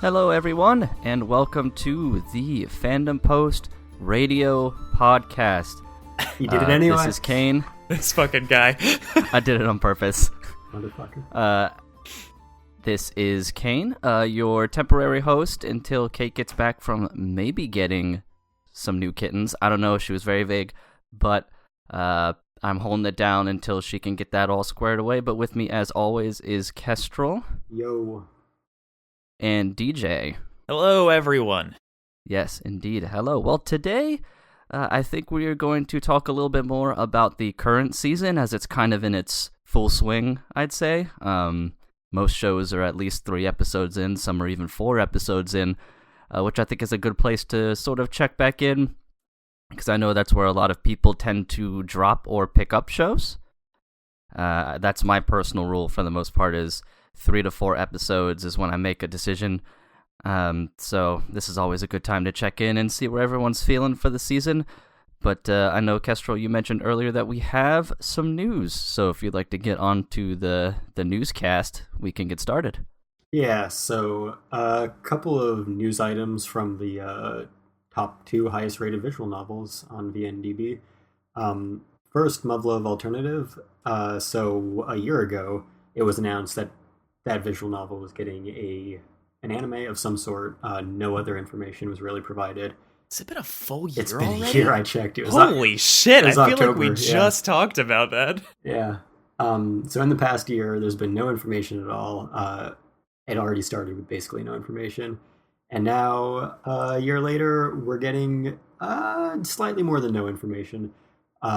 Hello, everyone, and welcome to the Fandom Post Radio Podcast. You did it anyway. This is Kane. This fucking guy. I did it on purpose. Motherfucker. This is Kane, your temporary host until Kate gets back from maybe getting some new kittens. I don't know, she was very vague, but I'm holding it down until she can get that all squared away. But with me, as always, is Kestrel. Yo. And DJ. Hello, everyone. Yes, indeed. Hello. Well, today, I think we are going to talk a little bit more about the current season, as it's kind of in its full swing, I'd say. Most shows are at least 3 episodes in, some are even 4 episodes in, which I think is a good place to sort of check back in, because I know that's where a lot of people tend to drop or pick up shows. That's my personal rule for the most part, is 3 to 4 episodes is when I make a decision. So this is always a good time to check in and see where everyone's feeling for the season. But I know, Kestrel, you mentioned earlier that we have some news. So if you'd like to get on to the newscast, we can get started. Yeah, so a couple of news items from the top 2 highest rated visual novels on VNDB. First, Muv-Luv Alternative. So a year ago, it was announced that visual novel was getting an anime of some sort. No other information was really provided. Has it been a full year It's been already? a year, I checked. It was Holy shit, I feel October, like we just talked about that. Yeah. So in the past year, there's been no information at all. It already started with basically no information. And now, a year later, we're getting slightly more than no information,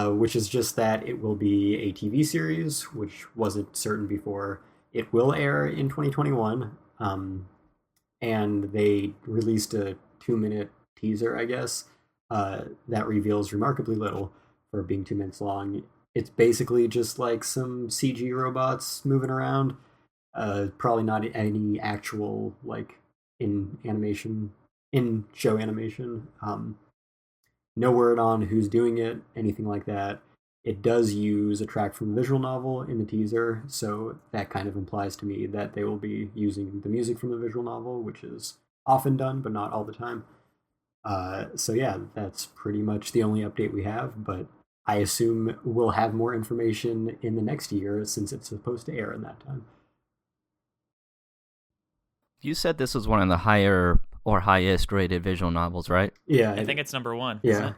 which is just that it will be a TV series, which wasn't certain before. It will air in 2021, and they released a 2-minute teaser, I guess, that reveals remarkably little for being 2 minutes long. It's basically just like some CG robots moving around, probably not any actual, like, in-show animation. No word on who's doing it, anything like that. It does use a track from the visual novel in the teaser, so that kind of implies to me that they will be using the music from the visual novel, which is often done, but not all the time. So yeah, that's pretty much the only update we have, but I assume we'll have more information in the next year since it's supposed to air in that time. You said this was one of the higher or highest rated visual novels, right? Yeah. I think it's number 1. Yeah.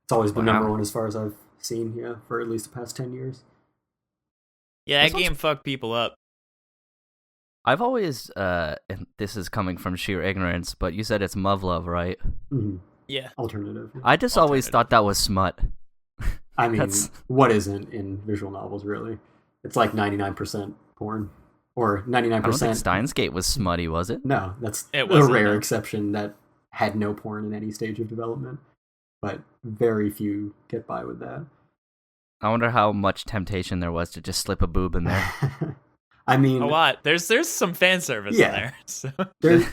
It's always been Wow. number 1 as far as I've seen, yeah, for at least the past 10 years. Yeah, that This game fucked people up. I've always, and this is coming from sheer ignorance, but you said it's Muv-Luv, right? Mm-hmm. Yeah. Alternative. I just always thought that was smut. I mean, That's- what isn't in visual novels, really? It's like 99% porn. Or 99%. I don't think Steins Gate was smutty, was it? No, that's It a wasn't, rare no. exception that had no porn in any stage of development. But very few get by with that. I wonder how much temptation there was to just slip a boob in there. I mean, A lot. There's some fan service Yeah. in there. So.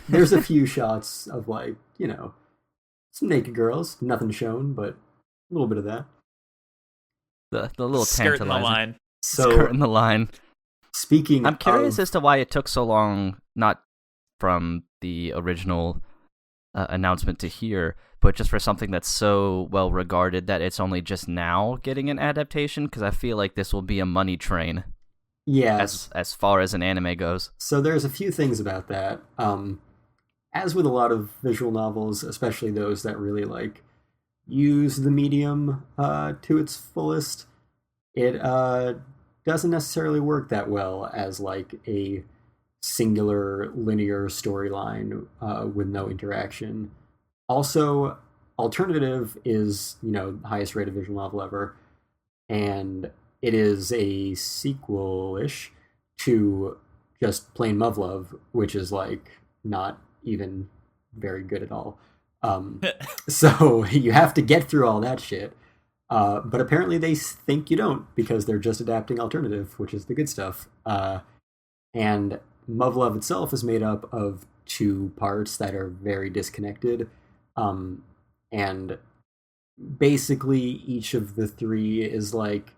there's a few shots of, like, you know, some naked girls, nothing shown, but a little bit of that. The little Skirting the tantalizing. line. So, Skirting the line. speaking I'm curious of, as to why it took so long, not from the original announcement to here, but just for something that's so well regarded that it's only just now getting an adaptation, because I feel like this will be a money train yes. as far as an anime goes. So there's a few things about that. As with a lot of visual novels, especially those that really, like, use the medium to its fullest, it doesn't necessarily work that well as, like, a singular linear storyline with no interaction. Also, Alternative is, you know, the highest rated visual novel ever, and it is a sequel-ish to just plain Muv-Luv, which is, like, not even very good at all. So you have to get through all that shit. But apparently they think you don't, because they're just adapting Alternative, which is the good stuff. And Muv-Luv itself is made up of 2 parts that are very disconnected. And basically each of the 3 is like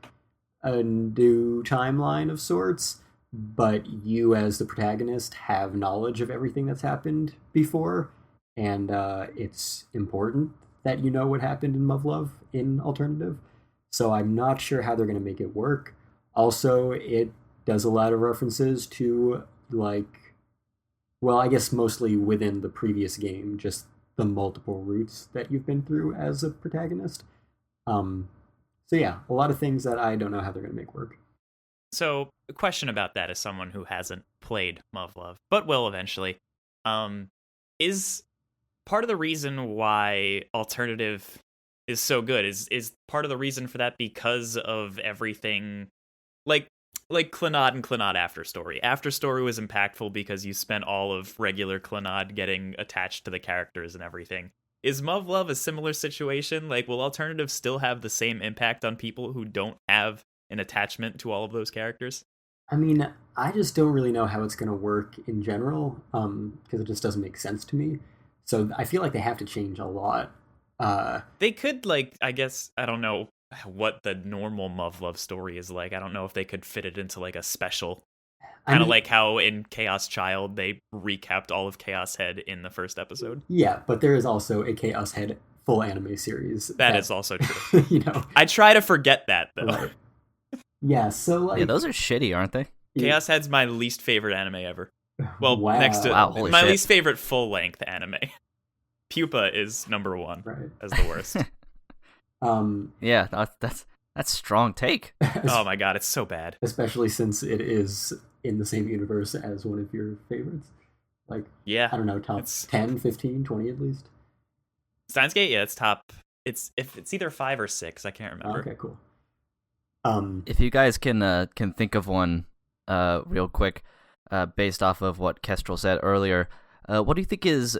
a new timeline of sorts, but you as the protagonist have knowledge of everything that's happened before, and it's important that you know what happened in Muv-Luv in Alternative. So I'm not sure how they're going to make it work. Also, it does a lot of references to, like, well, I guess mostly within the previous game, just the multiple routes that you've been through as a protagonist. So yeah, a lot of things that I don't know how they're going to make work. So, a question about that as someone who hasn't played Muv-Luv, but will eventually. Is part of the reason why Alternative is so good is part of the reason for that because of everything like Clannad and Clannad Afterstory. Afterstory was impactful because you spent all of regular Clannad getting attached to the characters and everything. Is Muv-Luv a similar situation? Like, will Alternative still have the same impact on people who don't have an attachment to all of those characters? I mean, I just don't really know how it's going to work in general, because it just doesn't make sense to me. So I feel like they have to change a lot. They could, like, I guess, I don't know what the normal Muv-Luv story is like. I don't know if they could fit it into, like, a special. Kind of like how in Chaos Child, they recapped all of Chaos Head in the first episode. Yeah, but there is also a Chaos Head full anime series. That is also true. You know, I try to forget that, though. Right. Yeah, so like... Yeah, those are shitty, aren't they? Chaos Head's my least favorite anime ever. Well, Wow. next to Wow, my shit. least favorite full-length anime. Pupa is number one as the worst. Yeah, that's strong take. Oh my god, it's so bad. Especially since it is in the same universe as one of your favorites. Like, Yeah. I don't know, top 10, 15, 20 at least? Steins Gate, yeah, it's top. It's either 5 or 6, I can't remember. Okay, cool. If you guys can think of one real quick, based off of what Kestrel said earlier, what do you think is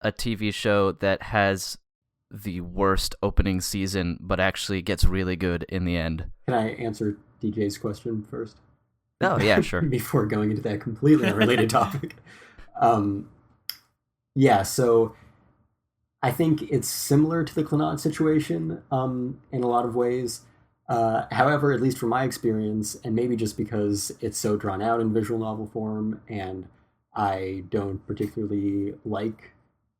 a TV show that has the worst opening season but actually gets really good in the end? Can I answer DJ's question first? Oh, yeah, sure. Before going into that completely unrelated topic. Yeah, so I think it's similar to the Clannad situation in a lot of ways. However, at least from my experience, and maybe just because it's so drawn out in visual novel form, and I don't particularly like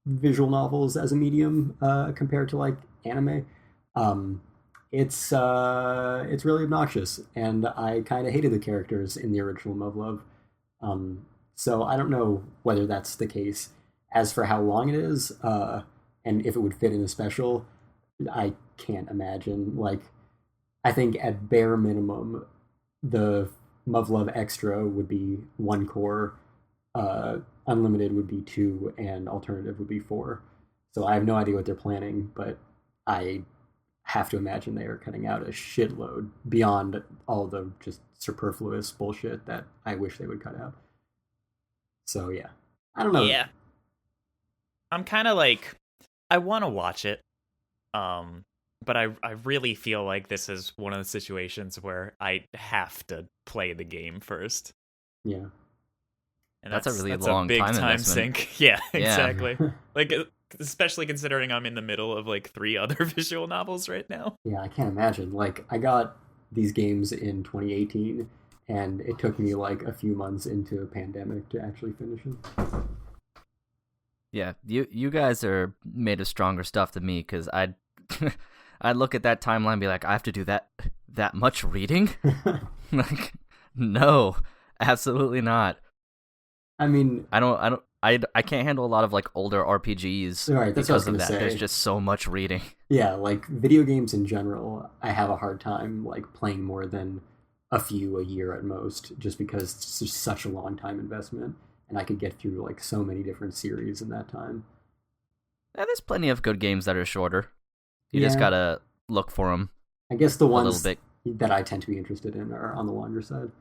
visual novels as a medium compared to like anime, it's really obnoxious, and I kind of hated the characters in the original Muv-Luv. So I don't know whether that's the case. As for how long it is, and if it would fit in a special, I can't imagine. Like, I think at bare minimum, the Muv-Luv Extra would be 1 core, Unlimited would be 2, and Alternative would be 4. So I have no idea what they're planning, but I have to imagine they are cutting out a shitload beyond all the just superfluous bullshit that I wish they would cut out. So yeah, I don't know. Yeah, I'm kind of like, I want to watch it, but I really feel like this is one of the situations where I have to play the game first. Yeah. And that's a really long a big time time investment. sink. Yeah, exactly. Like, especially considering I'm in the middle of like 3 other visual novels right now. Yeah, I can't imagine. Like, I got these games in 2018, and it took me like a few months into a pandemic to actually finish it. Yeah, you guys are made of stronger stuff than me, because I'd look at that timeline and be like, I have to do that much reading? Like, no, absolutely not. I mean, I can't handle a lot of like older RPGs right, that's because what I was of that. gonna say. There's just so much reading. Yeah, like video games in general, I have a hard time like playing more than a few a year at most, just because it's just such a long time investment, and I could get through like so many different series in that time. Yeah, there's plenty of good games that are shorter. You just gotta look for them. I guess the ones bit. that I tend to be interested in are on the longer side.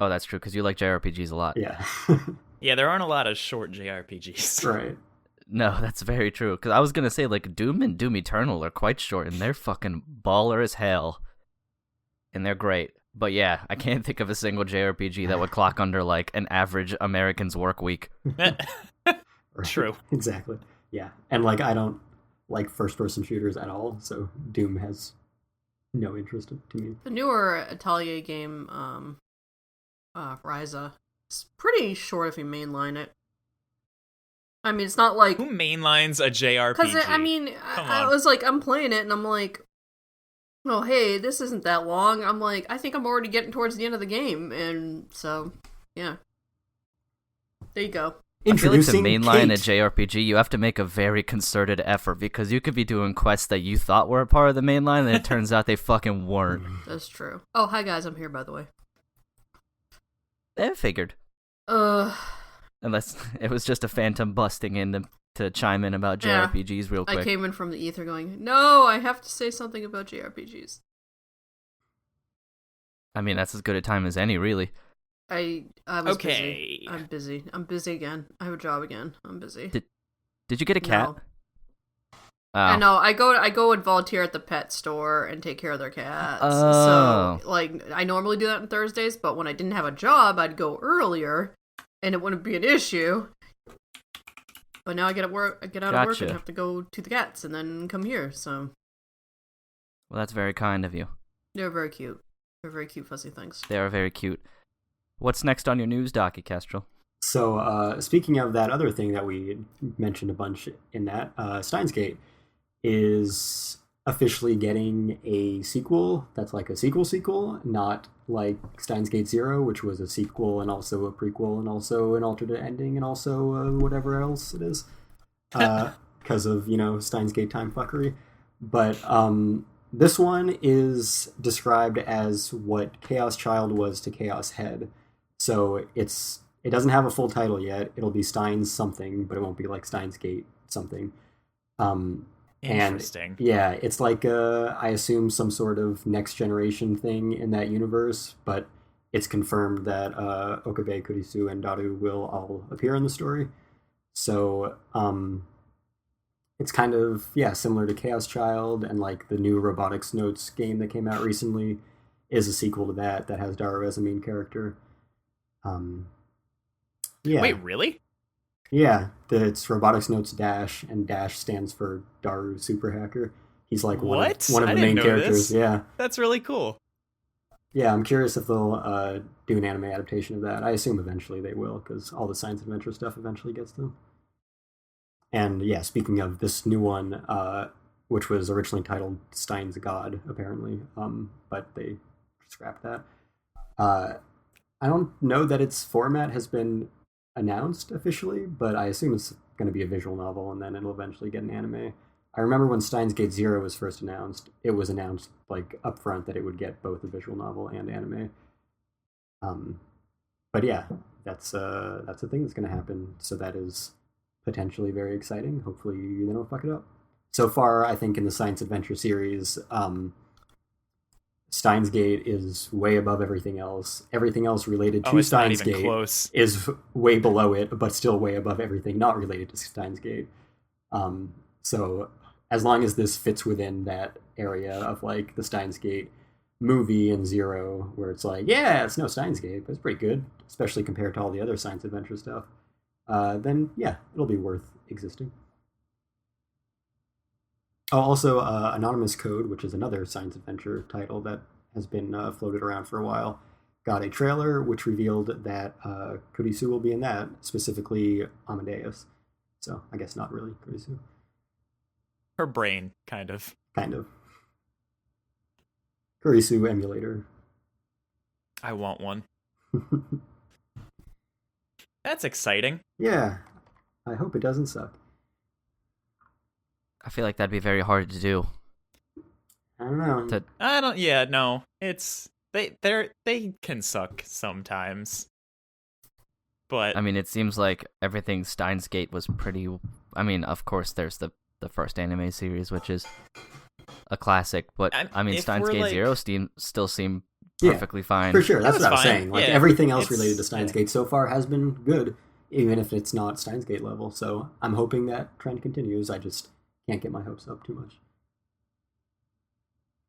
Oh, that's true, because you like JRPGs a lot. Yeah. Yeah, there aren't a lot of short JRPGs. Right. No, that's very true. Because I was gonna say, like, Doom and Doom Eternal are quite short, and they're fucking baller as hell, and they're great. But yeah, I can't think of a single JRPG that would clock under like an average American's work week. True. Exactly. Yeah, and like I don't like first-person shooters at all, so Doom has no interest to me. The newer Atelier game, Ryza. It's pretty short if you mainline it. I mean, it's not like... Who mainlines a JRPG? Because, I was like, I'm playing it, and I'm like, oh, hey, this isn't that long. I'm like, I think I'm already getting towards the end of the game, and so, yeah. There you go. I feel like to Introducing mainline a Kate. JRPG, you have to make a very concerted effort, because you could be doing quests that you thought were a part of the mainline, and it turns out they fucking weren't. That's true. Oh, hi guys, I'm here, by the way. I figured. Unless it was just a phantom busting in to chime in about JRPGs real quick. I came in from the ether going, no, I have to say something about JRPGs. I mean, that's as good a time as any, really. I was Okay. busy. I'm busy. I'm busy again. I have a job again. I'm busy. Did you get a cat? No. Oh. I know. I go and volunteer at the pet store and take care of their cats. Oh. So, like, I normally do that on Thursdays, but when I didn't have a job, I'd go earlier, and it wouldn't be an issue. But now I get out of work Gotcha. and have to go to the cats and then come here. So Well, that's very kind of you. they're very cute. They're very cute, fuzzy things. They are very cute. What's next on your news docket, Kestrel? So, speaking of that other thing that we mentioned a bunch in that, Steins Gate is officially getting a sequel that's like a sequel, not like Steins Gate Zero, which was a sequel and also a prequel and also an alternate ending and also whatever else it is, because of, Steins Gate time fuckery. But this one is described as what Chaos Child was to Chaos Head. So it doesn't have a full title yet. It'll be Steins something, but it won't be like Steins Gate something. Interesting. And yeah, it's like I assume some sort of next generation thing in that universe, but it's confirmed that Okabe, Kurisu, and Daru will all appear in the story. So it's kind of similar to Chaos Child, and like the new Robotics Notes game that came out recently is a sequel to that has Daru as a main character. Wait, really? Yeah, it's Robotics Notes Dash, and Dash stands for Daru Super Hacker. He's like one of the main characters. This. Yeah, that's really cool. Yeah, I'm curious if they'll do an anime adaptation of that. I assume eventually they will, because all the science adventure stuff eventually gets them. And yeah, speaking of this new one, which was originally titled Stein's God, apparently, but they scrapped that. I don't know that its format has been announced officially, but I assume it's going to be a visual novel, and then it'll eventually get an anime. I remember when Steins Gate Zero was first announced, it was announced like upfront that it would get both a visual novel and anime. But yeah, that's a thing that's going to happen. So that is potentially very exciting. Hopefully they don't fuck it up. So far, I think in the science adventure series, Steins Gate is way above everything else. Everything else related to Steins Gate is way below it, but still way above everything not related to Steins Gate. So as long as this fits within that area of like the Steins Gate movie and Zero, where it's like, yeah, it's no Steins Gate, but it's pretty good, especially compared to all the other science adventure stuff, then yeah, it'll be worth existing. Oh, also, Anonymous Code, which is another science adventure title that has been floated around for a while, got a trailer which revealed that Kurisu will be in that, specifically Amadeus. So I guess not really Kurisu. Her brain, kind of. Kind of. Kurisu emulator. I want one. That's exciting. Yeah. I hope it doesn't suck. I feel like that'd be very hard to do. I don't know. No. It's they can suck sometimes. But I mean, it seems like everything Steins Gate was pretty. I mean, of course, there's the first anime series, which is a classic. But I mean, Steins Gate Zero still seem perfectly fine. For sure, that's what I was fine. saying. Like everything else related to Steins Gate so far has been good, even if it's not Steins Gate level. So I'm hoping that trend continues. I just can't get my hopes up too much.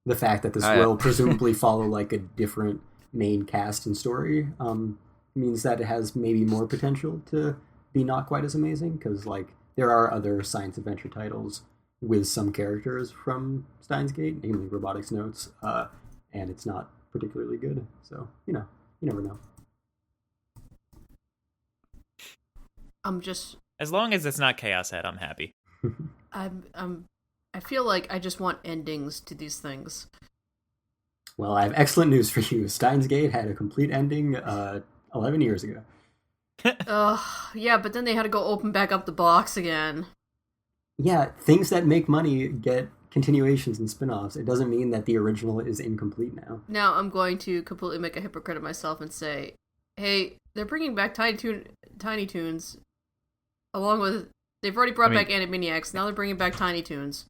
The fact that this will presumably follow like a different main cast and story means that it has maybe more potential to be not quite as amazing, because like there are other science adventure titles with some characters from Steins Gate, namely Robotics Notes, and it's not particularly good. So, you never know. As long as it's not Chaos Head, I'm happy. I feel like I just want endings to these things. Well, I have excellent news for you. Steins Gate had a complete ending 11 years ago. Yeah, but then they had to go open back up the box again. Yeah, things that make money get continuations and spin-offs. It doesn't mean that the original is incomplete now. Now I'm going to completely make a hypocrite of myself and say, hey, they're bringing back Tiny Toons, along with... They've already brought back Animaniacs, now they're bringing back Tiny Toons.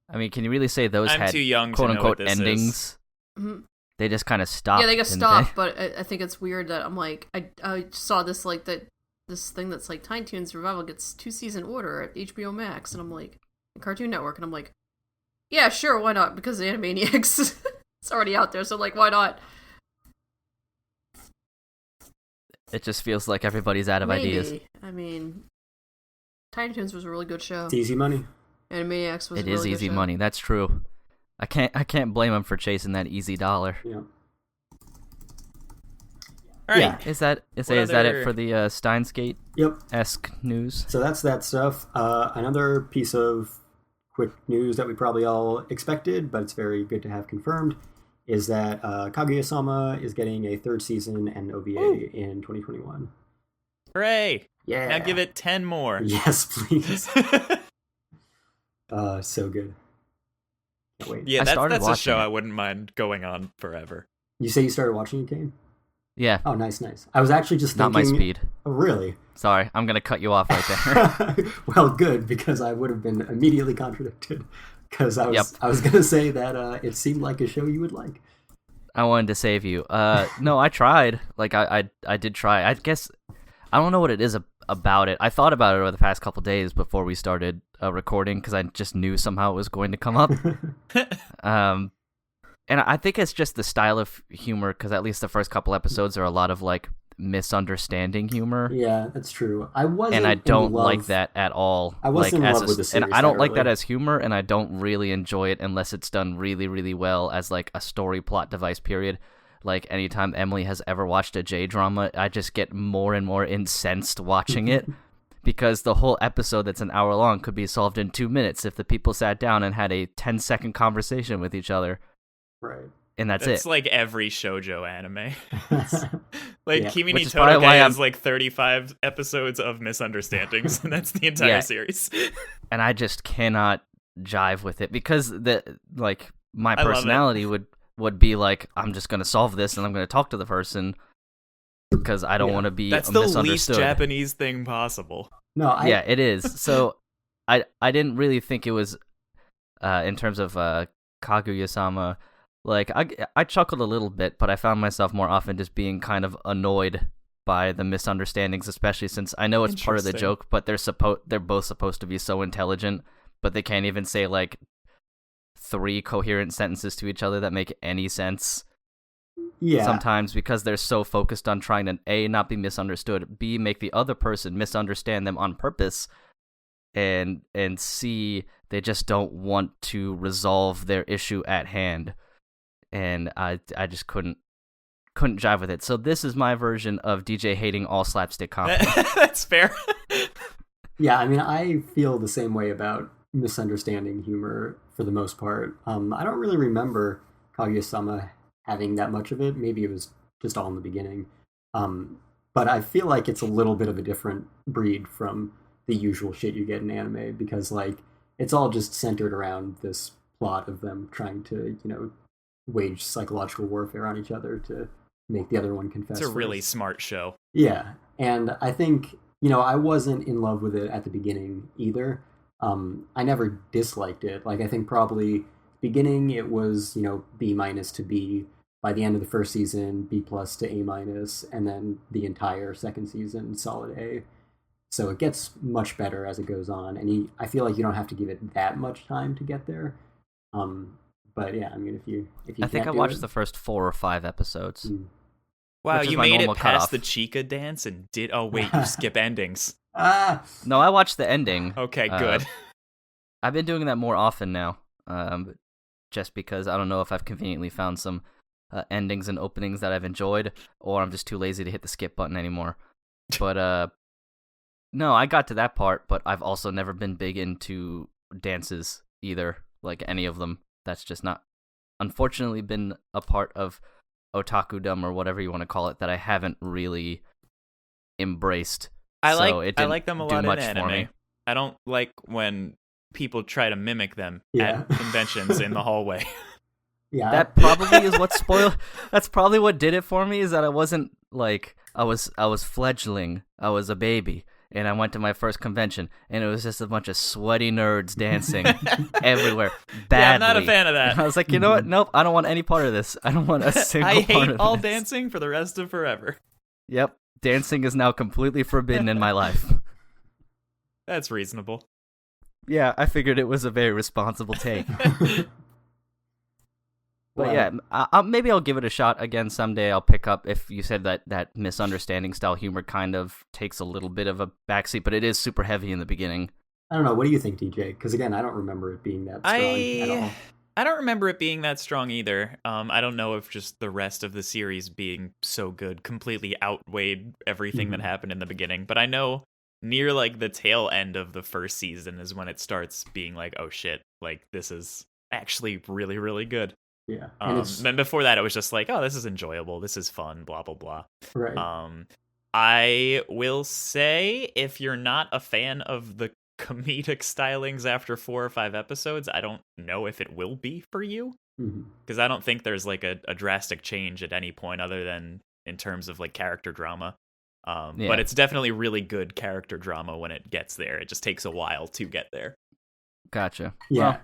I mean, can you really say those I'm had too young quote-unquote to know what this endings? Mm-hmm. They just kind of stopped. Yeah, they got stopped, but I think it's weird that I'm like... I saw this, like, this thing that's like Tiny Toons Revival gets 2-season order at HBO Max, and I'm like... Cartoon Network, and I'm like... Yeah, sure, why not? Because of Animaniacs. It's already out there, so like, why not? It just feels like everybody's out of ideas. I mean, Tiny Toons was a really good show. It's easy money. Animaniacs was. It a really is easy good show. money. That's true. I can't blame them for chasing that easy dollar. Yeah. All right. Yeah. Is that it for the Steins Gate esque news? So that's that stuff. Another piece of quick news that we probably all expected, but it's very good to have confirmed, is that Kaguya-sama is getting a third season and OVA in 2021. Hooray! Yeah. Now give it 10 more. Yes, please. So good. Can't wait. Yeah, that's a show it. I wouldn't mind going on forever. You say you started watching it, Kane? Yeah. Oh, nice. I was actually just Not thinking... my speed. Oh, really? Sorry, I'm going to cut you off right there. Well, good, because I would have been immediately contradicted. Because I was going to say that it seemed like a show you would like. I wanted to save you. No, I tried. Like, I did try. I guess, I don't know what it is about it. I thought about it over the past couple days before we started recording, because I just knew somehow it was going to come up. And I think it's just the style of humor, because at least the first couple episodes are a lot of, like, misunderstanding humor. Yeah, that's true. I wasn't and I don't in love... like that at all. I wasn't in love with the series. And I don't like that as humor, and I don't really enjoy it unless it's done really, really well as like a story plot device, period. Like anytime Emily has ever watched a J-drama, I just get more and more incensed watching it. Because the whole episode that's an hour long could be solved in 2 minutes if the people sat down and had a 10-second conversation with each other. Right. And that's it. It's like every shoujo anime. Yeah. Kimi Which ni is probably Todoke why has like 35 episodes of misunderstandings, and that's the entire series. And I just cannot jive with it because my I love personality would be like, I'm just going to solve this and I'm going to talk to the person because I don't want to be That's the misunderstood. least Japanese thing possible. No, Yeah, it is. So I didn't really think it was in terms of Kaguya-sama. Like, I chuckled a little bit, but I found myself more often just being kind of annoyed by the misunderstandings, especially since I know it's part of the joke, but they're both supposed to be so intelligent, but they can't even say, like, 3 coherent sentences to each other that make any sense. Yeah. Sometimes because they're so focused on trying to, A, not be misunderstood, B, make the other person misunderstand them on purpose, and C, they just don't want to resolve their issue at hand. And I just couldn't jive with it. So this is my version of DJ hating all slapstick comedy. That's fair. Yeah, I mean, I feel the same way about misunderstanding humor for the most part. I don't really remember Kaguya-sama having that much of it. Maybe it was just all in the beginning. But I feel like it's a little bit of a different breed from the usual shit you get in anime, because, like, it's all just centered around this plot of them trying to, wage psychological warfare on each other to make the other one confess. It's a first. really smart show. Yeah, and I think, I wasn't in love with it at the beginning either. I never disliked it. Like, I think probably beginning it was, B- to B. By the end of the first season, B+ to A-, and then the entire second season, solid A. So it gets much better as it goes on, and I feel like you don't have to give it that much time to get there. But yeah, I mean, if you I think I watched the first 4 or 5 episodes. Wow, you made it past cutoff. the Chica dance and did... Oh, wait, you skip endings. No, I watched the ending. Okay, good. I've been doing that more often now, just because I don't know if I've conveniently found some endings and openings that I've enjoyed, or I'm just too lazy to hit the skip button anymore. But no, I got to that part, but I've also never been big into dances either, like any of them. That's just not, unfortunately, been a part of otakudom or whatever you want to call it that I haven't really embraced. I like them a lot in anime. I don't like when people try to mimik them at conventions in the hallway. Yeah, that probably is what spoiled. That's probably what did it for me. Is that I wasn't like I was fledgling. I was a baby. And I went to my first convention, and it was just a bunch of sweaty nerds dancing everywhere. Badly. Yeah, I'm not a fan of that. And I was like, you know what? Nope, I don't want any part of this. I don't want a single part of this. I hate all dancing for the rest of forever. Yep, dancing is now completely forbidden in my life. That's reasonable. Yeah, I figured it was a very responsible take. But yeah, maybe I'll give it a shot again someday. I'll pick up, if you said that misunderstanding style humor kind of takes a little bit of a backseat, but it is super heavy in the beginning. I don't know. What do you think, DJ? Because again, I don't remember it being that strong at all. I don't remember it being that strong either. I don't know if just the rest of the series being so good completely outweighed everything that happened in the beginning. But I know near like the tail end of the first season is when it starts being like, oh shit, like this is actually really, really good. Yeah. And before that, it was just like, oh, this is enjoyable. This is fun, blah, blah, blah. Right. I will say, if you're not a fan of the comedic stylings after 4 or 5 episodes, I don't know if it will be for you. Because I don't think there's like a drastic change at any point other than in terms of like character drama. But it's definitely really good character drama when it gets there. It just takes a while to get there. Gotcha. Yeah.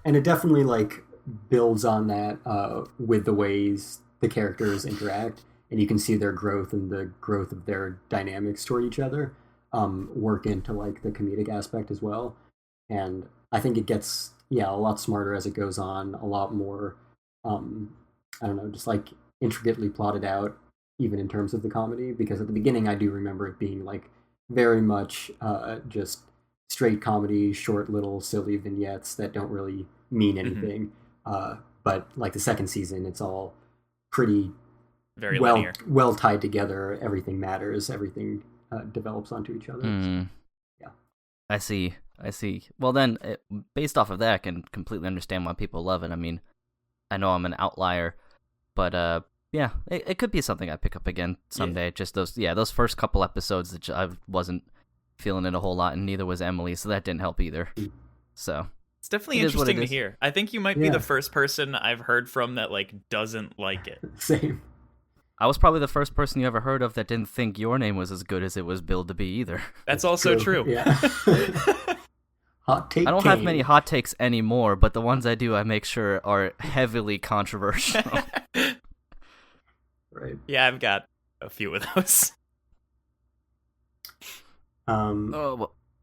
And it definitely like builds on that with the ways the characters interact, and you can see their growth and the growth of their dynamics toward each other work into like the comedic aspect as well. And I think it gets a lot smarter as it goes on, a lot more I don't know, just like intricately plotted out, even in terms of the comedy, because at the beginning I do remember it being like very much just straight comedy, short little silly vignettes that don't really mean anything. But like the second season, it's all pretty very linear, well tied together. Everything matters. Everything develops onto each other. So, yeah, I see. Well, then, based off of that, I can completely understand why people love it. I mean, I know I'm an outlier, but yeah, it could be something I pick up again someday. Just those first couple episodes that I wasn't feeling it a whole lot, and neither was Emily, so that didn't help either. So. It's definitely interesting to hear. I think you might be the first person I've heard from that like doesn't like it. Same. I was probably the first person you ever heard of that didn't think Your Name was as good as it was billed to be either. That's also true. Yeah. Hot take. I don't have many hot takes anymore, but the ones I do, I make sure are heavily controversial. Right. Yeah, I've got a few of those.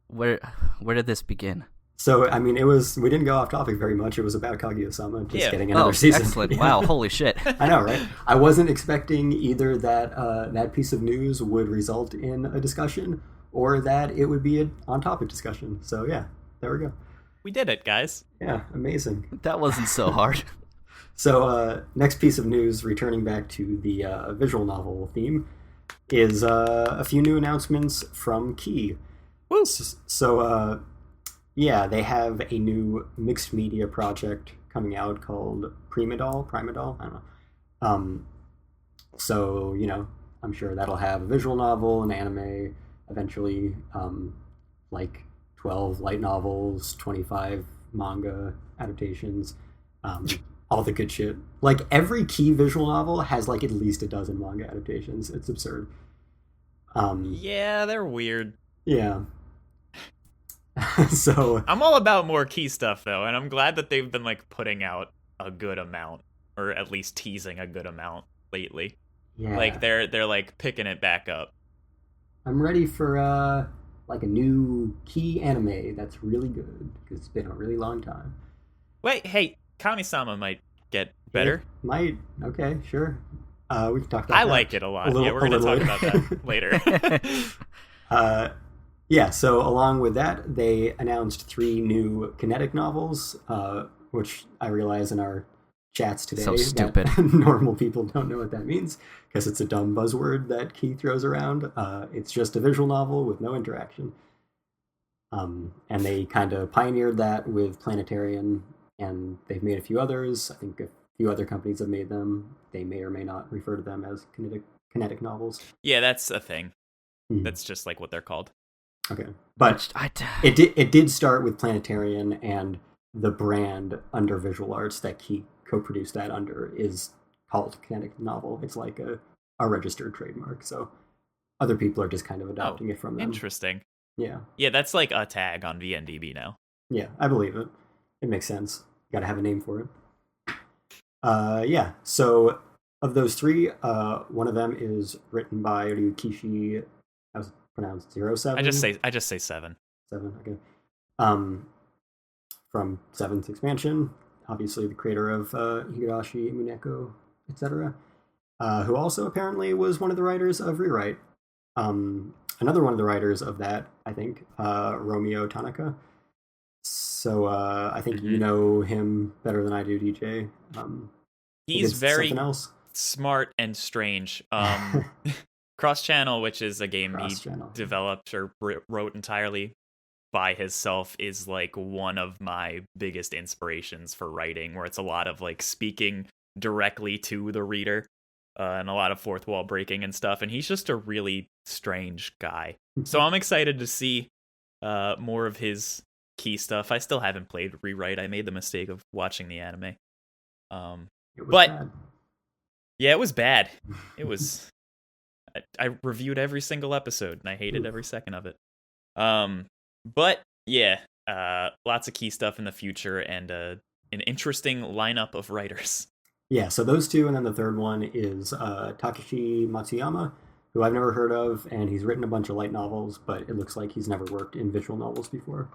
Where did this begin? So, I mean, we didn't go off topic very much. It was about Kaguya-sama just getting another season. Excellent. Wow, holy shit. I know, right? I wasn't expecting either that that piece of news would result in a discussion or that it would be an on-topic discussion. So, yeah, there we go. We did it, guys. Yeah, amazing. That wasn't so hard. So, next piece of news, returning back to the visual novel theme, is a few new announcements from Key. Woo! So, yeah, they have a new mixed media project coming out called Primadol, I don't know. So, you know, I'm sure that'll have a visual novel, an anime, eventually, like 12 light novels, 25 manga adaptations, all the good shit. Like, every Key visual novel has, like, at least a dozen manga adaptations. It's absurd. Yeah, they're weird. Yeah. So I'm all about more Key stuff though, and I'm glad that they've been like putting out a good amount, or at least teasing a good amount lately. Yeah. Like they're like picking it back up. I'm ready for like a new Key anime that's really good, because it's been a really long time. Wait, hey, Kami-sama might get better. It might. Okay, sure. We can talk about that. I like it a lot. Yeah, we're gonna talk about that later. Yeah, so along with that, they announced 3 new kinetic novels, which I realize in our chats today. So stupid. Normal people don't know what that means because it's a dumb buzzword that Key throws around. It's just a visual novel with no interaction. And they kind of pioneered that with Planetarian, and they've made a few others. I think a few other companies have made them. They may or may not refer to them as kinetic novels. Yeah, that's a thing. That's just like what they're called. Okay, but it did start with Planetarian, and the brand under Visual Arts that Key co-produced that under is called Kinetic Novel. It's like a registered trademark, so other people are just kind of adopting it from them. Interesting. Yeah. Yeah, that's like a tag on VNDB now. Yeah, I believe it. It makes sense. Got to have a name for it. Yeah, so of those three, one of them is written by Ryukishi, how was it pronounced, 07? I just say 7. 7, okay. From 7th Expansion, obviously the creator of Higurashi, Muneko, etc., who also apparently was one of the writers of Rewrite. Another one of the writers of that, I think, Romeo Tanaka. So I think you know him better than I do, DJ. He's very smart and strange. Cross Channel, which is a game he developed or wrote entirely by himself, is like one of my biggest inspirations for writing, where it's a lot of like speaking directly to the reader and a lot of fourth wall breaking and stuff. And he's just a really strange guy. So I'm excited to see more of his Key stuff. I still haven't played Rewrite. I made the mistake of watching the anime. Bad. Yeah, it was bad. It was. I reviewed every single episode, and I hated every second of it. But yeah, lots of Key stuff in the future, and an interesting lineup of writers. Yeah, so those two, and then the third one is Takeshi Matsuyama, who I've never heard of, and he's written a bunch of light novels, but it looks like he's never worked in visual novels before.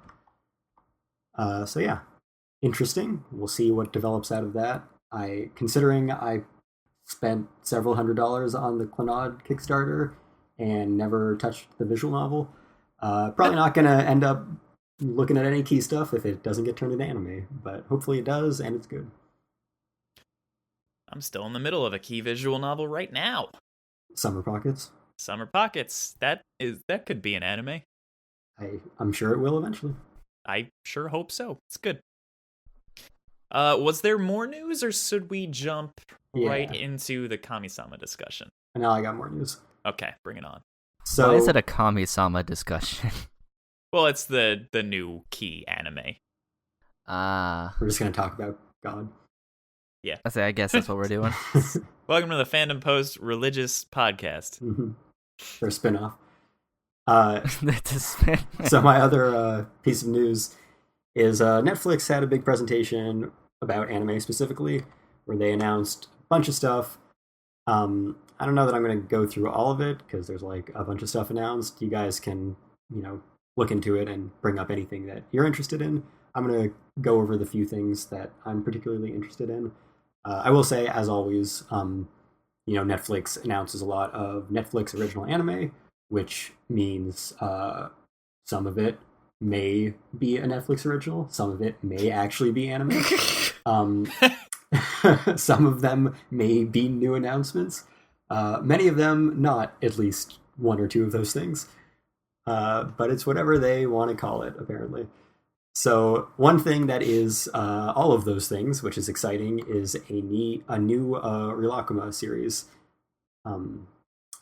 So yeah, interesting. We'll see what develops out of that. Considering I spent several $100s on the Clannad Kickstarter and never touched the visual novel, probably not going to end up looking at any Key stuff if it doesn't get turned into anime, but hopefully it does, and it's good. I'm still in the middle of a Key visual novel right now. Summer Pockets. Summer Pockets. That could be an anime. I'm sure it will eventually. I sure hope so. It's good. Was there more news, or should we jump right into the Kami-sama discussion? Now I got more news. Okay, bring it on. So, why is it a Kami-sama discussion? Well, it's the new Key anime. We're just going to talk about God. Yeah. I guess that's what we're doing. Welcome to the Fandom Post Religious Podcast. Mm-hmm. For a spinoff. Spin. So my other piece of news is Netflix had a big presentation about anime specifically, where they announced a bunch of stuff. I don't know that I'm going to go through all of it, because there's like a bunch of stuff announced. You guys can, look into it and bring up anything that you're interested in. I'm going to go over the few things that I'm particularly interested in. I will say, as always, Netflix announces a lot of Netflix original anime, which means some of it may be a Netflix original, some of it may actually be anime. Some of them may be new announcements. Many of them not at least one or two of those things. But it's whatever they want to call it, apparently. So one thing that is all of those things, which is exciting, is a new Rilakkuma series.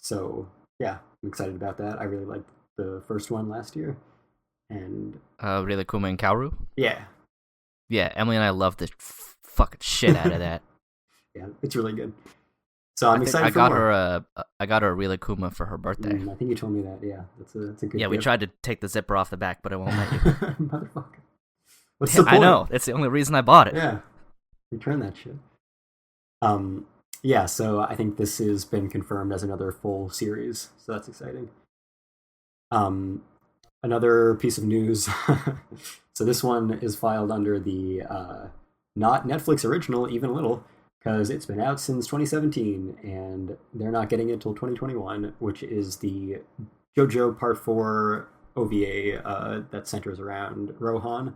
So yeah, I'm excited about that. I really liked the first one last year. And Rilakkuma and Kaoru? Yeah. Yeah, Emily and I love the fucking shit out of that. Yeah, it's really good. So I'm excited. I got her a Rilakkuma for her birthday. I think you told me that. Yeah, that's a good. Yeah, we tried to take the zipper off the back, but it won't let you. Motherfucker. What's the point? I know. That's the only reason I bought it. Yeah, return that shit. Yeah. So I think this has been confirmed as another full series. So that's exciting. Another piece of news. So this one is filed under the not Netflix original, even a little, because it's been out since 2017, and they're not getting it until 2021, which is the Jojo Part 4 OVA that centers around Rohan.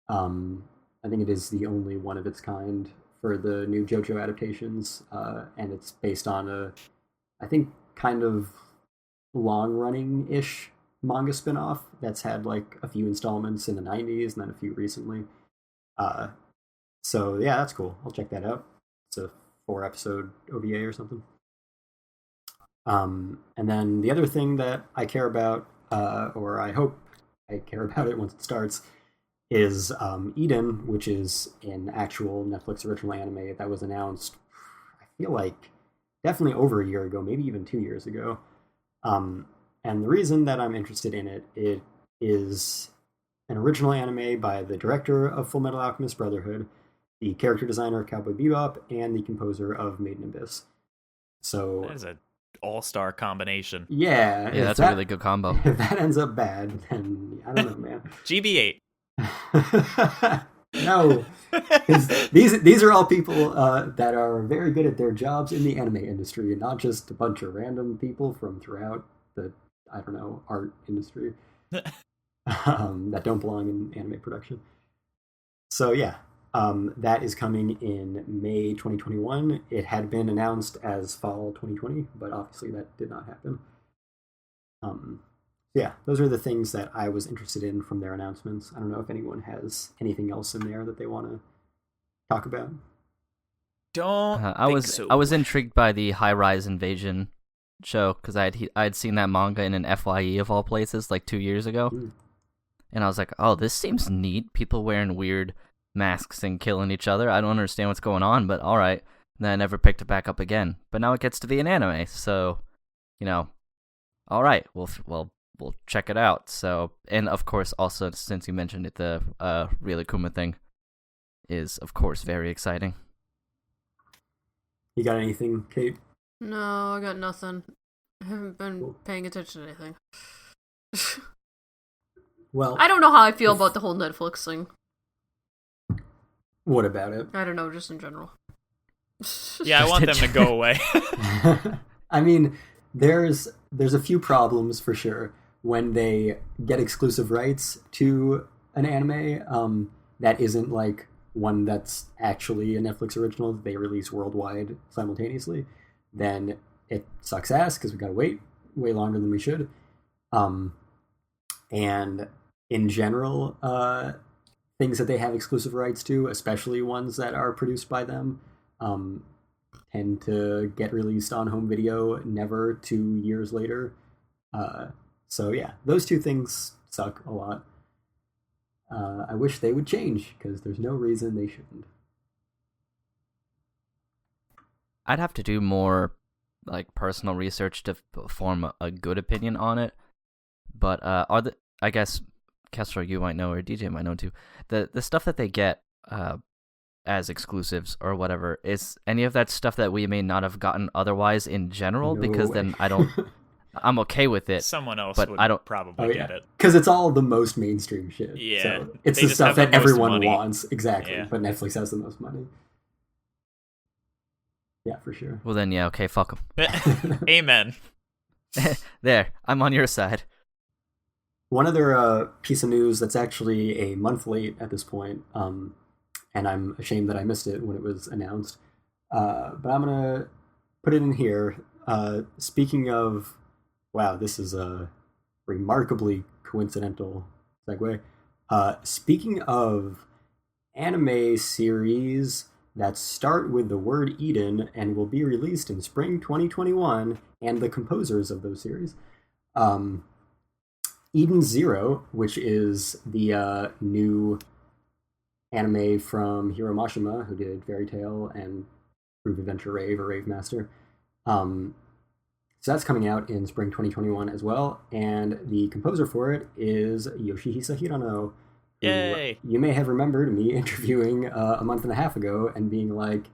I think it is the only one of its kind for the new JoJo adaptations, and it's based on a, I think, kind of long-running-ish manga spin-off that's had like a few installments in the 90s and then a few recently. So yeah, that's cool. I'll check that out. It's a 4-episode OVA or something. And then the other thing that I care about, or I hope I care about it once it starts, is Eden, which is an actual Netflix original anime that was announced, I feel like, definitely over a year ago, maybe even 2 years ago. And the reason that I'm interested in it is an original anime by the director of Full Metal Alchemist Brotherhood, the character designer of Cowboy Bebop, and the composer of Made in Abyss. So that is an all-star combination. Yeah, that's a really good combo. If that ends up bad, then I don't know, man. GB8. No, these are all people that are very good at their jobs in the anime industry, and not just a bunch of random people from throughout the, I don't know, art industry that don't belong in anime production. So yeah, that is coming in May 2021. It had been announced as fall 2020, but obviously that did not happen. Yeah, those are the things that I was interested in from their announcements. I don't know if anyone has anything else in there that they want to talk about. I was intrigued by the High Rise Invasion show because I'd seen that manga in an FYE of all places like 2 years ago, and I was like, oh, this seems neat. People wearing weird masks and killing each other. I don't understand what's going on, but all right. And then I never picked it back up again. But now it gets to be an anime, so all right, we'll check it out. So, and of course, also since you mentioned it, the Rilakkuma thing is of course very exciting. You got anything, Kate? No, I got nothing. I haven't been paying attention to anything. Well, I don't know how I feel about the whole Netflix thing. What about it? I don't know, just in general. Yeah, I want them to go away. I mean, there's a few problems for sure when they get exclusive rights to an anime that isn't like one that's actually a Netflix original that they release worldwide simultaneously. Then it sucks ass because we gotta wait way longer than we should. And in general, things that they have exclusive rights to, especially ones that are produced by them, tend to get released on home video never 2 years later. So yeah, those two things suck a lot. I wish they would change because there's no reason they shouldn't. I'd have to do more like personal research to form a good opinion on it. But I guess Kessler, you might know, or DJ might know too. The stuff that they get as exclusives or whatever, is any of that stuff that we may not have gotten otherwise in general? No because way. then I'm okay with it. Someone else but would I don't probably get it. Because it's all the most mainstream shit. Yeah, so it's they the just stuff have the that most everyone money. wants. Exactly. Yeah. But Netflix has the most money. Yeah, for sure. Well then, yeah, okay, fuck them. Amen. There, I'm on your side. One other piece of news that's actually a month late at this point, and I'm ashamed that I missed it when it was announced, but I'm going to put it in here. Speaking of, wow, this is a remarkably coincidental segue. Speaking of anime series that start with the word Eden and will be released in spring 2021, and the composers of those series, Eden Zero, which is the new anime from Hiro Mashima, who did Fairy Tail and Groove Adventure Rave or Rave Master. So that's coming out in spring 2021 as well, and the composer for it is Yoshihisa Hirano. Yay! You may have remembered me interviewing a month and a half ago and being like,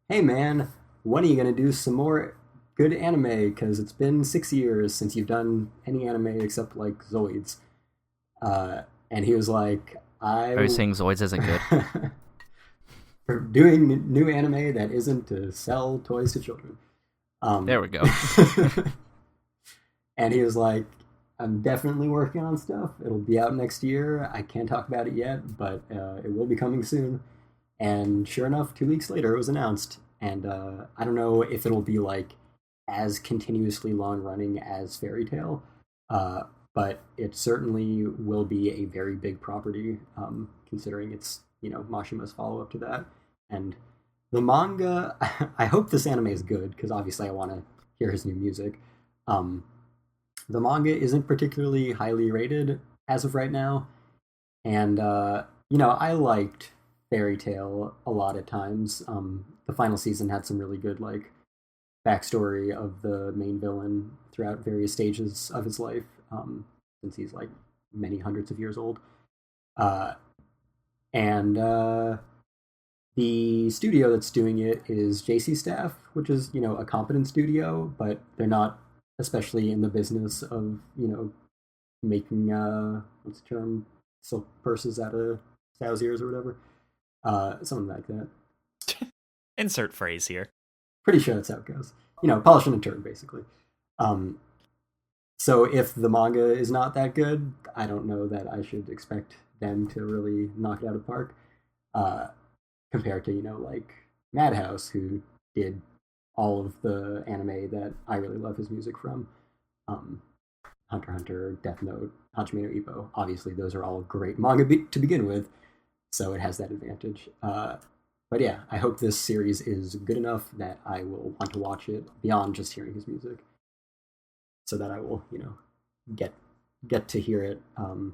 hey man, when are you going to do some more good anime? Because it's been 6 years since you've done any anime except like Zoids. And he was like, Are you saying Zoids isn't good? For doing new anime that isn't to sell toys to children. There we go. And he was like, I'm definitely working on stuff. It'll be out next year. I can't talk about it yet, but it will be coming soon. And sure enough, 2 weeks later, it was announced. And I don't know if it'll be like as continuously long running as Fairy Tail, but it certainly will be a very big property, considering it's, Mashima's follow up to that. And the manga, I hope this anime is good, because obviously I want to hear his new music. The manga isn't particularly highly rated as of right now. And, I liked Fairy Tail a lot at times. The final season had some really good, like, backstory of the main villain throughout various stages of his life, since he's, like, many hundreds of years old. And the studio that's doing it is JC Staff, which is, a competent studio, but they're not especially in the business of, making, what's the term, silk purses out of sow's ears or whatever. Something like that. Insert phrase here. Pretty sure that's how it goes. Polish and turn, basically. So if the manga is not that good, I don't know that I should expect them to really knock it out of the park. Compared to, like Madhouse, who did all of the anime that I really love his music from. Hunter x Hunter, Death Note, Hajime no Ippo. Obviously, those are all great manga to begin with, so it has that advantage. But yeah, I hope this series is good enough that I will want to watch it beyond just hearing his music, so that I will, get to hear it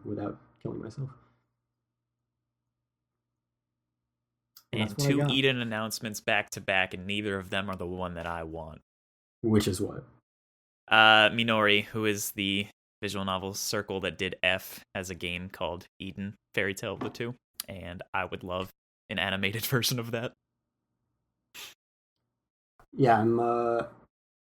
without killing myself. And 2 Eden announcements back to back, and neither of them are the one that I want. Which is what? Minori, who is the visual novel circle that did F, has a game called Eden Fairy Tale of the Two, and I would love an animated version of that. Yeah, I'm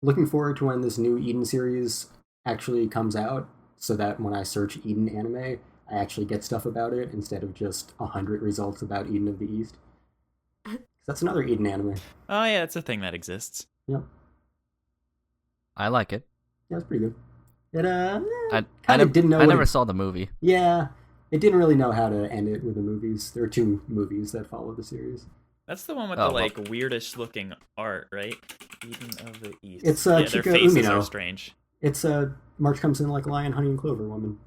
looking forward to when this new Eden series actually comes out, so that when I search Eden anime, I actually get stuff about it instead of just 100 results about Eden of the East. That's another Eden anime. Oh yeah, it's a thing that exists. Yep. I like it. Yeah, it's pretty good. It I never saw the movie. Yeah, it didn't really know how to end it with the movies. There are 2 movies that follow the series. That's the one with the weirdest looking art, right? Eden of the East. It's their Chika faces Umino. are strange. It's March comes in like lion, honey, and clover woman.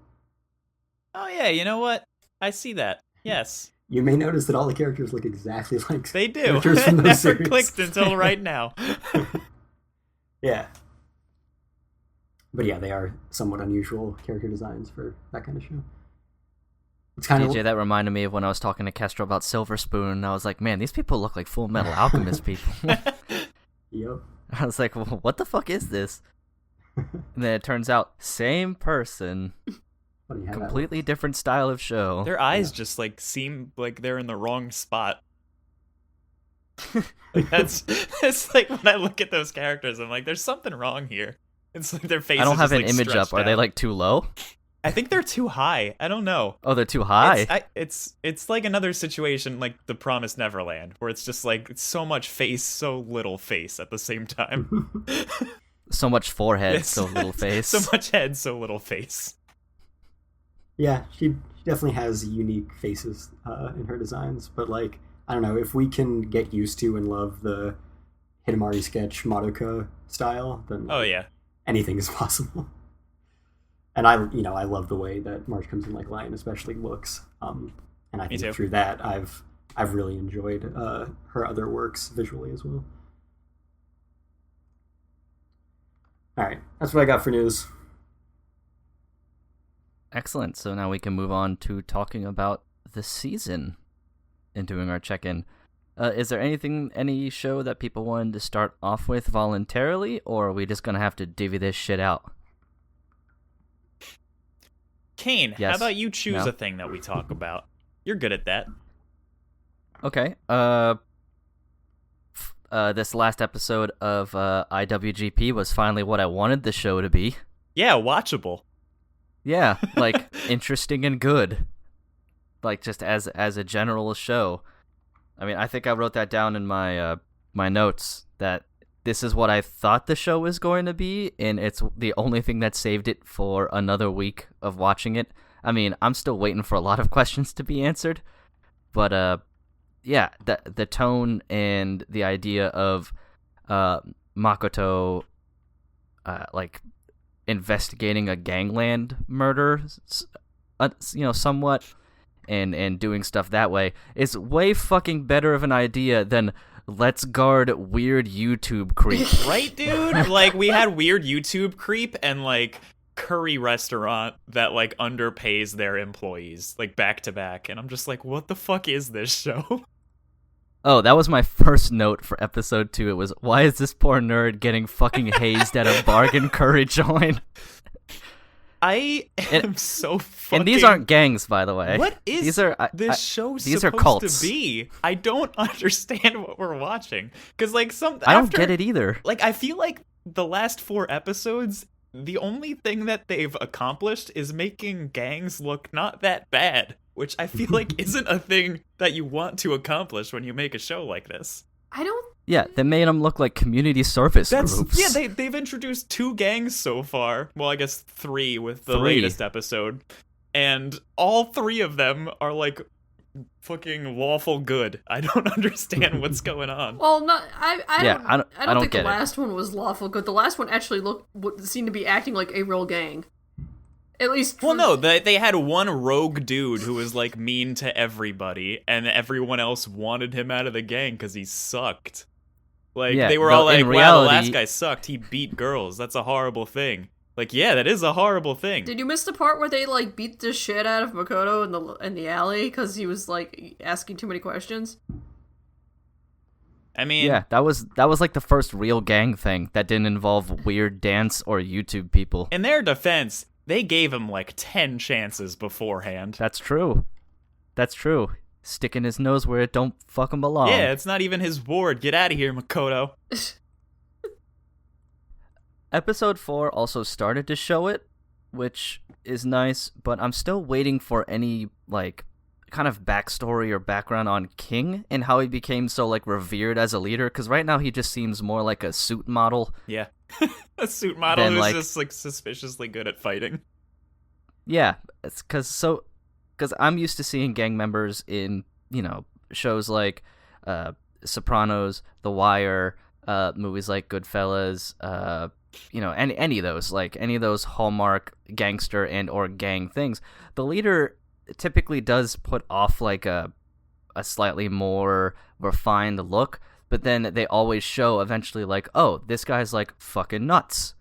Oh yeah, you know what? I see that. Yes. You may notice that all the characters look exactly like they do. Characters from It those never series. clicked until right now. Yeah. But yeah, they are somewhat unusual character designs for that kind of show. It's kind DJ, that reminded me of when I was talking to Castro about Silver Spoon, and I was like, man, these people look like Full Metal Alchemist people. Yep. I was like, well, what the fuck is this? And then it turns out, same person, completely different style of show. Their eyes just seem like they're in the wrong spot. It's like when I look at those characters, I'm like, there's something wrong here. It's like their faces. I don't have just, an image up. Are they too low? I think they're too high. I don't know. Oh, they're too high. It's like another situation like The Promised Neverland, where it's just like it's so much face, so little face at the same time. So much forehead, so little face. So much head, so little face. Yeah, she definitely has unique faces in her designs, but like, I don't know, if we can get used to and love the Hidamari sketch Madoka style, then oh yeah, anything is possible. And I love the way that March Comes in Like Lion especially looks. And I think through that I've really enjoyed her other works visually as well. All right, that's what I got for news. Excellent. So now we can move on to talking about the season and doing our check-in. Is there any show that people wanted to start off with voluntarily, or are we just going to have to divvy this shit out? Kane, yes. How about you choose a thing that we talk about? You're good at that. Okay. This last episode of IWGP was finally what I wanted the show to be. Yeah, watchable. Yeah, like interesting and good. Like just as a general show. I mean, I think I wrote that down in my my notes that this is what I thought the show was going to be, and it's the only thing that saved it for another week of watching it. I mean, I'm still waiting for a lot of questions to be answered, but yeah, the tone and the idea of Makoto like investigating a gangland murder, somewhat, and doing stuff that way is way fucking better of an idea than let's guard weird YouTube creep. Right, dude? Like, we had weird YouTube creep and, like, curry restaurant that, like, underpays their employees, like, back to back. And I'm just like, what the fuck is this show? Oh, that was my first note for episode 2. It was, why is this poor nerd getting fucking hazed at a bargain curry joint? I am so fucking... And these aren't gangs, by the way. What is this show these supposed are cults. to be? I don't understand what we're watching. Because, like, I don't get it either. Like, I feel like the last 4 episodes, the only thing that they've accomplished is making gangs look not that bad. Which I feel like isn't a thing that you want to accomplish when you make a show like this. I don't... Yeah, they made them look like community service groups. Yeah, they've introduced 2 gangs so far. Well, I guess 3 with the latest episode. And all 3 of them are, like, fucking lawful good. I don't understand what's going on. Well, I don't think the last one one was lawful good. The last one actually seemed to be acting like a real gang. At least... Well, no, they had one rogue dude who was, like, mean to everybody, and everyone else wanted him out of the gang because he sucked. Like, they were all like, wow, the last guy sucked, he beat girls, that's a horrible thing. Like, yeah, that is a horrible thing. Did you miss the part where they, like, beat the shit out of Makoto in the alley because he was, like, asking too many questions? I mean... Yeah, that was like the first real gang thing that didn't involve weird dance or YouTube people. In their defense... They gave him, like, 10 chances beforehand. That's true. Sticking his nose where it don't fucking belong. Yeah, it's not even his ward. Get out of here, Makoto. Episode 4 also started to show it, which is nice, but I'm still waiting for any, like, kind of backstory or background on King and how he became so, like, revered as a leader, because right now he just seems more like a suit model. Yeah. A suit model who's just, like, suspiciously good at fighting. Yeah, it's because I'm used to seeing gang members in, shows like Sopranos, The Wire, movies like Goodfellas, any of those, like, any of those Hallmark gangster and or gang things. The leader typically does put off, like, a slightly more refined look, but then they always show eventually, like, oh, this guy's, like, fucking nuts.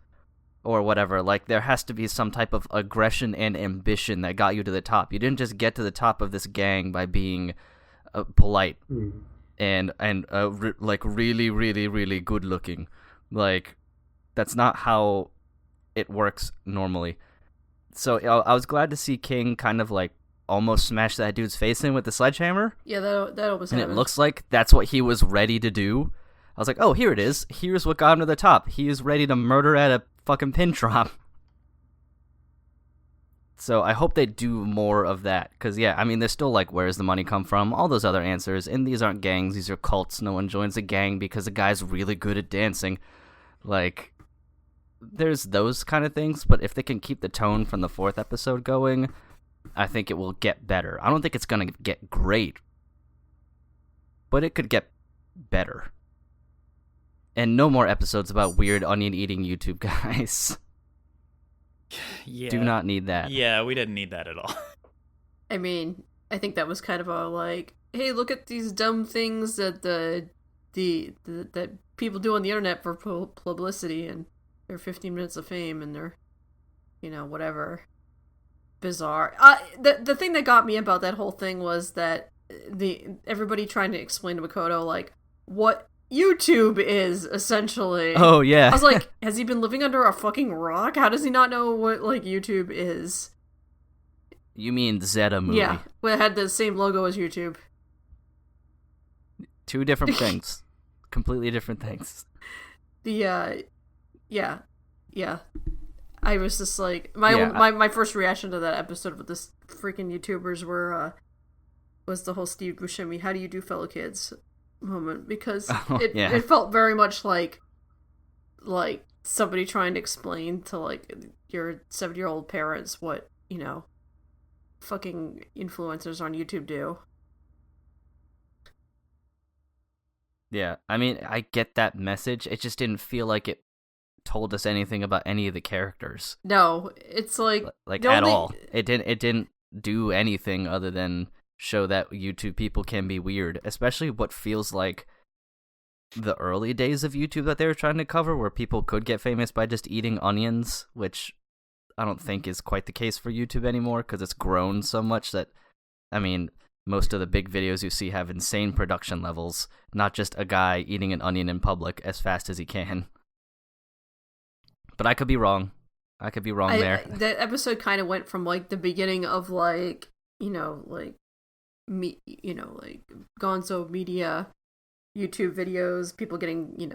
Or whatever. Like, there has to be some type of aggression and ambition that got you to the top. You didn't just get to the top of this gang by being polite and like, really, really, really good looking. Like, that's not how it works normally. So I was glad to see King kind of, like, almost smash that dude's face in with the sledgehammer. Yeah, that almost happened. And it looks like that's what he was ready to do. I was like, oh, here it is. Here's what got him to the top. He is ready to murder at a fucking pin drop. So I hope they do more of that. Because, yeah, I mean, they're still like, where's the money come from? All those other answers. And these aren't gangs. These are cults. No one joins a gang because the guy's really good at dancing. Like, there's those kind of things. But if they can keep the tone from the 4th episode going, I think it will get better. I don't think it's going to get great, but it could get better. And no more episodes about weird onion-eating YouTube guys. Yeah. Do not need that. Yeah, we didn't need that at all. I mean, I think that was kind of a, like, hey, look at these dumb things that that people do on the internet for publicity, and their 15 minutes of fame, and their, whatever. Bizarre. The thing that got me about that whole thing was that everybody trying to explain to Makoto, like, what YouTube is, essentially. Oh, yeah. I was like, has he been living under a fucking rock? How does he not know what, like, YouTube is? You mean Zeta movie. Yeah, well, it had the same logo as YouTube. 2 different things. Completely different things. Yeah. I was just like, my first reaction to that episode with this freaking YouTubers was the whole Steve Buscemi, how do you do, fellow kids moment, because it felt very much like somebody trying to explain to, like, your 7-year-old parents what, fucking influencers on YouTube do. Yeah, I mean, I get that message. It just didn't feel like it told us anything about any of the characters. No, it's like at all. It didn't do anything other than show that YouTube people can be weird, especially what feels like the early days of YouTube that they were trying to cover, where people could get famous by just eating onions, which I don't think is quite the case for YouTube anymore because it's grown so much that, I mean, most of the big videos you see have insane production levels, not just a guy eating an onion in public as fast as he can. But I could be wrong. There. That episode kind of went from like the beginning of like, like Gonzo Media YouTube videos, people getting,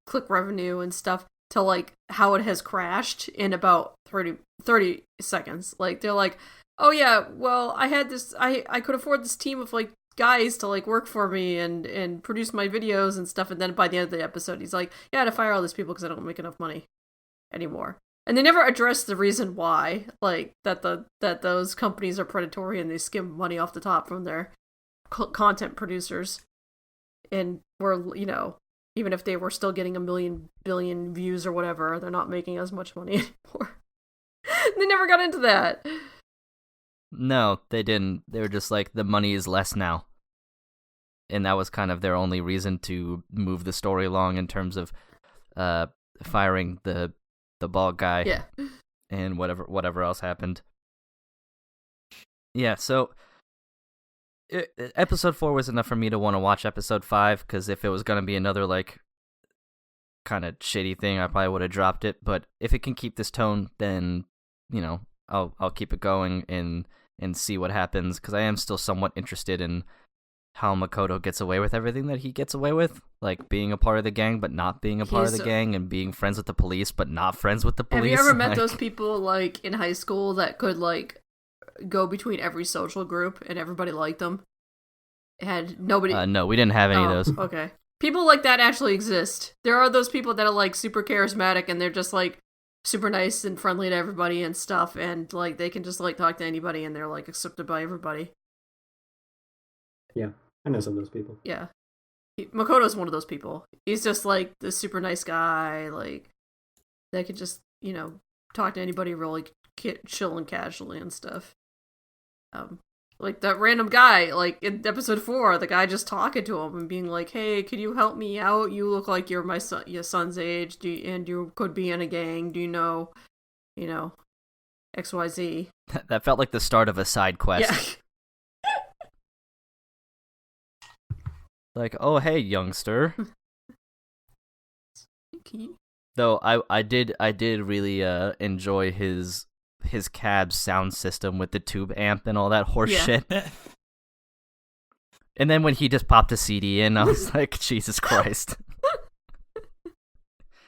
click revenue and stuff, to like how it has crashed in about 30 seconds. Like they're like, oh yeah, well I had this, I could afford this team of like guys to like work for me and produce my videos and stuff, and then by the end of the episode he's like, yeah, I had to fire all these people because I don't make enough money anymore. And they never address the reason why, like that those companies are predatory and they skim money off the top from their content producers, and we're, even if they were still getting 1 billion views or whatever, they're not making as much money anymore. They never got into that. No, they didn't. They were just like, the money is less now. And that was kind of their only reason to move the story along in terms of firing the bald guy. Yeah. And whatever else happened. Yeah, so episode 4 was enough for me to want to watch episode 5, because if it was going to be another like kind of shitty thing, I probably would have dropped it. But if it can keep this tone, then I'll keep it going and see what happens, because I am still somewhat interested in how Makoto gets away with everything that he gets away with, like being a part of the gang but not being a part of the gang, and being friends with the police but not friends with the police. Have you ever met those people like in high school that could like go between every social group and everybody liked them? Had nobody? No, we didn't have any of those. Okay. People like that actually exist. There are those people that are like super charismatic and they're just like super nice and friendly to everybody and stuff, and like they can just like talk to anybody and they're like accepted by everybody. Yeah, I know some of those people. Yeah. Makoto's one of those people. He's just like this super nice guy, like that could just, talk to anybody really chill and casually and stuff. Like that random guy, like in episode 4, the guy just talking to him and being like, "Hey, could you help me out? You look like you're your son's age, and you could be in a gang. Do you know, XYZ?" That felt like the start of a side quest. Yeah. Like, oh hey, youngster. Though I did really enjoy his cab's sound system with the tube amp and all that horse shit. And then when he just popped a CD in, I was like, Jesus Christ.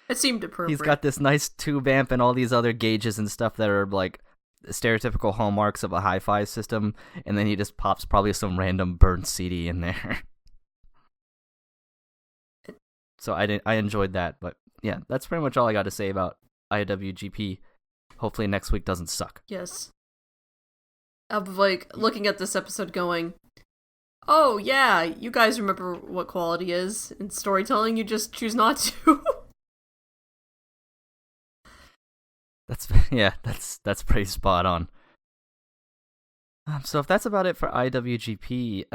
It seemed appropriate. He's got this nice tube amp and all these other gauges and stuff that are like stereotypical hallmarks of a hi-fi system, and then he just pops probably some random burnt CD in there. So I enjoyed that, but yeah, that's pretty much all I got to say about IWGP. Hopefully next week doesn't suck. Yes. I'm like looking at this episode going, oh yeah, you guys remember what quality is in storytelling, you just choose not to. That's pretty spot on. So if that's about it for IWGP,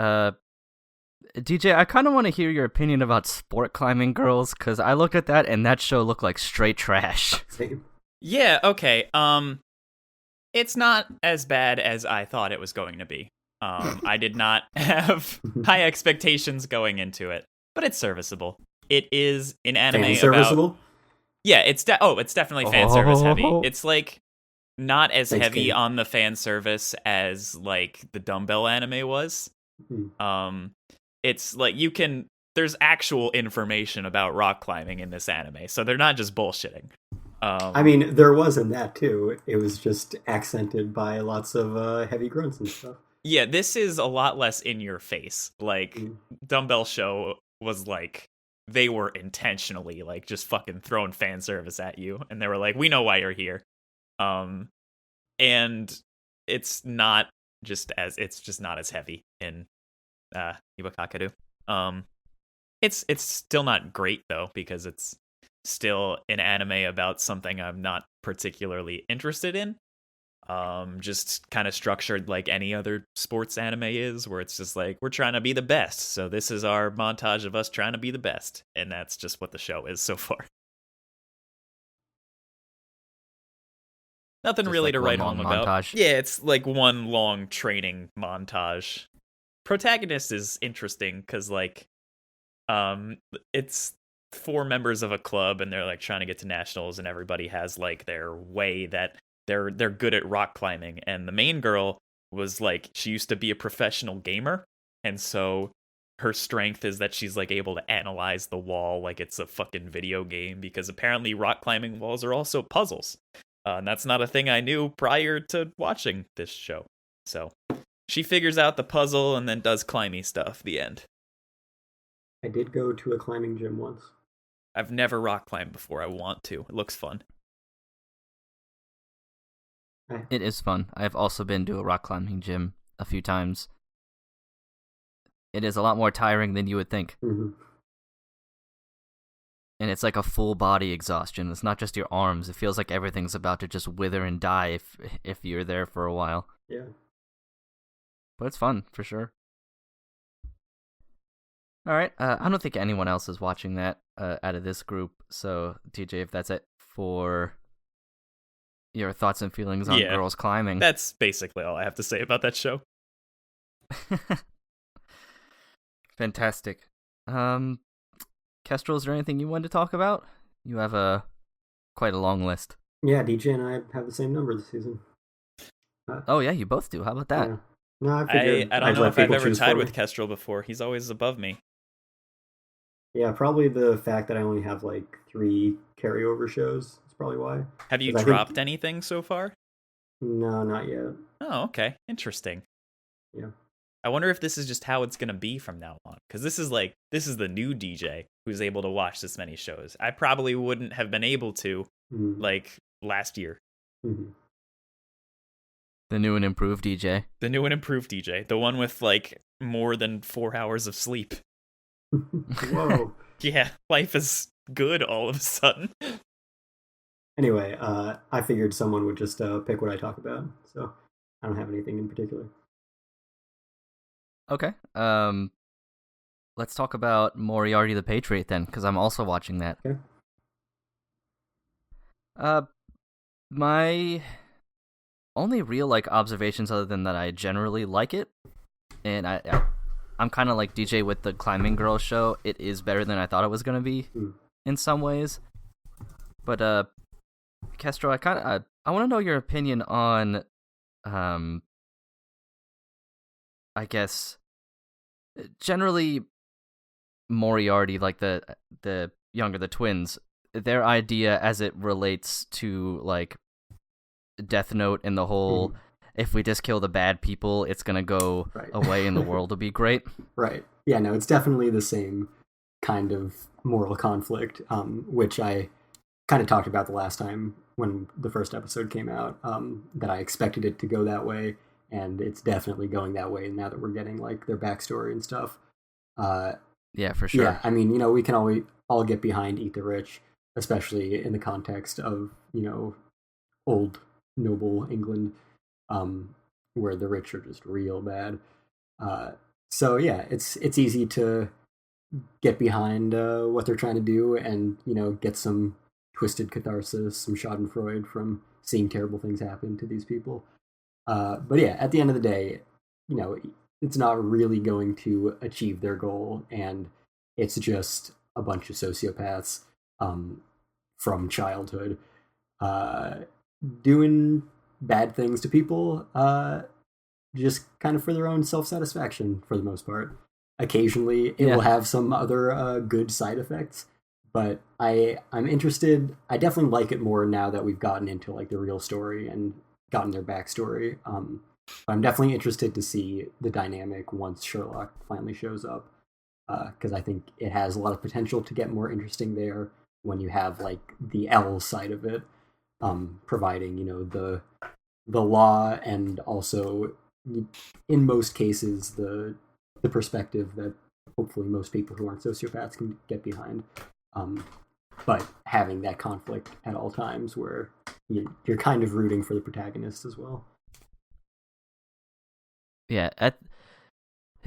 DJ, I kind of want to hear your opinion about Sport Climbing Girls, because I looked at that and that show looked like straight trash. Same. Yeah, okay. It's not as bad as I thought it was going to be. I did not have high expectations going into it, but it's serviceable. It is an anime Fan serviceable? Yeah, it's definitely fan service heavy. It's like not as heavy Kate. on the fan service as like the Dumbbell anime was. It's like there's actual information about rock climbing in this anime, so they're not just bullshitting. I mean, there was in that too. It was just accented by lots of heavy grunts and stuff. Yeah, this is a lot less in your face. Like Dumbbell Show was like they were intentionally like just fucking throwing fan service at you, and they were like, "We know why you're here," and it's just not as heavy in Ibukakaru. It's still not great though, because it's still an anime about something I'm not particularly interested in. Just kind of structured like any other sports anime is, where it's just like, we're trying to be the best, so this is our montage of us trying to be the best, and that's just what the show is so far. Nothing Just really like to one write long home about. montage. Yeah, it's like one long training montage. Protagonist is interesting because like it's 4 members of a club, and they're like trying to get to nationals, and everybody has like their way that they're good at rock climbing. And the main girl was like, she used to be a professional gamer, and so her strength is that she's like able to analyze the wall like it's a fucking video game, because apparently rock climbing walls are also puzzles. And that's not a thing I knew prior to watching this show. So she figures out the puzzle and then does climby stuff. The end. I did go to a climbing gym once. I've never rock climbed before. I want to. It looks fun. It is fun. I've also been to a rock climbing gym a few times. It is a lot more tiring than you would think. Mm-hmm. And it's like a full body exhaustion. It's not just your arms. It feels like everything's about to just wither and die if you're there for a while. Yeah. But it's fun, for sure. Alright, I don't think anyone else is watching that out of this group. So, DJ, if that's it for your thoughts and feelings on girls climbing. That's basically all I have to say about that show. Fantastic. Kestrel, is there anything you wanted to talk about? You have quite a long list. Yeah, DJ and I have the same number this season. Oh yeah, you both do. How about that? Yeah. No, I figured I don't know if I've ever tied with Kestrel before. He's always above me. Yeah, probably the fact that I only have like 3 carryover shows is probably why. Have you dropped anything so far? No, not yet. Oh, okay. Interesting. Yeah. I wonder if this is just how it's going to be from now on. Because this is the new DJ who's able to watch this many shows. I probably wouldn't have been able to, like, last year. Mm-hmm. The new and improved DJ. The new and improved DJ. The one with, like, more than 4 hours of sleep. Whoa. Yeah, life is good all of a sudden. Anyway, I figured someone would just pick what I talk about. So I don't have anything in particular. Okay. Let's talk about Moriarty the Patriot then, because I'm also watching that. Okay. My only real like observations, other than that I generally like it, and I'm kind of like DJ with the Climbing Girl show. It is better than I thought it was gonna be in some ways. But Kestrel, I want to know your opinion on I guess generally Moriarty, like the younger, the twins, their idea as it relates to like Death Note and the whole if we just kill the bad people, it's gonna go away and the world will be great. Right. Yeah, no, it's definitely the same kind of moral conflict, which I kind of talked about the last time when the first episode came out, that I expected it to go that way, and it's definitely going that way now that we're getting like their backstory and stuff. Yeah, for sure. Yeah, I mean, we can all get behind Eat the Rich, especially in the context of, old noble England, where the rich are just real bad. So yeah, it's easy to get behind what they're trying to do, and get some twisted catharsis, some Schadenfreude from seeing terrible things happen to these people. But yeah, at the end of the day, it's not really going to achieve their goal, and it's just a bunch of sociopaths from childhood doing bad things to people, just kind of for their own self-satisfaction for the most part. Occasionally it will have some other good side effects, but I'm interested. I definitely like it more now that we've gotten into like the real story and gotten their backstory. I'm definitely interested to see the dynamic once Sherlock finally shows up, because I think it has a lot of potential to get more interesting there when you have like the L side of it, providing the law, and also in most cases the perspective that hopefully most people who aren't sociopaths can get behind. But having that conflict at all times where you're kind of rooting for the protagonist as well. Yeah,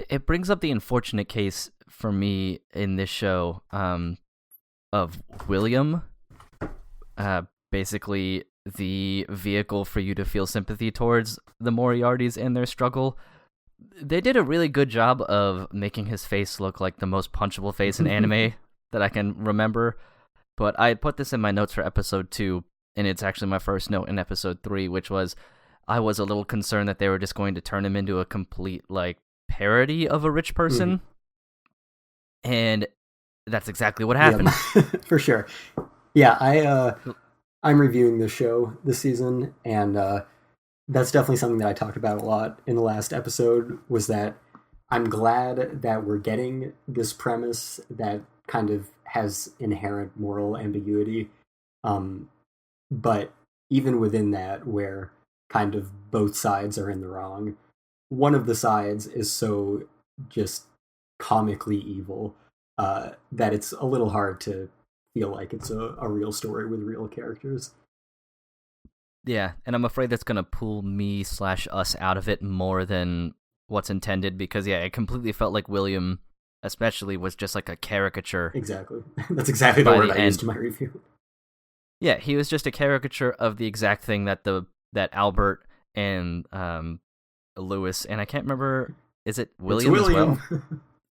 it brings up the unfortunate case for me in this show of William, basically the vehicle for you to feel sympathy towards the Moriartys and their struggle. They did a really good job of making his face look like the most punchable face in anime that I can remember. But I put this in my notes for episode 2, and it's actually my first note in episode 3, which was I was a little concerned that they were just going to turn him into a complete, like, parody of a rich person. And that's exactly what happened. Yep. For sure. Yeah, I'm reviewing the show this season, and that's definitely something that I talked about a lot in the last episode, was that I'm glad that we're getting this premise that kind of has inherent moral ambiguity. But even within that, where kind of both sides are in the wrong, one of the sides is so just comically evil that it's a little hard to feel like it's a real story with real characters. Yeah, and I'm afraid that's going to pull me/us out of it more than what's intended, because, yeah, it completely felt like William, especially, was just like a caricature. Exactly. That's exactly the word I used in my review. Yeah, he was just a caricature of the exact thing that Albert and Lewis, and I can't remember, is it William, as well?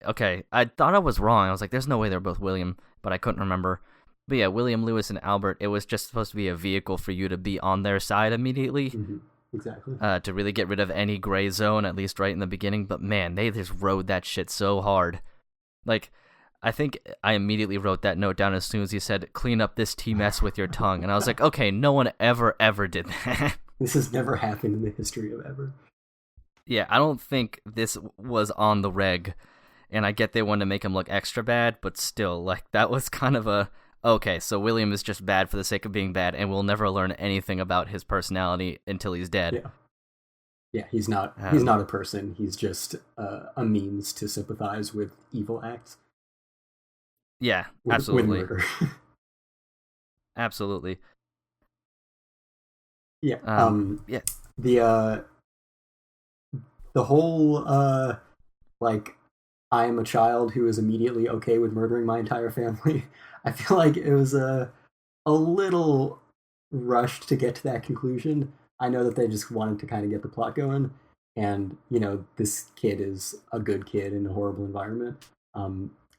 Okay, I thought I was wrong. I was like, there's no way they're both William, but I couldn't remember. But yeah, William, Lewis, and Albert, it was just supposed to be a vehicle for you to be on their side immediately. Mm-hmm. Exactly. To really get rid of any gray zone, at least right in the beginning. But man, they just rode that shit so hard. Like, I think I immediately wrote that note down as soon as he said, clean up this tea mess with your tongue. And I was like, okay, no one ever did that. This has never happened in the history of ever. Yeah, I don't think this was on the reg. And I get they wanted to make him look extra bad, but still, like, that was kind of a, okay, so William is just bad for the sake of being bad, and we'll never learn anything about his personality until he's dead. Yeah, he's not a person. He's just a means to sympathize with evil acts. Yeah, absolutely. With murder. Absolutely. Yeah. Yeah. The whole like, I am a child who is immediately okay with murdering my entire family. I feel like it was a little rushed to get to that conclusion. I know that they just wanted to kind of get the plot going, and this kid is a good kid in a horrible environment.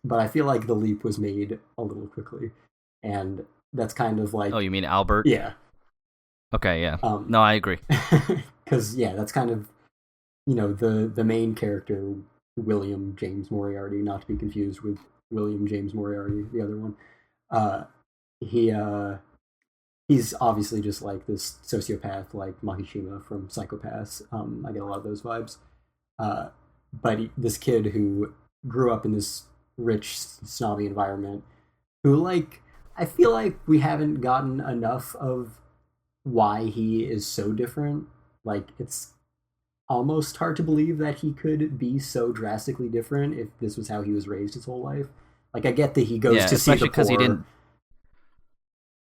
But I feel like the leap was made a little quickly, and that's kind of like, oh, you mean Albert? Yeah. Okay, yeah. No, I agree. Because that's kind of the main character, William James Moriarty, not to be confused with William James Moriarty, the other one. He's obviously just like this sociopath, like Makishima from Psychopaths. I get a lot of those vibes. But this kid who grew up in this rich, snobby environment, who, like, I feel like we haven't gotten enough of why he is so different. Like, it's almost hard to believe that he could be so drastically different if this was how he was raised his whole life. Like, I get that he goes to see the poor.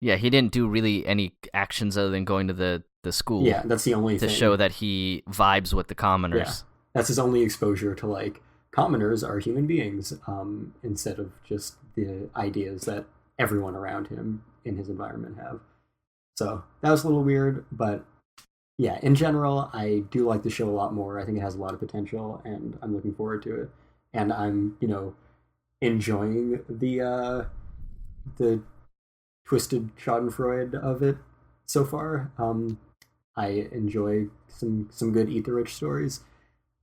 He didn't do really any actions other than going to the school. Yeah, that's the only thing. To show that he vibes with the commoners. Yeah, that's his only exposure to, like, commoners are human beings, instead of just the ideas that everyone around him in his environment have. So that was a little weird, but yeah, in general, I do like the show a lot more. I think it has a lot of potential, and I'm looking forward to it. And I'm, enjoying the twisted Schadenfreude of it so far. I enjoy some good Etherich stories,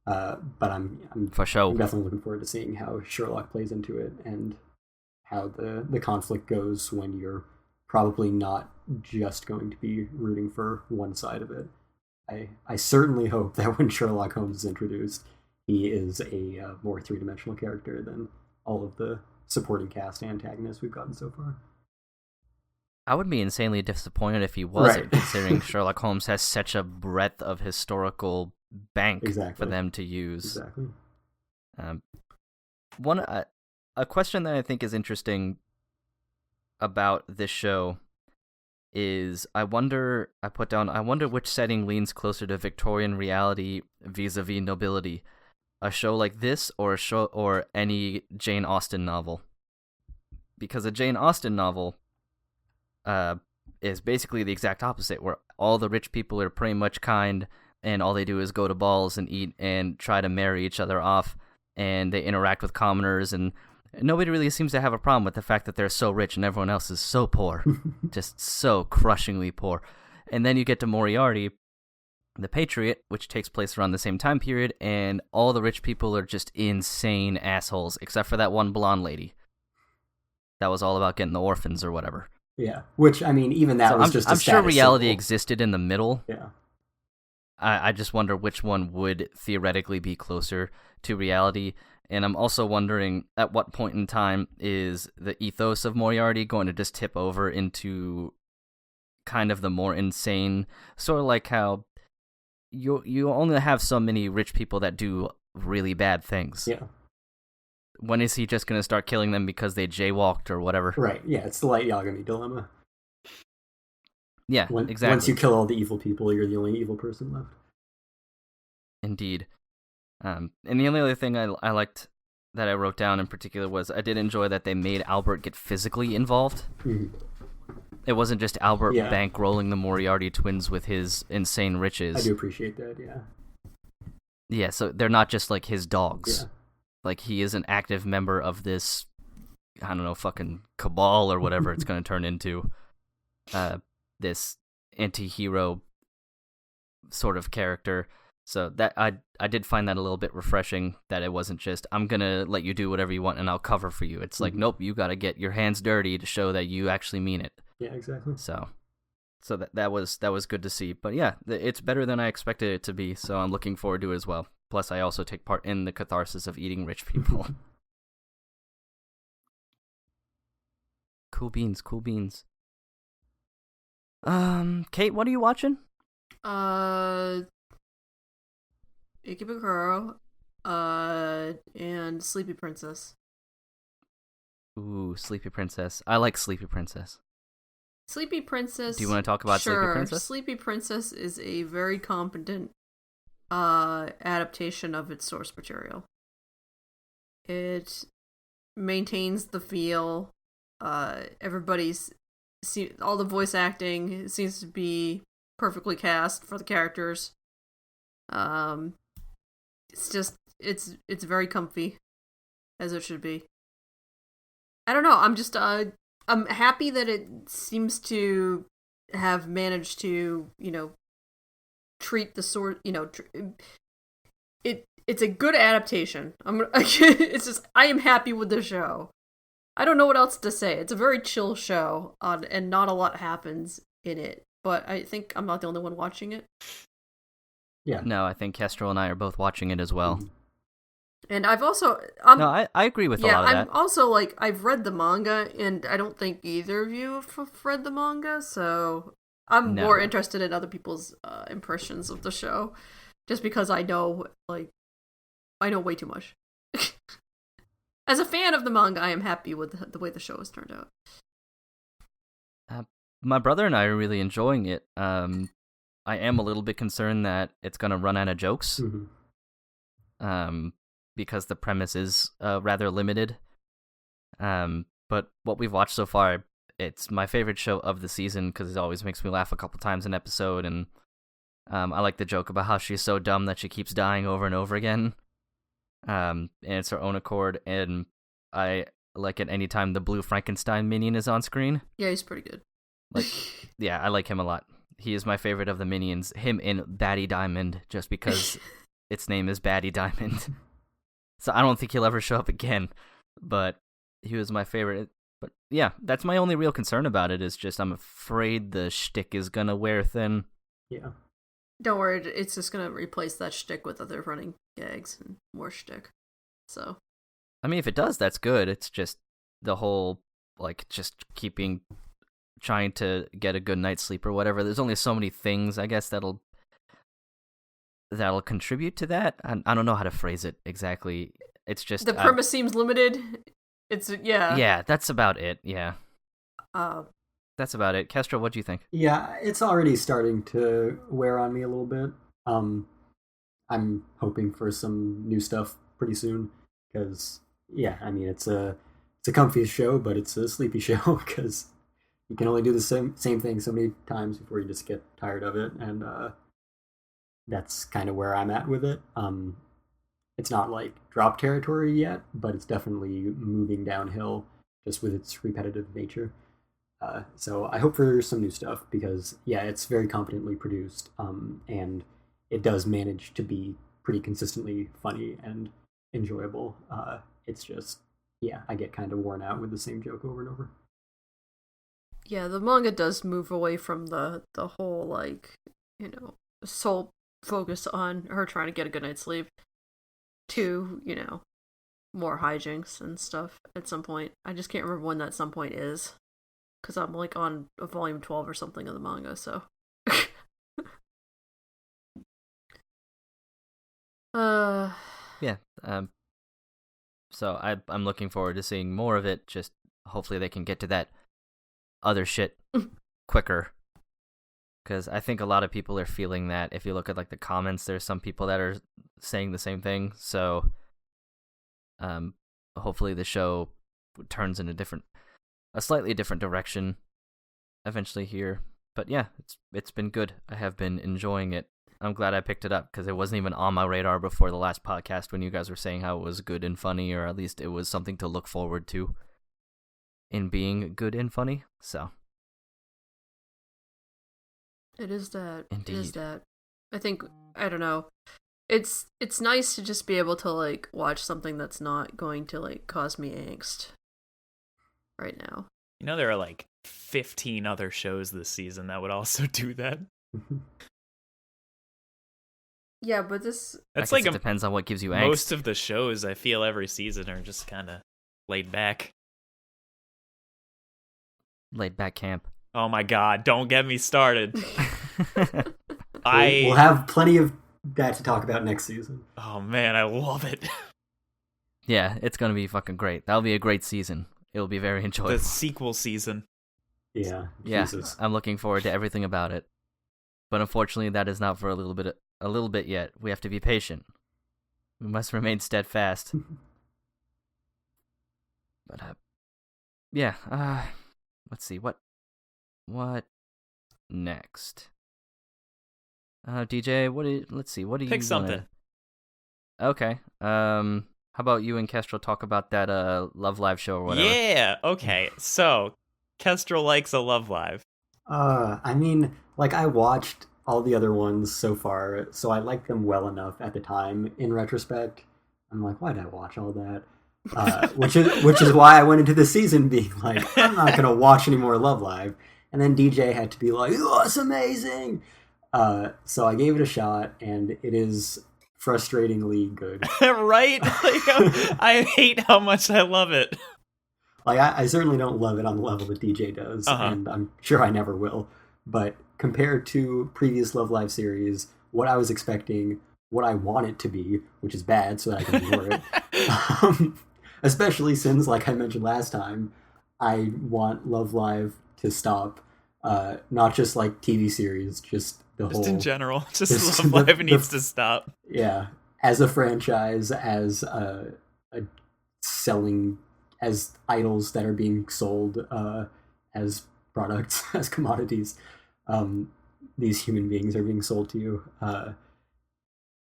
but I'm for sure. I'm definitely looking forward to seeing how Sherlock plays into it and how the conflict goes when you're probably not just going to be rooting for one side of it. I certainly hope that when Sherlock Holmes is introduced, he is a more three-dimensional character than all of the supporting cast antagonists we've gotten so far. I would be insanely disappointed if he wasn't, right. Considering Sherlock Holmes has such a breadth of historical bank exactly. for them to use. Exactly. one a question that I think is interesting about this show is I wonder which setting leans closer to Victorian reality vis-a-vis nobility. A show like this or any Jane Austen novel. Because a Jane Austen novel is basically the exact opposite, where all the rich people are pretty much kind and all they do is go to balls and eat and try to marry each other off, and they interact with commoners, and nobody really seems to have a problem with the fact that they're so rich and everyone else is so poor. Just so crushingly poor. And then you get to Moriarty, the Patriot, which takes place around the same time period, and all the rich people are just insane assholes, except for that one blonde lady. That was all about getting the orphans or whatever. Yeah, which, I mean, even that was just a I'm sure reality symbol. existed in the middle. Yeah. I just wonder which one would theoretically be closer to reality. And I'm also wondering at what point in time is the ethos of Moriarty going to just tip over into kind of the more insane, sort of like how you only have so many rich people that do really bad things. Yeah. When is he just going to start killing them because they jaywalked or whatever? Right, yeah, it's the Light Yagami dilemma. Yeah, exactly. Once you kill all the evil people, you're the only evil person left. Indeed. And the only other thing I liked that I wrote down in particular was I did enjoy that they made Albert get physically involved. Mm-hmm. It wasn't just Albert bankrolling the Moriarty twins with his insane riches. I do appreciate that, yeah. Yeah, so they're not just like his dogs. Yeah. Like, he is an active member of this, I don't know, fucking cabal or whatever it's going to turn into. This anti-hero sort of character. So that I did find that a little bit refreshing, that it wasn't just, I'm going to let you do whatever you want and I'll cover for you. It's like, nope, you got to get your hands dirty to show that you actually mean it. Yeah, exactly. So that was good to see. But yeah, it's better than I expected it to be, so I'm looking forward to it as well. Plus, I also take part in the catharsis of eating rich people. Cool beans. Kate, what are you watching? Ikebukuro, and Sleepy Princess. Ooh, Sleepy Princess. I like Sleepy Princess. Sleepy Princess. Do you want to talk about Sleepy Princess? Sleepy Princess is a very competent adaptation of its source material. It maintains the feel. All the voice acting seems to be perfectly cast for the characters. It's very comfy, as it should be. I don't know. I'm happy that it seems to have managed to, treat the sort, it's a good adaptation. It's just, I am happy with the show. I don't know what else to say. It's a very chill show, and not a lot happens in it. But I think I'm not the only one watching it. Yeah. No, I think Kestrel and I are both watching it as well. And I've also... I agree with a lot of that. I'm also, I've read the manga, and I don't think either of you have read the manga, so I'm more interested in other people's impressions of the show, just because I know way too much. As a fan of the manga, I am happy with the way the show has turned out. My brother and I are really enjoying it. I am a little bit concerned that it's going to run out of jokes. Mm-hmm. Because the premise is rather limited. But what we've watched so far, it's my favorite show of the season because it always makes me laugh a couple times an episode, and I like the joke about how she's so dumb that she keeps dying over and over again. And it's her own accord, and I like it anytime the Blue Frankenstein minion is on screen. Yeah, he's pretty good. Yeah, I like him a lot. He is my favorite of the minions. Him in Batty Diamond, just because its name is Batty Diamond. So I don't think he'll ever show up again, but he was my favorite. But yeah, that's my only real concern about it, is just I'm afraid the shtick is gonna wear thin. Yeah. Don't worry, it's just gonna replace that shtick with other running gags and more shtick. So. I mean, if it does, that's good. It's just the whole, just trying to get a good night's sleep or whatever. There's only so many things, I guess, that'll contribute to that. I don't know how to phrase it exactly. It's just the premise seems limited. It's Yeah, that's about it. Yeah. Uh, That's about it. Kestra, what do you think? Yeah, it's already starting to wear on me a little bit. I'm hoping for some new stuff pretty soon because yeah, I mean it's a comfy show, but it's a sleepy show because you can only do the same thing so many times before you just get tired of it, and that's kind of where I'm at with it. It's not like drop territory yet, but it's definitely moving downhill just with its repetitive nature. So I hope for some new stuff because yeah, it's very competently produced, and it does manage to be pretty consistently funny and enjoyable. It's just yeah, I get kind of worn out with the same joke over and over. yeah, the manga does move away from the whole like, sole focus on her trying to get a good night's sleep to, more hijinks and stuff at some point. I just can't remember when that some point is because I'm like on a volume 12 or something of the manga, so Yeah. So I'm looking forward to seeing more of it. Just hopefully they can get to that other shit quicker. Because I think a lot of people are feeling that. If you look at like the comments, there's some people that are saying the same thing. So, hopefully the show turns in a slightly different direction eventually here. But yeah, it's been good. I have been enjoying it. I'm glad I picked it up because it wasn't even on my radar before the last podcast when you guys were saying how it was good and funny, or at least it was something to look forward to in being good and funny. So it is that. Indeed. It is that. I think, I don't know. It's nice to just be able to like watch something that's not going to like cause me angst right now. There are like 15 other shows this season that would also do that. Yeah, but this... That's like it depends on what gives you angst. Most of the shows, I feel, every season are just kind of laid back. Laid back camp. Oh my god, don't get me started. We'll have plenty of that to talk about next season. Oh man, I love it. Yeah, it's going to be fucking great. That'll be a great season. It'll be very enjoyable. The sequel season. Yeah, yeah. Jesus. I'm looking forward to everything about it. But unfortunately, that is not for a little bit yet. We have to be patient. We must remain steadfast. But yeah. Let's see what next. DJ, let's see. What do you pick something? Okay. How about you and Kestrel talk about that Love Live show or whatever? Yeah. Okay. So Kestrel likes a Love Live. I mean, like I watched all the other ones so far, so I liked them well enough at the time. In retrospect, I'm like, why did I watch all that? Which is why I went into the season being like, I'm not gonna watch any more Love Live. And then DJ had to be like, oh, it's amazing. So I gave it a shot, and it is frustratingly good. Right? Like, I hate how much I love it. Like I certainly don't love it on the level that DJ does, and I'm sure I never will. But compared to previous Love Live series, what I was expecting, what I want it to be, which is bad, so that I can ignore it. Especially since, like I mentioned last time, I want Love Live to stop. Not just like TV series, just the whole... Just in general. Just Love Live needs to stop. Yeah. As a franchise, as a selling... as idols that are being sold as products, as commodities. These human beings are being sold to you.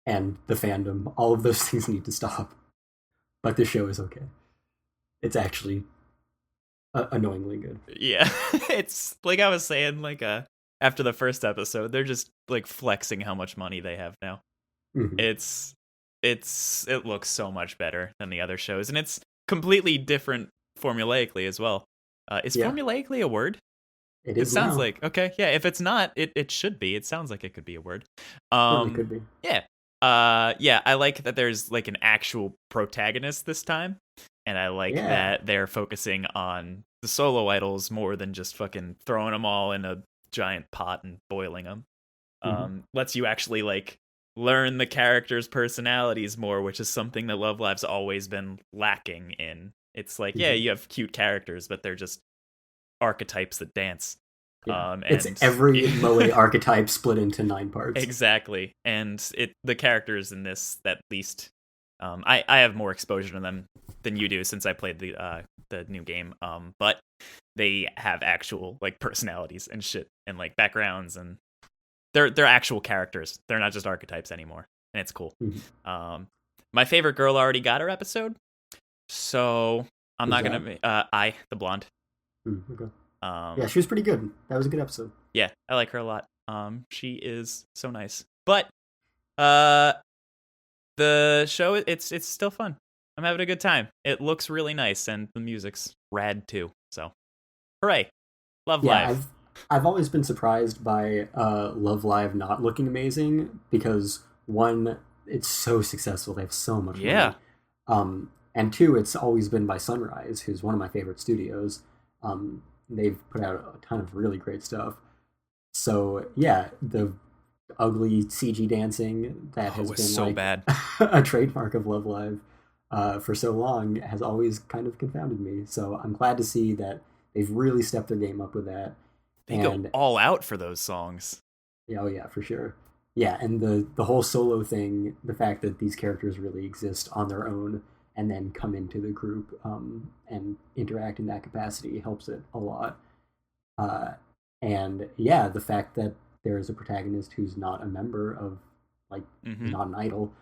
And the fandom, all of those things need to stop. But the show is okay. It's actually annoyingly good. Yeah. It's like I was saying, like after the first episode, they're just like flexing how much money they have now. Mm-hmm. It looks so much better than the other shows, and it's completely different formulaically as well. Is formulaically a word? It is. It sounds now. like, okay, yeah. If it's not, it should be. It sounds like it could be a word. It could be. Yeah. Yeah. I like that there's like an actual protagonist this time, and I like that they're focusing on the solo idols more than just fucking throwing them all in a giant pot and boiling them. Lets you actually like learn the characters' personalities more, which is something that Love Live's always been lacking in. It's like, yeah, you have cute characters, but they're just archetypes that dance. Yeah. It's every moe archetype split into 9 parts. Exactly. And the characters in this, at least, I have more exposure to them than you do since I played the new game. But they have actual like personalities and shit and like backgrounds, and they're actual characters. They're not just archetypes anymore, and it's cool. Mm-hmm. My favorite girl already got her episode, so I'm not gonna. The blonde. Okay. Yeah, she was pretty good. That was a good episode. Yeah, I like her a lot. She is so nice. But the show, it's still fun. I'm having a good time. It looks really nice, and the music's rad too. So, hooray! Love Live. I've always been surprised by Love Live not looking amazing because one, it's so successful. They have so much money. And two, it's always been by Sunrise, who's one of my favorite studios. They've put out a ton of really great stuff. So yeah, the ugly CG dancing that has been so like bad. a trademark of Love Live for so long has always kind of confounded me. So I'm glad to see that they've really stepped their game up with that. They go all out for those songs. Yeah, oh yeah, for sure. Yeah, and the whole solo thing, the fact that these characters really exist on their own and then come into the group and interact in that capacity helps it a lot. And yeah, the fact that there is a protagonist who's not a member of, like, not an idol,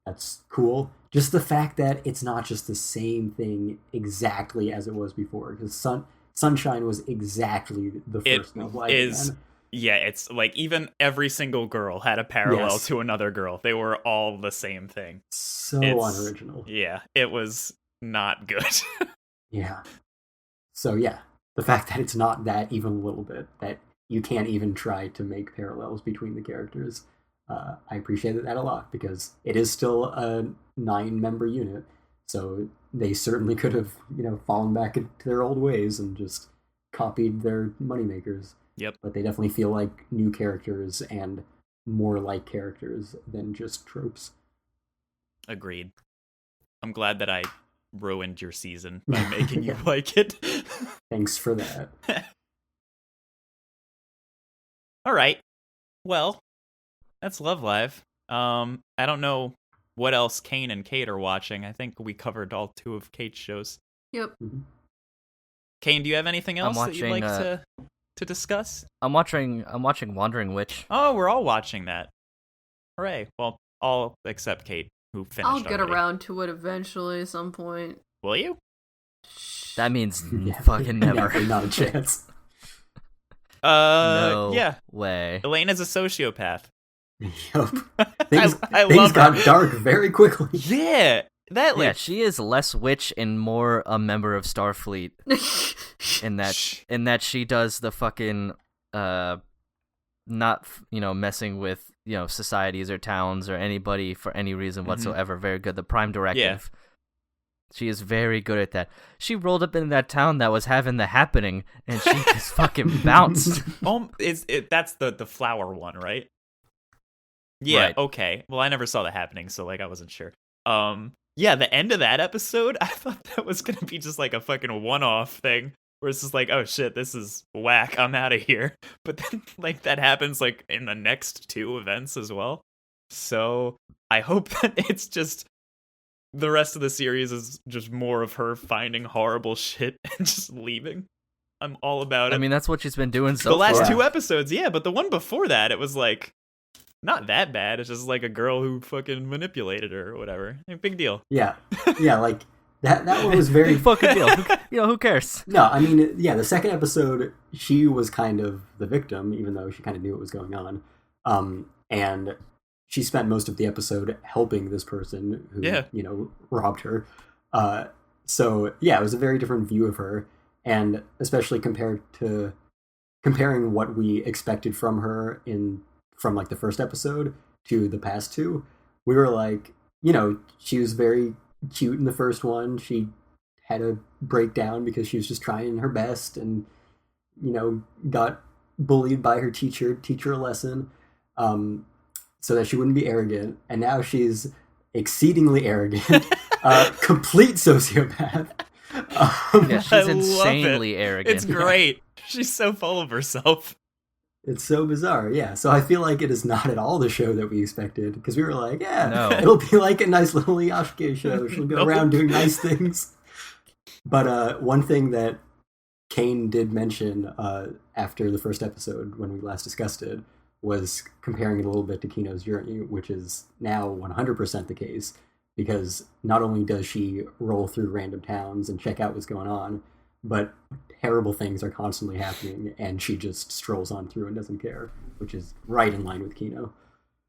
that's cool. Just the fact that it's not just the same thing exactly as it was before, because Sunshine was exactly the first Love Live again. Yeah, it's like even every single girl had a parallel to another girl. They were all the same thing. So unoriginal. Yeah, it was not good. Yeah. So yeah, the fact that it's not that even a little bit, that you can't even try to make parallels between the characters, I appreciated that a lot because it is still a 9-member unit. So they certainly could have, fallen back into their old ways and just copied their moneymakers. Yep. But they definitely feel like new characters and more like characters than just tropes. Agreed. I'm glad that I ruined your season by making you like it. Thanks for that. All right. Well, that's Love Live. I don't know what else Kane and Kate are watching. I think we covered all 2 of Kate's shows. Yep. Mm-hmm. Kane, do you have anything else that you'd like to discuss? I'm watching Wandering Witch. Oh, we're all watching that. Hooray. Well, all except Kate, who finished I'll get already. around to it eventually at some point. Will you? That means fucking never. Not a chance. No way. Elena's a sociopath. Yup. I Things love got her. dark very quickly. Yeah. Yeah, she is less witch and more a member of Starfleet in that she does the fucking not messing with societies or towns or anybody for any reason whatsoever. Very good. The Prime Directive. Yeah. She is very good at that. She rolled up in that town that was having the happening, and she just fucking bounced. That's the flower one, right? Yeah. Right. Okay. Well, I never saw the happening, so like I wasn't sure. Yeah, the end of that episode, I thought that was gonna be just like a fucking one-off thing, where it's just like, oh shit, this is whack, I'm out of here. But then like that happens like in the next 2 events as well. So I hope that it's just the rest of the series is just more of her finding horrible shit and just leaving. I'm all about it. I mean, that's what she's been doing so far. The last 2 episodes, yeah, but the one before that, it was like not that bad. It's just like a girl who fucking manipulated her or whatever. Like, big deal. Yeah, like that one was very fucking deal. Who cares? No, I mean, yeah, the second episode, she was kind of the victim, even though she kind of knew what was going on. And she spent most of the episode helping this person who, robbed her. So yeah, it was a very different view of her, and especially comparing what we expected from her from like the first episode to the past 2, we were like, she was very cute in the first one. She had a breakdown because she was just trying her best and, got bullied by her teacher a lesson. so that she wouldn't be arrogant, and now she's exceedingly arrogant, complete sociopath. Yeah, she's insanely arrogant. It's great. She's so full of herself. It's so bizarre, yeah. So I feel like it is not at all the show that we expected, because we were like, it'll be like a nice little Yasuke show. She'll go around doing nice things. But one thing that Kane did mention after the first episode, when we last discussed it, was comparing it a little bit to Kino's journey, which is now 100% the case, because not only does she roll through random towns and check out what's going on, but terrible things are constantly happening, and she just strolls on through and doesn't care, which is right in line with Kino.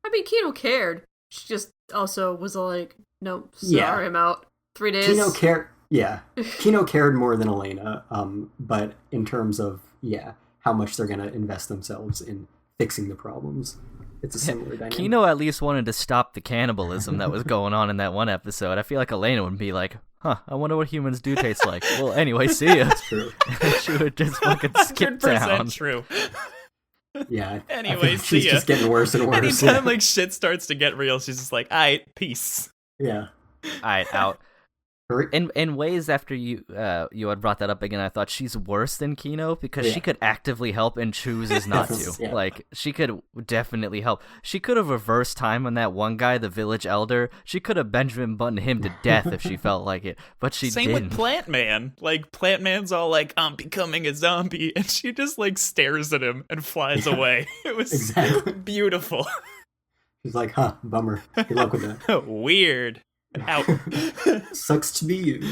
I mean, Kino cared. She just also was like, nope, sorry, I'm out. 3 days. Kino cared more than Elena, but in terms of, how much they're going to invest themselves in fixing the problems, it's a similar dynamic. Kino at least wanted to stop the cannibalism that was going on in that one episode. I feel like Elena would be like, I wonder what humans do taste like. Well, anyway, see ya. That's true. She would just fucking skip 100% town. True. Yeah. Anyway, she's just getting worse and worse. Anytime like shit starts to get real, she's just like, alright, peace. Yeah. Alright, out. In ways, after you had brought that up again, I thought she's worse than Kino, because she could actively help and chooses not to. Yeah. Like, she could definitely help. She could have reversed time on that one guy, the village elder. She could have Benjamin Buttoned him to death if she felt like it, but she Same didn't. with Plant Man. Like, Plant Man's all like, I'm becoming a zombie, and she just like stares at him and flies away. It was beautiful. She's like, bummer. Good luck with that. Weird. Out. Sucks to be you.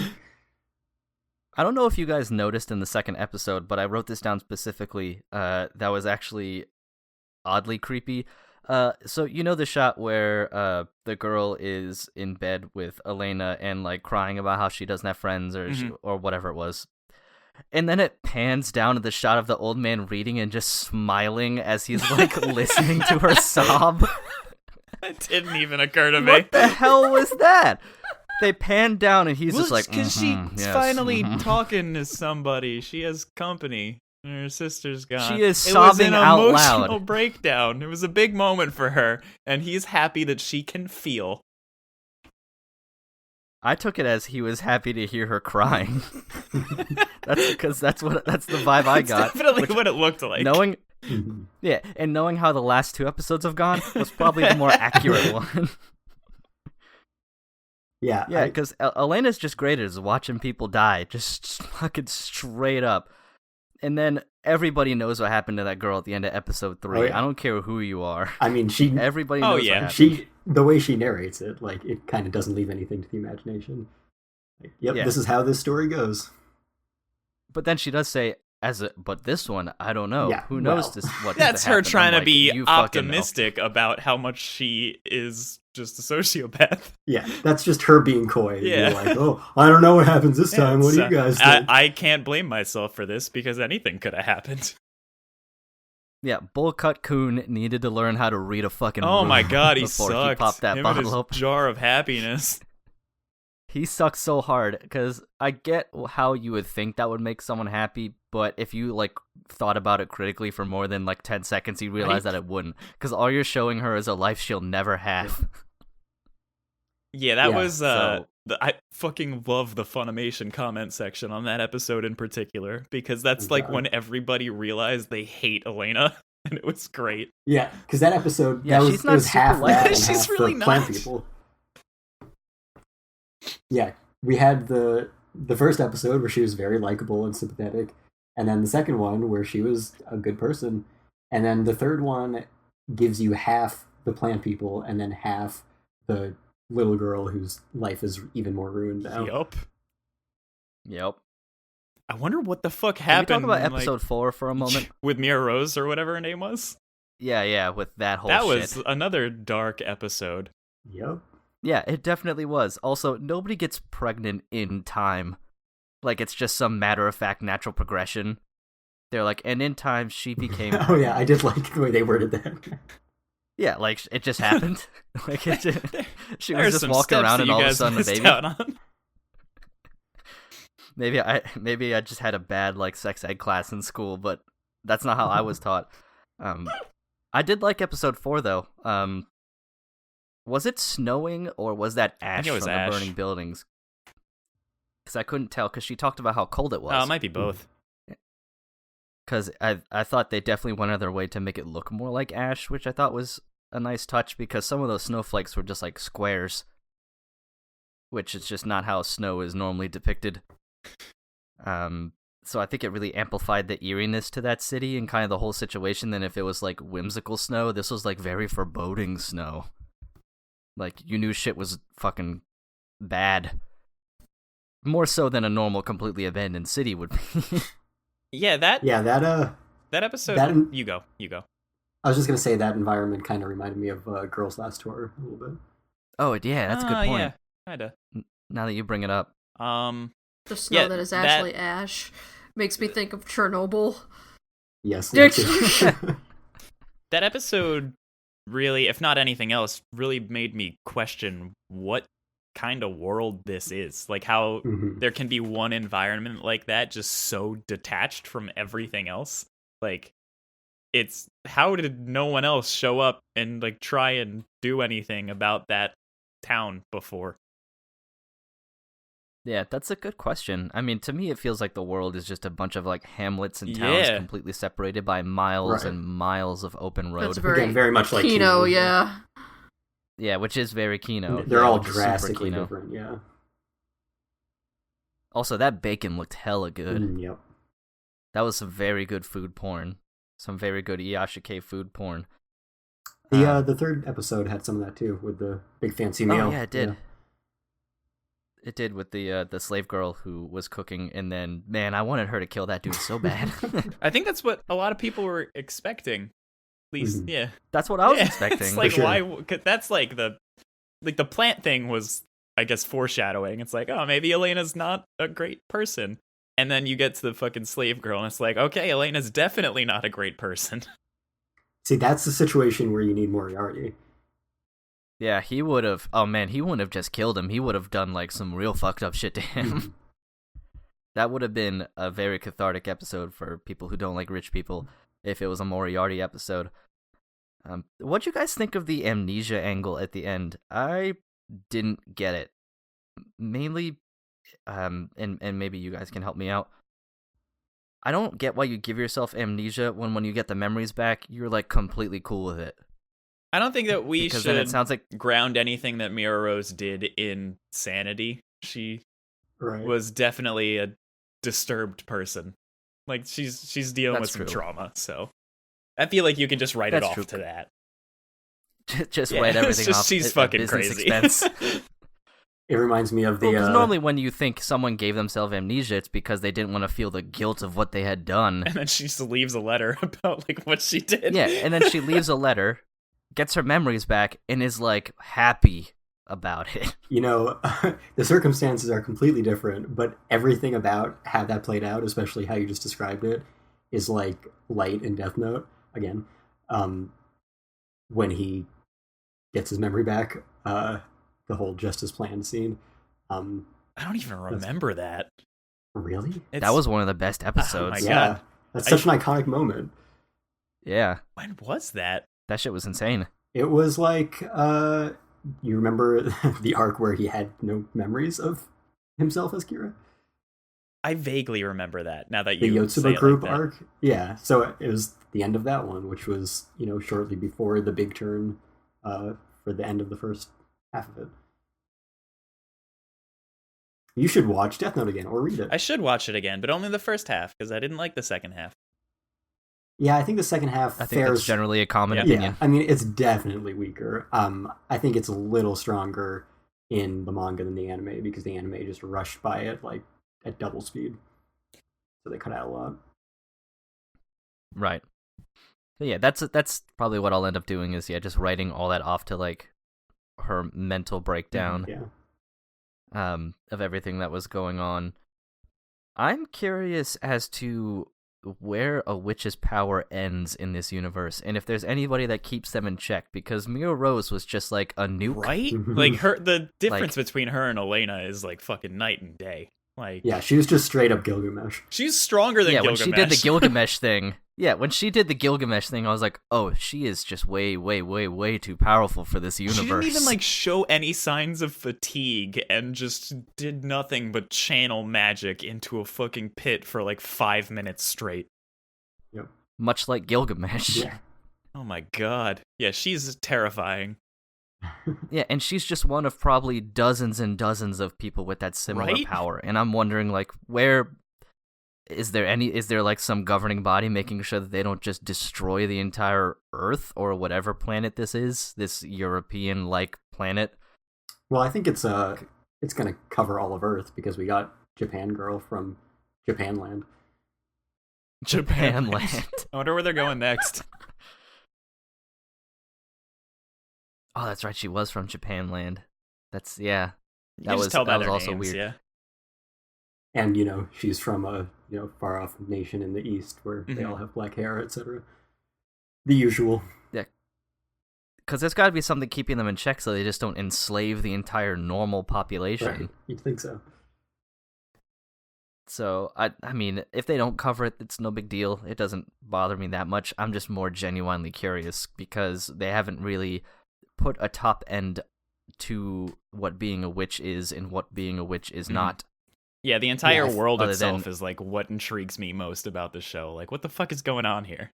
I don't know if you guys noticed in the second episode, but I wrote this down specifically. That was actually oddly creepy. So you know the shot where the girl is in bed with Elena and like crying about how she doesn't have friends or or whatever it was, and then it pans down to the shot of the old man reading and just smiling as he's like listening to her sob. It didn't even occur to me. What the hell was that? They pan down and he's just like, because she's finally talking to somebody. She has company. And her sister's gone. She is sobbing out loud. It was an emotional breakdown. It was a big moment for her, and he's happy that she can feel. I took it as he was happy to hear her crying. That's the vibe I got. That's definitely what it looked like. Knowing how the last 2 episodes have gone was probably the more accurate one. Yeah, because Elena's just great at watching people die, just fucking straight up. And then everybody knows what happened to that girl at the end of episode 3. Oh, yeah. I don't care who you are. I mean, everybody knows what happened. The way she narrates it, like, it kind of doesn't leave anything to the imagination. Like, this is how this story goes. But then she does say, but this one, I don't know. Yeah, who knows what That's her trying to be you optimistic about how much she is just a sociopath. Yeah, that's just her being coy. Yeah. You're like, I don't know what happens this time. What do you guys think? I can't blame myself for this, because anything could have happened. Yeah, Bullcut Coon needed to learn how to read a fucking Oh my god, he before sucked. He popped that Him bottle and his open. jar of happiness. He sucks so hard, because I get how you would think that would make someone happy, but if you like thought about it critically for more than like 10 seconds, you realize that it wouldn't, because all you're showing her is a life she'll never have. Yeah, that was I fucking love the Funimation comment section on that episode in particular, because that's when everybody realized they hate Elena, and it was great. Yeah, because that episode, she's not was half super that and she's half really the plant not. people. Yeah, we had the first episode where she was very likable and sympathetic, and then the second one where she was a good person, and then the third one gives you half the plant people and then half the little girl whose life is even more ruined now. Yep. I wonder what the fuck happened. Can we talk about episode 4 for a moment? With Mia Rose or whatever her name was? Yeah, with that whole shit. That was another dark episode. Yep. Yeah, it definitely was. Also, nobody gets pregnant in time. Like, it's just some matter-of-fact natural progression. They're like, and in time, she became... Oh yeah, I did like the way they worded that. Yeah, like, it just happened. Like, she was just walking around and all of a sudden the baby... Maybe I just had a bad, like, sex ed class in school, but that's not how I was taught. I did like episode 4, though. Was it snowing or was that I ash think it was from ash. the burning buildings? Because I couldn't tell, because she talked about how cold it was. Oh, it might be both. Because I thought they definitely went out of their way to make it look more like ash, which I thought was a nice touch, because some of those snowflakes were just like squares, which is just not how snow is normally depicted. So I think it really amplified the eeriness to that city and kind of the whole situation than if it was like whimsical snow. This was like very foreboding snow. Like, you knew shit was fucking bad. More so than a normal, completely abandoned city would be. That episode. You go. I was just gonna say that environment kind of reminded me of Girls Last Tour a little bit. Oh yeah, that's a good point. Yeah, kinda. Now that you bring it up, the snow that is actually ash makes me think of Chernobyl. Yes. That episode really, if not anything else, really made me question what kind of world this is. Like, how there can be one environment like that just so detached from everything else. Like, it's, how did no one else show up and like try and do anything about that town before? Yeah, that's a good question. I mean, to me, it feels like the world is just a bunch of like hamlets and towns completely separated by miles and miles of open road. That's very much like Kino, yeah. Yeah, which is very Kino. They're all drastically different, yeah. Also, that bacon looked hella good. Yep. That was some very good food porn. Some very good Iyashike food porn. The third episode had some of that too, with the big fancy meal. Oh yeah, it did. Yeah. It did, with the slave girl who was cooking, and then, man, I wanted her to kill that dude so bad. I think that's what a lot of people were expecting. At least, yeah. That's what I was expecting. It's like, why? Cause that's like the plant thing was, I guess, foreshadowing. It's like, oh, maybe Elena's not a great person. And then you get to the fucking slave girl, and it's like, okay, Elena's definitely not a great person. See, that's the situation where you need Moriarty. Yeah, he would have... Oh, man, he wouldn't have just killed him. He would have done, like, some real fucked up shit to him. That would have been a very cathartic episode for people who don't like rich people, if it was a Moriarty episode. What'd you guys think of the amnesia angle at the end? I didn't get it. Mainly, and maybe you guys can help me out. I don't get why you give yourself amnesia when you get the memories back, you're, like, completely cool with it. I don't think that we should it sounds like... ground anything that Mira Rose did in sanity. She was definitely a disturbed person. Like, she's dealing with some trauma, so I feel like you can just write it off to that. Just write everything off. She's fucking crazy. It reminds me of the... Because normally when you think someone gave themselves amnesia, it's because they didn't want to feel the guilt of what they had done. And then she just leaves a letter about, like, what she did. Yeah, and then she leaves a letter, gets her memories back, and is, like, happy about it. You know, the circumstances are completely different, but everything about how that played out, especially how you just described it, is, like, Light in Death Note, again. When he gets his memory back, the whole Justice Plan scene. I don't even remember that. Really? That was one of the best episodes. Oh my God. That's such an iconic moment. Yeah. When was that? That shit was insane. It was like, you remember the arc where he had no memories of himself as Kira? I vaguely remember that, now that the you say Yotsuba group like that. arc? Yeah, so it was the end of that one, which was, shortly before the big turn for the end of the first half of it. You should watch Death Note again, or read it. I should watch it again, but only the first half, because I didn't like the second half. Yeah, I think the second half I think that's generally a common yeah, opinion. I mean, it's definitely weaker. I think it's a little stronger in the manga than the anime, because the anime just rushed by it, like, at double speed. So they cut out a lot. Right. So yeah, that's probably what I'll end up doing is, just writing all that off to, like, her mental breakdown. Yeah. Of everything that was going on. I'm curious as to where a witch's power ends in this universe, and if there's anybody that keeps them in check, because Mira Rose was just like a nuke. Right? Like, the difference between her and Elena is like fucking night and day. Like, yeah, she was just straight up Gilgamesh. she's stronger than Gilgamesh. When she did the Gilgamesh thing. Yeah, when she did the Gilgamesh thing, I was like, oh, she is just way, way, way, way too powerful for this universe. She didn't even like show any signs of fatigue and just did nothing but channel magic into a fucking pit for like 5 minutes straight. Yep. Much like Gilgamesh. Yeah. Oh my god. Yeah, she's terrifying. Yeah, and she's just one of probably dozens and dozens of people with that similar Right? power. And I'm wondering, like, where is there like some governing body making sure that they don't just destroy the entire Earth or whatever planet this is, this European like planet? Well, I think it's gonna cover all of Earth because we got Japan Girl from Japanland. Japanland. I wonder where they're going next. Oh, that's right. She was from Japanland. That's You can just tell by that was their also names, weird. yeah. And she's from a far off nation in the East where they all have black hair, etc. The usual. Yeah, because there's got to be something keeping them in check so they just don't enslave the entire normal population. Right. You'd think so. So I mean, if they don't cover it, it's no big deal. It doesn't bother me that much. I'm just more genuinely curious because they haven't really put a top end to what being a witch is and what being a witch is not. Yeah, the entire world other itself than- is like what intrigues me most about the show. Like, what the fuck is going on here?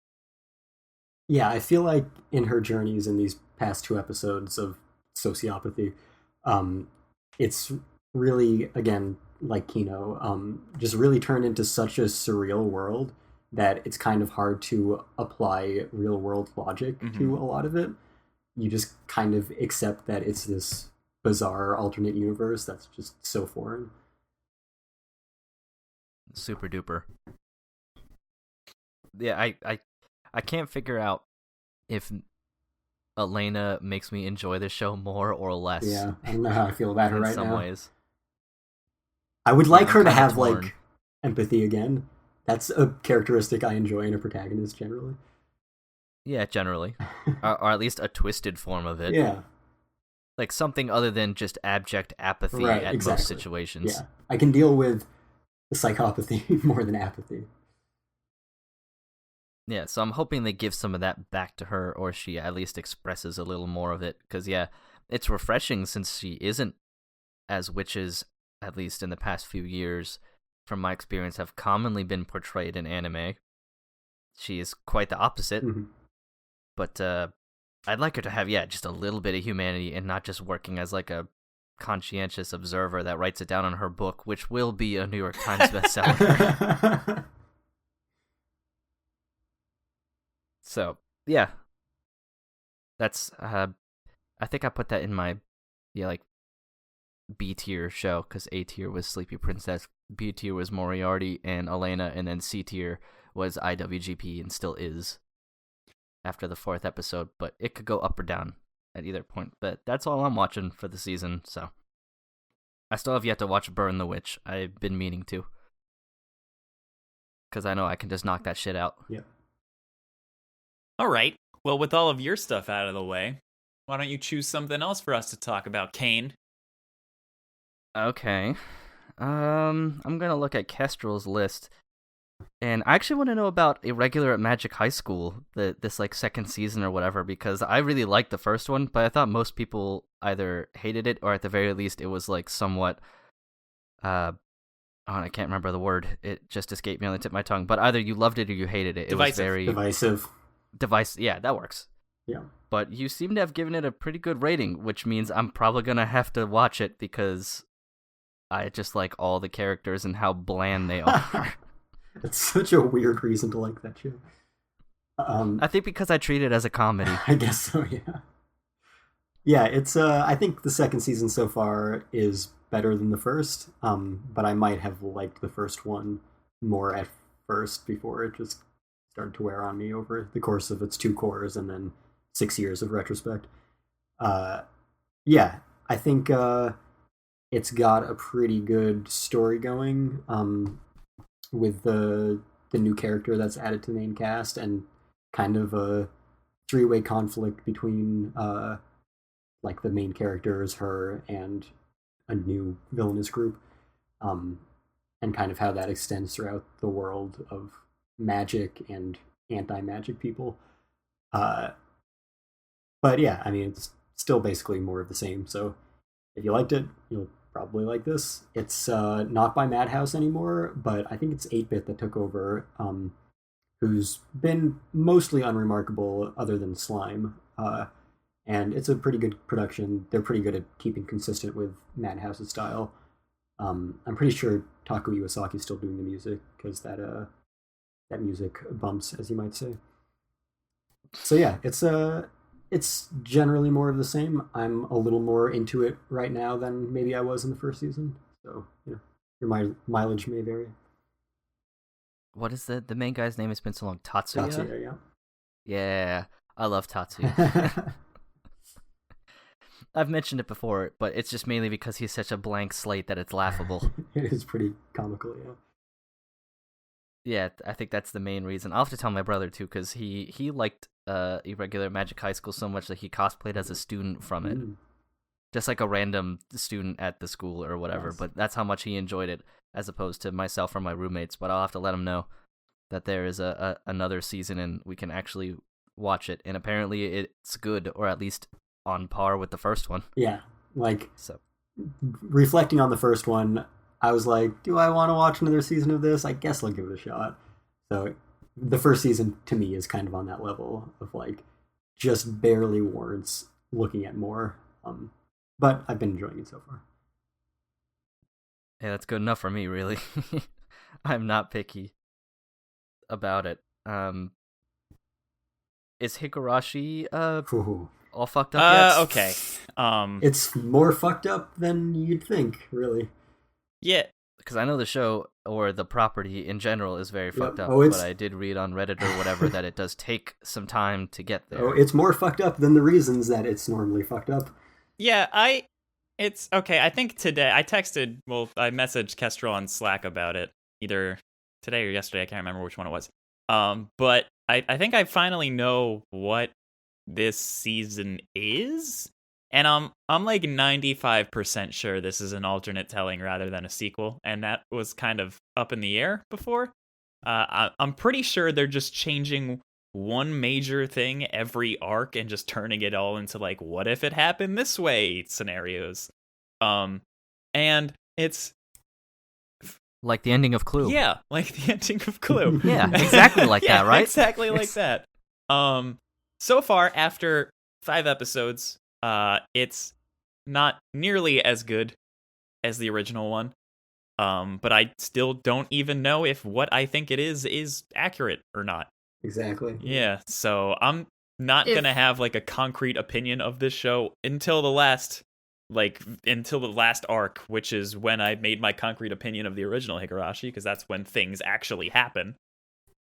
Yeah, I feel like in her journeys in these past 2 episodes of sociopathy, it's really, again, like Kino, just really turned into such a surreal world that it's kind of hard to apply real world logic to a lot of it. You just kind of accept that it's this bizarre alternate universe that's just so foreign. Super duper. Yeah, I can't figure out if Elena makes me enjoy the show more or less. Yeah, I don't know how I feel about her in right some now. ways. I would like I'm her to kinda have torn. like empathy again. That's a characteristic I enjoy in a protagonist generally. Yeah, generally. or at least a twisted form of it. Yeah, Like something other than just abject apathy right, at exactly. most situations. Yeah, I can deal with the psychopathy more than apathy. Yeah, so I'm hoping they give some of that back to her, or she at least expresses a little more of it. Because, yeah, it's refreshing since she isn't as witches, at least in the past few years, from my experience, have commonly been portrayed in anime. She is quite the opposite. Mm-hmm. But I'd like her to have, just a little bit of humanity and not just working as like a conscientious observer that writes it down in her book, which will be a New York Times bestseller. So, yeah. That's, I think I put that in my, B tier show, because A tier was Sleepy Princess, B tier was Moriarty and Elena, and then C tier was IWGP and still is after the 4th episode, but it could go up or down at either point. But that's all I'm watching for the season, so. I still have yet to watch Burn the Witch. I've been meaning to. Because I know I can just knock that shit out. Yeah. All right. Well, with all of your stuff out of the way, why don't you choose something else for us to talk about, Kane? Okay. I'm gonna look at Kestrel's list. And I actually want to know about Irregular at Magic High School, this like second season or whatever, because I really liked the first one, but I thought most people either hated it or at the very least it was like somewhat I can't remember the word. It just escaped me on the tip of my tongue. But either you loved it or you hated it. It was very divisive. Yeah, that works. Yeah. But you seem to have given it a pretty good rating, which means I'm probably gonna have to watch it because I just like all the characters and how bland they are. It's such a weird reason to like that show. I think because I treat it as a comedy. I guess so, yeah. Yeah, it's I think the second season so far is better than the first, but I might have liked the first one more at first before it just started to wear on me over the course of its 2 cores and then 6 years of retrospect. Yeah, I think it's got a pretty good story going with the new character that's added to the main cast and kind of a 3-way conflict between like the main characters, her, and a new villainous group. and kind of how that extends throughout the world of magic and anti-magic people. But yeah, I mean, it's still basically more of the same. So if you liked it, you'll probably like this. It's not by Madhouse anymore, but I think it's 8-Bit that took over, who's been mostly unremarkable other than Slime. And it's a pretty good production. They're pretty good at keeping consistent with Madhouse's style. I'm pretty sure Taku Iwasaki's still doing the music, because that music bumps, as you might say. So yeah, it's generally more of the same. I'm a little more into it right now than maybe I was in the first season. So, your mileage may vary. What is the main guy's name? It's been so long. Tatsuya? Tatsuya, yeah. Yeah, I love Tatsuya. I've mentioned it before, but it's just mainly because he's such a blank slate that it's laughable. It is pretty comical, yeah. Yeah, I think that's the main reason. I'll have to tell my brother, too, because he liked Irregular Magic High School so much that he cosplayed as a student from it. Just like a random student at the school or whatever, but that's how much he enjoyed it, as opposed to myself or my roommates. But I'll have to let him know that there is another season and we can actually watch it. And apparently it's good, or at least on par with the first one. Yeah, reflecting on the first one, I was like, do I want to watch another season of this? I guess I'll give it a shot. So the first season, to me, is kind of on that level of, just barely warrants looking at more. But I've been enjoying it so far. Yeah, that's good enough for me, really. I'm not picky about it. Is Higurashi all fucked up yet? Okay. It's more fucked up than you'd think, really. Yeah. Because I know the show, or the property in general, is very fucked up, but I did read on Reddit or whatever that it does take some time to get there. Oh, it's more fucked up than the reasons that it's normally fucked up. Yeah, it's okay. I think today I messaged Kestrel on Slack about it, either today or yesterday. I can't remember which one it was. But I think I finally know what this season is, and I'm 95% sure this is an alternate telling rather than a sequel, and that was kind of up in the air before. I'm pretty sure they're just changing one major thing every arc and just turning it all into what if it happened this way scenarios. And it's like the ending of Clue. Yeah, like the ending of Clue. Yeah, exactly like that, right? Exactly like that. So far, after 5 episodes, it's not nearly as good as the original one. But I still don't even know if what I think it is accurate or not. Exactly. Yeah, so I'm not gonna have a concrete opinion of this show until the last arc, which is when I made my concrete opinion of the original Higurashi, because that's when things actually happen.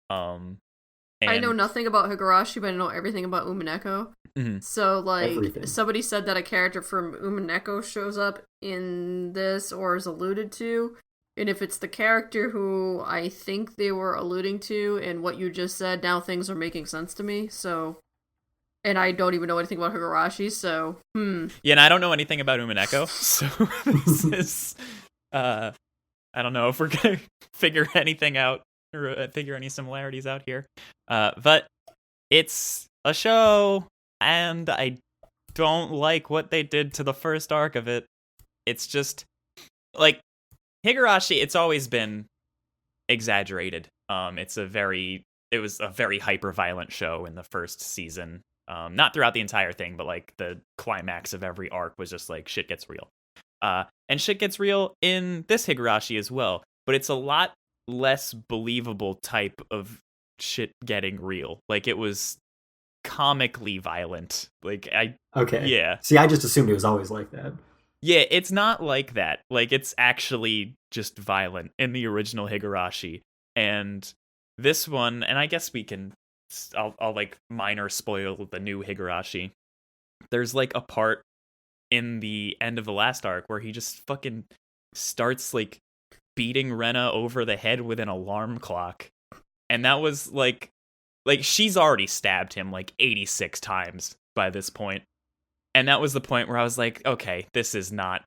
I know nothing about Higurashi, but I know everything about Umineko. Mm-hmm. So, Everything. Somebody said that a character from Umineko shows up in this or is alluded to. And if it's the character who I think they were alluding to and what you just said, now things are making sense to me. So, and I don't even know anything about Higurashi, so, Yeah, and I don't know anything about Umineko, so this is, I don't know if we're gonna figure anything out, or figure any similarities out here. But it's a show, and I don't like what they did to the first arc of it. It's just, Higurashi, it's always been exaggerated. It was a very hyper-violent show in the first season. Not throughout the entire thing, but the climax of every arc was just shit gets real. And shit gets real in this Higurashi as well, but it's a lot less believable type of shit getting real. It was comically violent. Okay. Yeah. See, I just assumed it was always like that. Yeah, it's not like that. It's actually just violent in the original Higurashi. And this one, and I guess I'll minor spoil the new Higurashi. There's a part in the end of the last arc where he just fucking starts beating Rena over the head with an alarm clock. And that was she's already stabbed him 86 times by this point. And that was the point where I was like, okay, this is not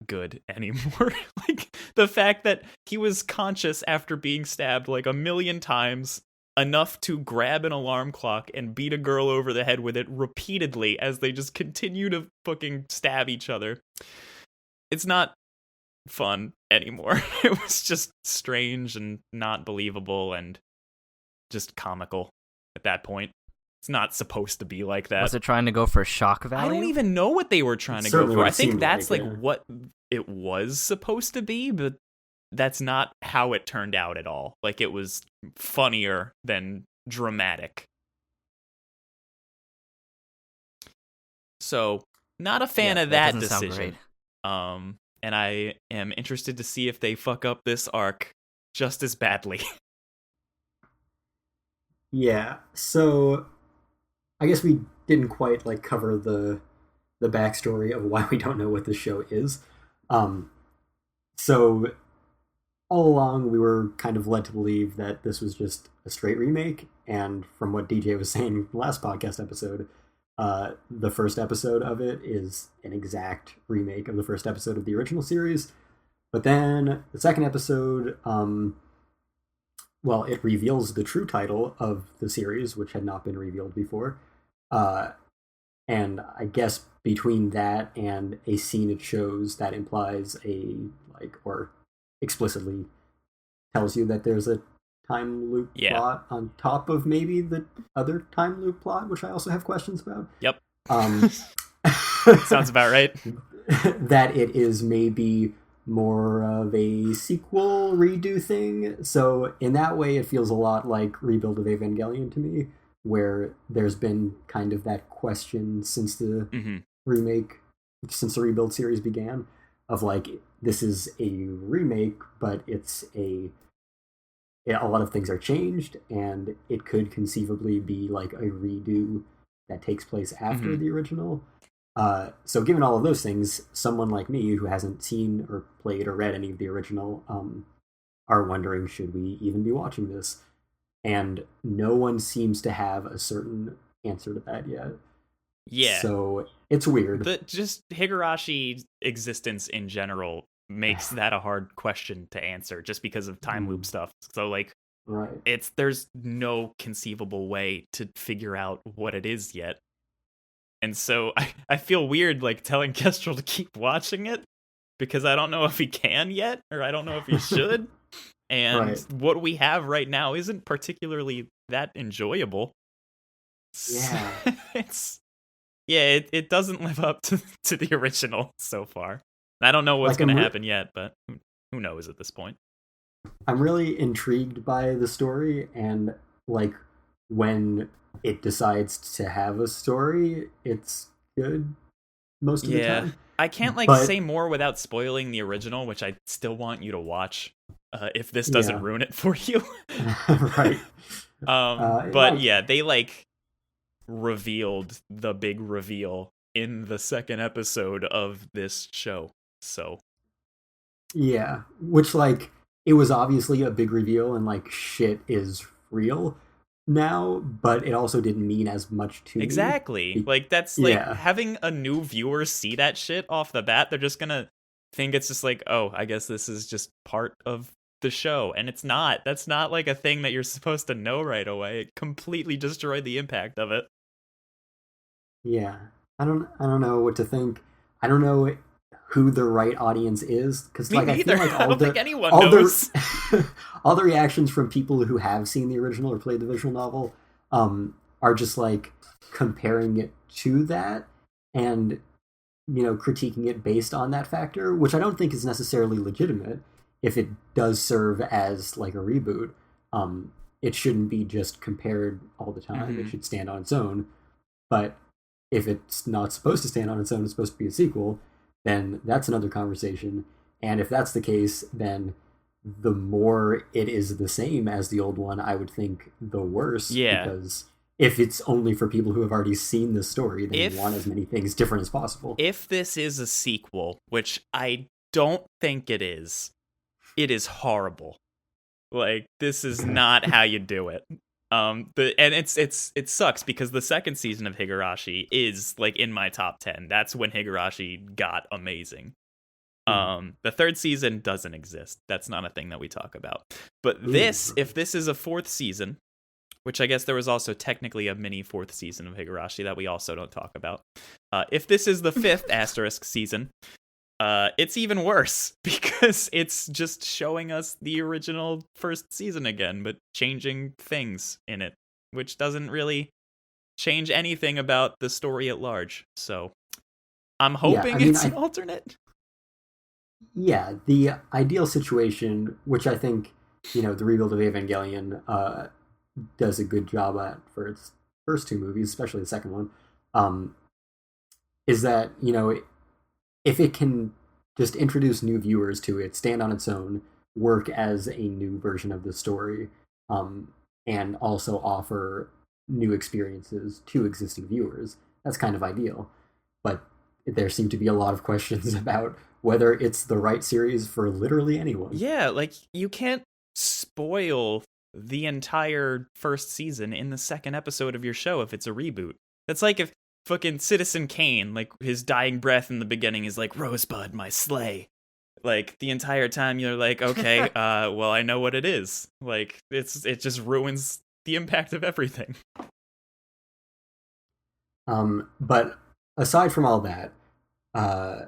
good anymore. Like, the fact that he was conscious after being stabbed like a million times, enough to grab an alarm clock and beat a girl over the head with it repeatedly as they just continue to fucking stab each other. It's not fun anymore. It was just strange and not believable and just comical at that point. It's not supposed to be like that. Was it trying to go for shock value? I don't even know what they were trying to go for. I think that's like what it was supposed to be, but that's not how it turned out at all. Like, it was funnier than dramatic. So, not a fan of that decision. And I am interested to see if they fuck up this arc just as badly. Yeah, so I guess we didn't quite like cover the backstory of why we don't know what this show is. So all along we were kind of led to believe that this was just a straight remake, and from what DJ was saying in the last podcast episode, the first episode of it is an exact remake of the first episode of the original series. But then the second episode, well, it reveals the true title of the series, which had not been revealed before. And I guess between that and a scene it shows that implies or explicitly tells you that there's a time loop plot on top of maybe the other time loop plot, which I also have questions about. Yep. Sounds about right. That it is maybe more of a sequel redo thing. So in that way, it feels a lot like Rebuild of Evangelion to me, where there's been kind of that question since the remake, since the Rebuild series began, of like, this is a remake, but it's a lot of things are changed, and it could conceivably be like a redo that takes place after the original. So given all of those things, someone like me who hasn't seen or played or read any of the original are wondering, should we even be watching this? And no one seems to have a certain answer to that yet. Yeah. So it's weird. Just Higarashi's existence in general makes that a hard question to answer, just because of time loop stuff. So like, there's no conceivable way to figure out what it is yet. And so I feel weird like telling Kestrel to keep watching it, because I don't know if he can yet, or I don't know if he should. And what we have right now isn't particularly that enjoyable. Yeah. It doesn't live up to the original so far. I don't know what's going to happen yet, but who knows at this point. I'm really intrigued by the story, and like when it decides to have a story, it's good most of the time. I can't say more without spoiling the original, which I still want you to watch if this doesn't ruin it for you. Right. But they like revealed the big reveal in the second episode of this show. So yeah, which like it was obviously a big reveal, and like shit is real now, but it also didn't mean as much to me. Like that's like having a new viewer see that shit off the bat, they're just gonna think it's just like, oh, I guess this is just part of the show, and it's not. That's not like a thing that you're supposed to know right away. It completely destroyed the impact of it. Yeah, I don't know what to think. I don't know who the right audience is, because like I feel like I don't think anyone knows. All the reactions from people who have seen the original or played the visual novel are just like comparing it to that and critiquing it based on that factor, which I don't think is necessarily legitimate. If it does serve as like a reboot, it shouldn't be just compared all the time. It should stand on its own. But if it's not supposed to stand on its own, it's supposed to be a sequel, then that's another conversation. And if that's the case, then the more it is the same as the old one, I would think the worse. Yeah. Because if it's only for people who have already seen this story, then you want as many things different as possible. If this is a sequel, which I don't think it is horrible. Like, this is not how you do it. It sucks because the second season of Higurashi is like in my top 10. That's when Higurashi got amazing. The third season doesn't exist. That's not a thing that we talk about. But if this is a fourth season, which I guess there was also technically a mini fourth season of Higurashi that we also don't talk about. If this is the fifth asterisk season, it's even worse because it's just showing us the original first season again, but changing things in it, which doesn't really change anything about the story at large. So I'm hoping it's an alternate. Yeah, the ideal situation, which I think, the rebuild of Evangelion does a good job at for its first two movies, especially the second one, is that, if it can just introduce new viewers to it, stand on its own, work as a new version of the story, and also offer new experiences to existing viewers, that's kind of ideal. But there seem to be a lot of questions about whether it's the right series for literally anyone. Yeah, like, you can't spoil the entire first season in the second episode of your show if it's a reboot. That's like if fucking Citizen Kane, like, his dying breath in the beginning is like, Rosebud, my sleigh. Like, the entire time you're like, okay, well, I know what it is. Like, it just ruins the impact of everything. But aside from all that, I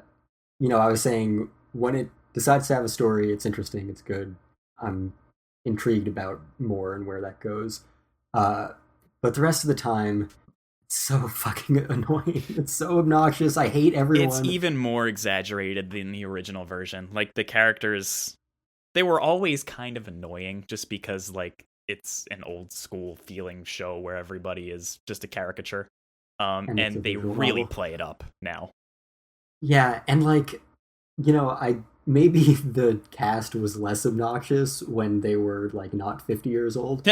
was saying, when it decides to have a story, it's interesting, it's good. I'm intrigued about more and where that goes. But the rest of the time, it's so fucking annoying. It's so obnoxious. I hate everyone. It's even more exaggerated than the original version. Like, the characters, they were always kind of annoying just because, like, it's an old school feeling show where everybody is just a caricature. And they really play it up now. Yeah, and like, maybe the cast was less obnoxious when they were like not 50 years old,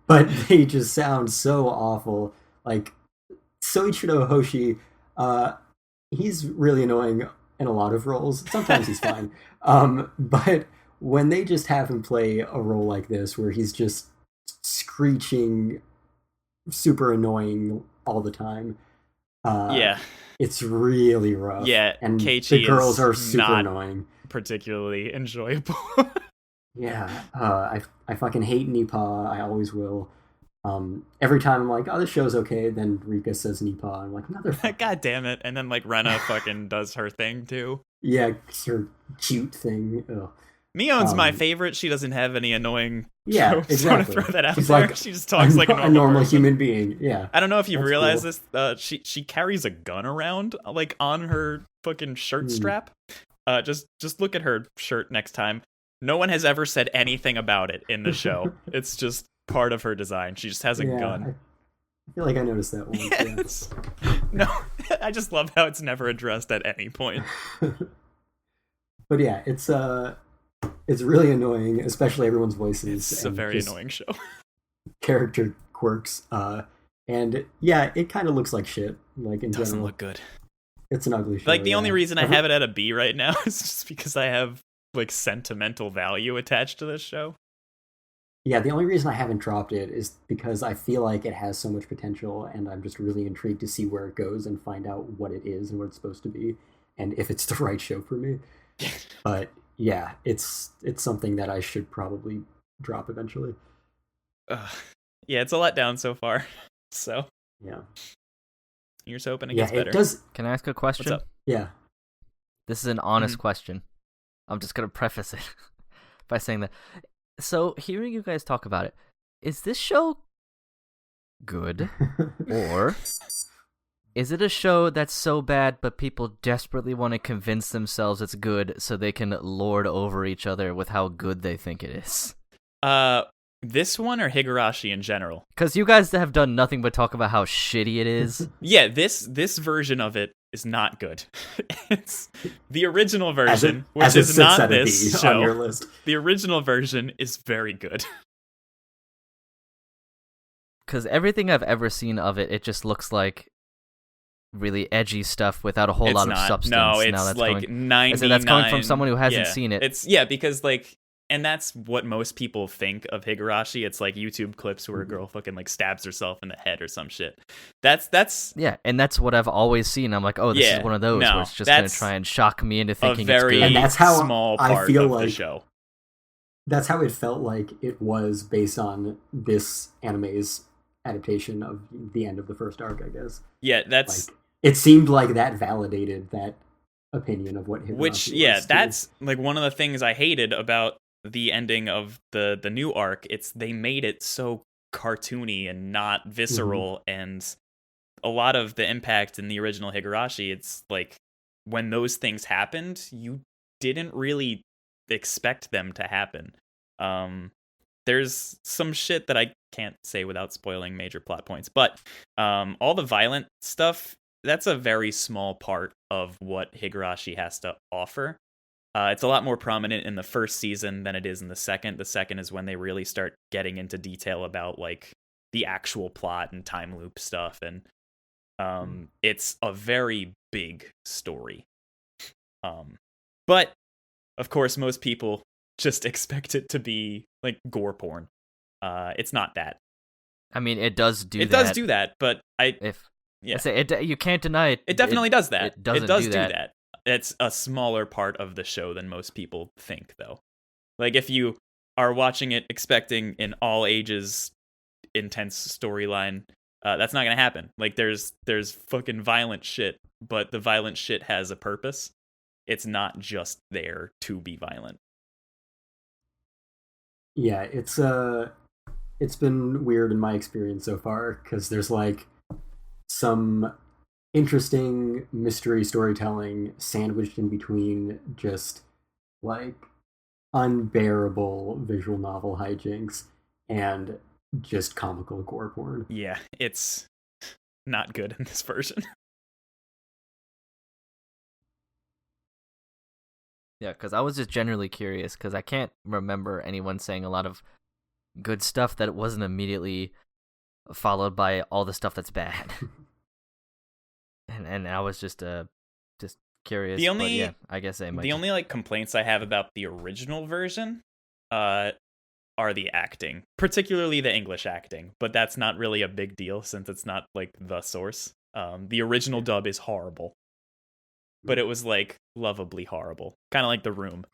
but they just sound so awful. Like, Soichiro Hoshi, he's really annoying in a lot of roles. Sometimes he's fine, but when they just have him play a role like this where he's just screeching, super annoying all the time, it's really rough. Yeah, and Keiichi the girls is are super not annoying. Particularly enjoyable. Yeah, I fucking hate Nipa. I always will. Every time I'm like, oh, this show's okay, then Rika says Nipa. I'm like, motherfucker. God damn it. And then, like, Rena fucking does her thing, too. Yeah, her cute thing. Ugh. Mion's my favorite. She doesn't have any annoying tropes. Exactly. I want to throw that out She's there. Like she just talks like a normal human being. Yeah. I don't know if you realize cool. This. She carries a gun around, like, on her fucking shirt strap. Just look at her shirt next time. No one has ever said anything about it in the show. It's just part of her design. She just has a gun. I feel like I noticed that one. Yes. No, I just love how it's never addressed at any point. But yeah, it's really annoying, especially everyone's voices. It's a very annoying show. Character quirks, and yeah, it kind of looks like shit. Like, in doesn't general, look good. It's an ugly show. Like, the only reason I have it at a B right now is just because I have, like, sentimental value attached to this show. Yeah, the only reason I haven't dropped it is because I feel like it has so much potential, and I'm just really intrigued to see where it goes and find out what it is and what it's supposed to be, and if it's the right show for me. But yeah, it's something that I should probably drop eventually. Yeah, it's a letdown so far. So yeah, here's hoping it gets better. Can I ask a question? What's up? Yeah, this is an honest question. I'm just gonna preface it by saying that. So, hearing you guys talk about it, is this show good? Or is it a show that's so bad but people desperately want to convince themselves it's good so they can lord over each other with how good they think it is? This one or Higurashi in general? Because you guys have done nothing but talk about how shitty it is. Yeah, this version of it is not good. It's the original version, which is not this show. On your list. The original version is very good. Because everything I've ever seen of it, it just looks like really edgy stuff without a whole lot of substance. No, it's now that's like 99. That's coming from someone who hasn't seen it. It's because, like, and that's what most people think of Higurashi. It's like YouTube clips where a girl fucking like stabs herself in the head or some shit. That's yeah, and that's what I've always seen. I'm like, oh, this is one of those where it's just gonna try and shock me into thinking a very it's good. And that's how small part I feel of like the show. That's how it felt like it was based on this anime's adaptation of the end of the first arc, I guess. Yeah, that's like, it seemed like that validated that opinion of what Higurashi was that's too. like one of the things I hated about the ending of the new arc. It's they made it so cartoony and not visceral, and a lot of the impact in the original Higurashi, it's like when those things happened, you didn't really expect them to happen. There's some shit that I can't say without spoiling major plot points, but all the violent stuff, that's a very small part of what Higurashi has to offer. It's a lot more prominent in the first season than it is in the second. The second is when they really start getting into detail about like the actual plot and time loop stuff, and it's a very big story. But of course, most people just expect it to be like gore porn. It's not that. I mean, it does do that. It does do that, but you can't deny it. It definitely does that. It doesn't does do do that. that. It's a smaller part of the show than most people think, though. Like, if you are watching it expecting an all ages intense storyline, that's not gonna happen. Like, there's fucking violent shit, but the violent shit has a purpose. It's not just there to be violent. Yeah, it's been weird in my experience so far, because there's like some interesting mystery storytelling sandwiched in between just like unbearable visual novel hijinks and just comical gore porn. Yeah, it's not good in this version. Yeah, because I was just generally curious, because I can't remember anyone saying a lot of good stuff that it wasn't immediately followed by all the stuff that's bad. and I was just curious. I guess I might. The only like complaints I have about the original version are the acting, particularly the English acting, but that's not really a big deal since it's not like the source. The original dub is horrible, but it was like lovably horrible, kind of like The Room.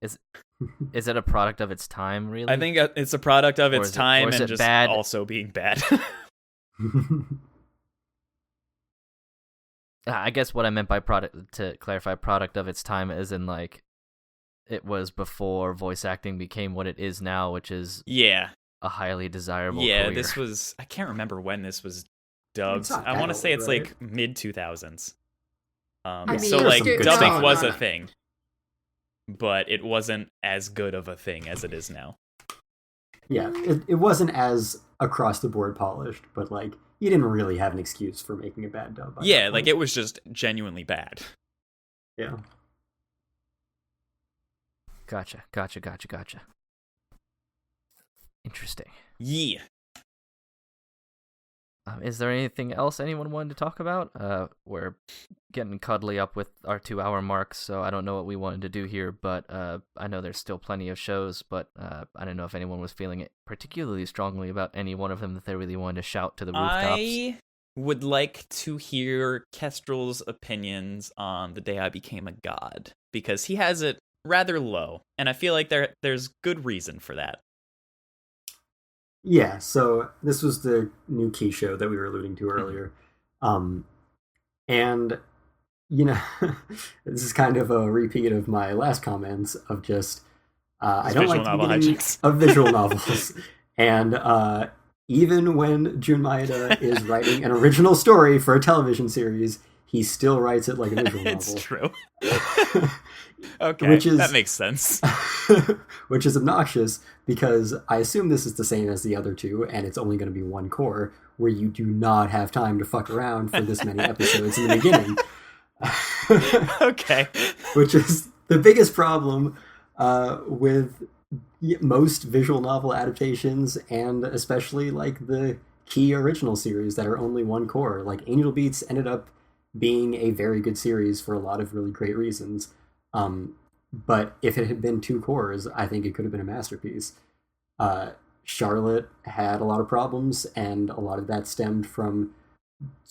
Is it a product of its time, really? I think it's a product of its time and just bad? Also being bad. I guess what I meant by product, to clarify, product of its time, is in like it was before voice acting became what it is now, which is a highly desirable career. This was, I can't remember when this was dubbed. I want to say it's like mid 2000s. So like dubbing was a thing, but it wasn't as good of a thing as it is now. Yeah, it wasn't as across the board polished, but like you didn't really have an excuse for making a bad dub. Yeah, like it was just genuinely bad. Yeah. Gotcha. Interesting. Yeah. Is there anything else anyone wanted to talk about? We're getting cuddly up with our 2-hour mark, so I don't know what we wanted to do here, but I know there's still plenty of shows, but I don't know if anyone was feeling it particularly strongly about any one of them that they really wanted to shout to the rooftops. I would like to hear Kestrel's opinions on The Day I Became a God, because he has it rather low, and I feel like there's good reason for that. Yeah, so this was the new key show that we were alluding to earlier. And, you know, this is kind of a repeat of my last comments of just, I don't like the beginning of visual novels. And even when Jun Maeda is writing an original story for a television series, he still writes it like a visual novel. It's true. Okay, that makes sense. Which is obnoxious, because I assume this is the same as the other two, and it's only going to be one core, where you do not have time to fuck around for this many episodes in the beginning. Okay. Which is the biggest problem with most visual novel adaptations, and especially like the key original series that are only one core. Like Angel Beats ended up being a very good series for a lot of really great reasons. But if it had been two cores, I think it could have been a masterpiece. Charlotte had a lot of problems, and a lot of that stemmed from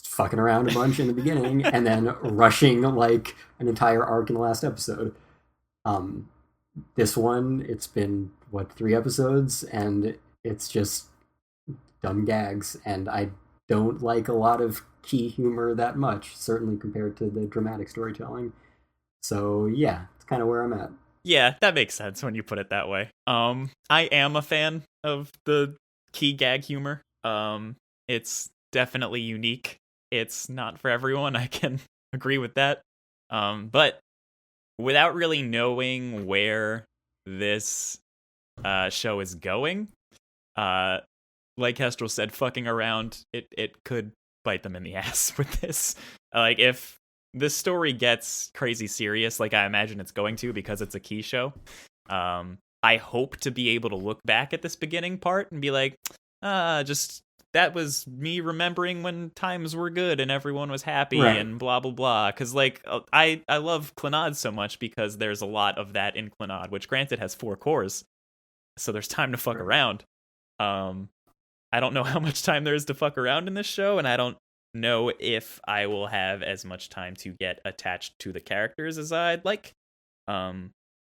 fucking around a bunch in the beginning and then rushing like an entire arc in the last episode. This one, it's been, 3 episodes, and it's just dumb gags, and I don't like a lot of key humor that much, certainly compared to the dramatic storytelling. So yeah, it's kind of where I'm at. Yeah, that makes sense when you put it that way. I am a fan of the key gag humor. It's definitely unique. It's not for everyone, I can agree with that. But without really knowing where this show is going, like Kestrel said, fucking around, it could bite them in the ass with this. Like, if this story gets crazy serious, like I imagine it's going to, because it's a key show, I hope to be able to look back at this beginning part and be like, just that was me remembering when times were good and everyone was happy, right, and blah blah blah. Because like I love Clannad so much because there's a lot of that in Clannad, which granted has 4 cores, so there's time to fuck around. I don't know how much time there is to fuck around in this show, and I don't know if I will have as much time to get attached to the characters as I'd like.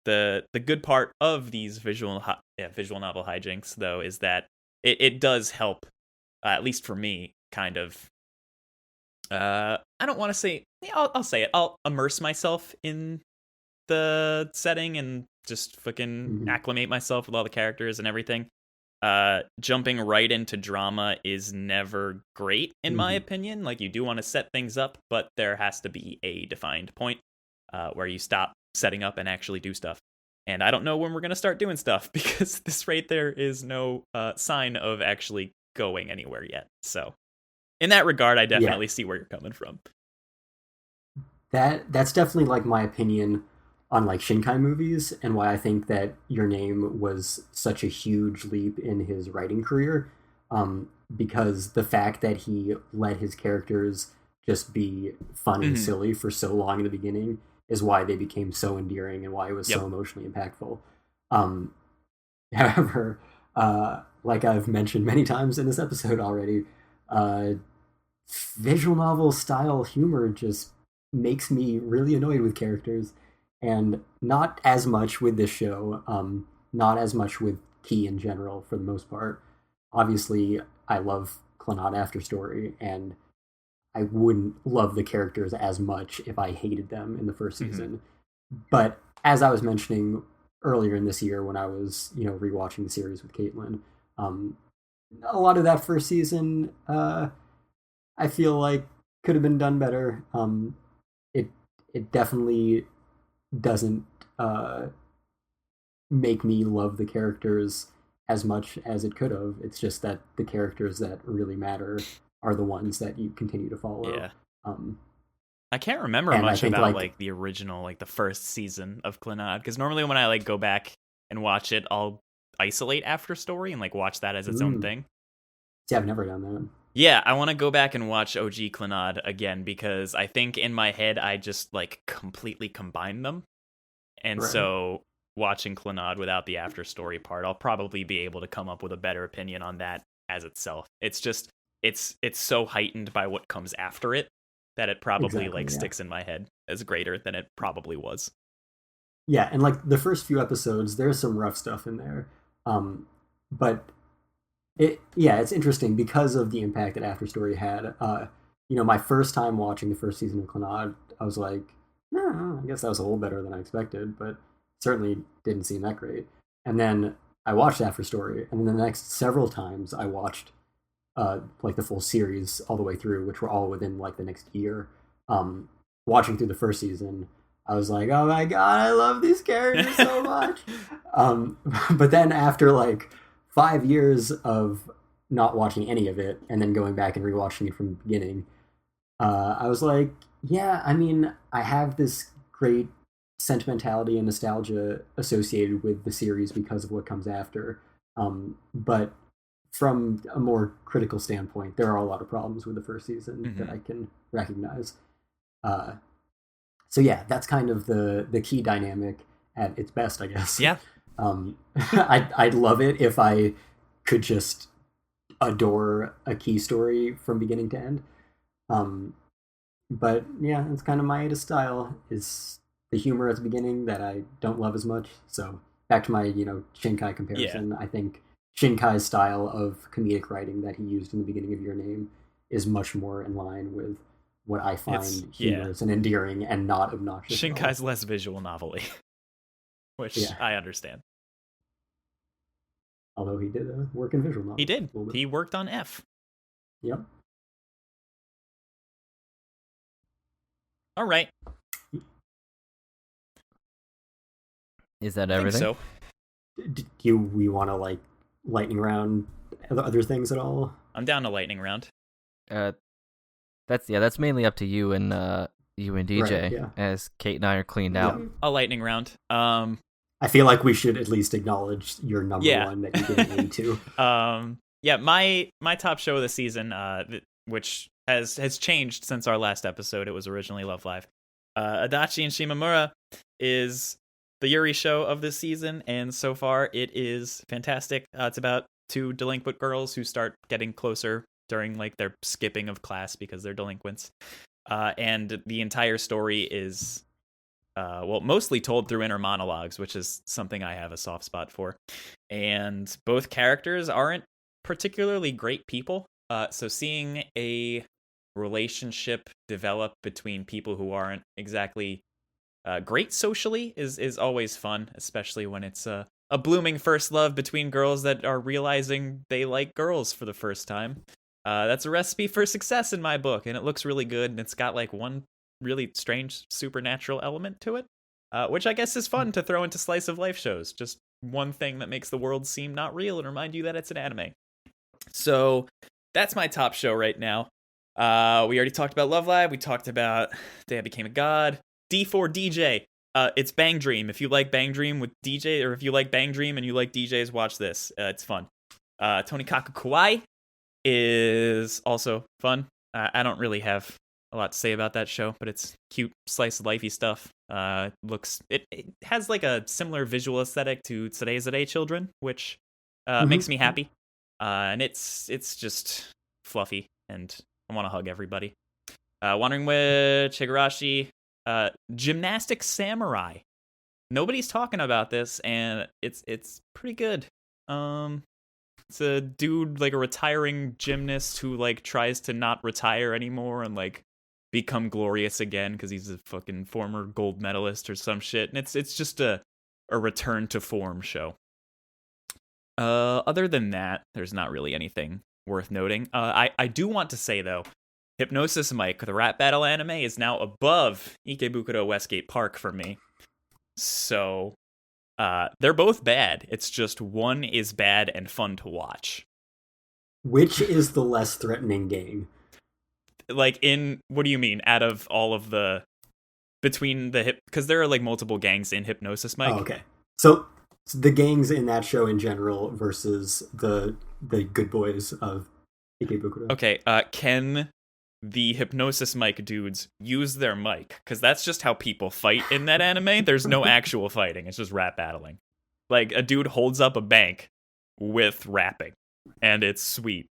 The good part of these visual novel hijinks, though, is that it does help, at least for me, kind of. I don't want to say. I'll say it. I'll immerse myself in the setting and just fucking acclimate myself with all the characters and everything. Jumping right into drama is never great, in my opinion. Like, you do want to set things up, but there has to be a defined point where you stop setting up and actually do stuff. And I don't know when we're going to start doing stuff, because this right there is no sign of actually going anywhere yet. So in that regard, I definitely see where you're coming from. That's definitely like my opinion on like Shinkai movies, and why I think that Your Name was such a huge leap in his writing career, because the fact that he let his characters just be fun and silly for so long in the beginning is why they became so endearing and why it was so emotionally impactful. However, like I've mentioned many times in this episode already, visual novel style humor just makes me really annoyed with characters. And not as much with this show, not as much with Key in general, for the most part. Obviously, I love Clannad After Story, and I wouldn't love the characters as much if I hated them in the first season. But as I was mentioning earlier in this year when I was, rewatching the series with Caitlin, a lot of that first season, I feel like could have been done better. It definitely doesn't make me love the characters as much as it could have. It's just that the characters that really matter are the ones that you continue to follow. Yeah. I can't remember much about like the original, like the first season of Clannad, because normally when I like go back and watch it, I'll isolate After Story and like watch that as its own thing. See, I've never done that. Yeah, I want to go back and watch OG Clannad again, because I think in my head I just like completely combined them. And so watching Clannad without the After Story part, I'll probably be able to come up with a better opinion on that as itself. It's just it's so heightened by what comes after it that it probably sticks in my head as greater than it probably was. Yeah, and like the first few episodes, there's some rough stuff in there. But it's interesting because of the impact that After Story had. My first time watching the first season of Clannad, I was like, I guess that was a little better than I expected, but certainly didn't seem that great. And then I watched After Story, and then the next several times I watched like the full series all the way through, which were all within like the next year. Watching through the first season, I was like, oh my god, I love these characters so much. But then after like 5 years of not watching any of it, and then going back and rewatching it from the beginning, I was like, yeah, I mean, I have this great sentimentality and nostalgia associated with the series because of what comes after. But from a more critical standpoint, there are a lot of problems with the first season that I can recognize. So yeah, that's kind of the key dynamic. at its best, I guess. Yeah. I'd love it if I could just adore a key story from beginning to end. But yeah, it's kind of Maeda's style, is the humor at the beginning that I don't love as much. So back to my, Shinkai comparison, I think Shinkai's style of comedic writing that he used in the beginning of Your Name is much more in line with what I find humorous and endearing and not obnoxious. Shinkai's less visual novel-y, which I understand. Although he did work in visual novels. He did. He worked on F. Yep. All right. Is that everything? So. Do we want to lightning round other things at all? I'm down to lightning round. That's mainly up to you and DJ, right, as Kate and I are cleaned out. A lightning round. I feel like we should at least acknowledge your number one that you didn't need to. My top show of the season, which has changed since our last episode. It was originally Love Live. Adachi and Shimamura is the Yuri show of this season, and so far it is fantastic. It's about two delinquent girls who start getting closer during their skipping of class because they're delinquents. And the entire story is mostly told through inner monologues, which is something I have a soft spot for. And both characters aren't particularly great people. So seeing a relationship develop between people who aren't exactly great socially is always fun, especially when it's a blooming first love between girls that are realizing they like girls for the first time. That's a recipe for success in my book, and it looks really good, and it's got one really strange supernatural element to it, which I guess is fun to throw into slice of life shows. Just one thing that makes the world seem not real and remind you that it's an anime. So that's my top show right now. We already talked about Love Live. We talked about Day I Became a God. D4DJ. It's Bang Dream. If you like Bang Dream with DJ, or if you like Bang Dream and you like DJs, watch this. It's fun. Tonikaku Kawaii is also fun. I don't really have a lot to say about that show, but it's cute, slice of lifey stuff. It has a similar visual aesthetic to Tsurezure Children, which makes me happy. And it's just fluffy, and I want to hug everybody. Wandering Witch, Higurashi, Gymnastic Samurai. Nobody's talking about this, and it's pretty good. It's a dude, a retiring gymnast who tries to not retire anymore and become glorious again because he's a fucking former gold medalist or some shit. And it's just a return to form show. Other than that, there's not really anything worth noting. I do want to say though, Hypnosis Mike, the rap battle anime, is now above Ikebukuro Westgate Park for me. So they're both bad. It's just one is bad and fun to watch. Which is the less threatening gang? What do you mean? Out of all of the, between the because there are multiple gangs in Hypnosis Mike. Oh, okay. So the gangs in that show in general versus the good boys of Ikebukuro. Okay, can the Hypnosis Mike dudes use their mic? Because that's just how people fight in that anime. There's no actual fighting. It's just rap battling. A dude holds up a bank with rapping, and it's sweet.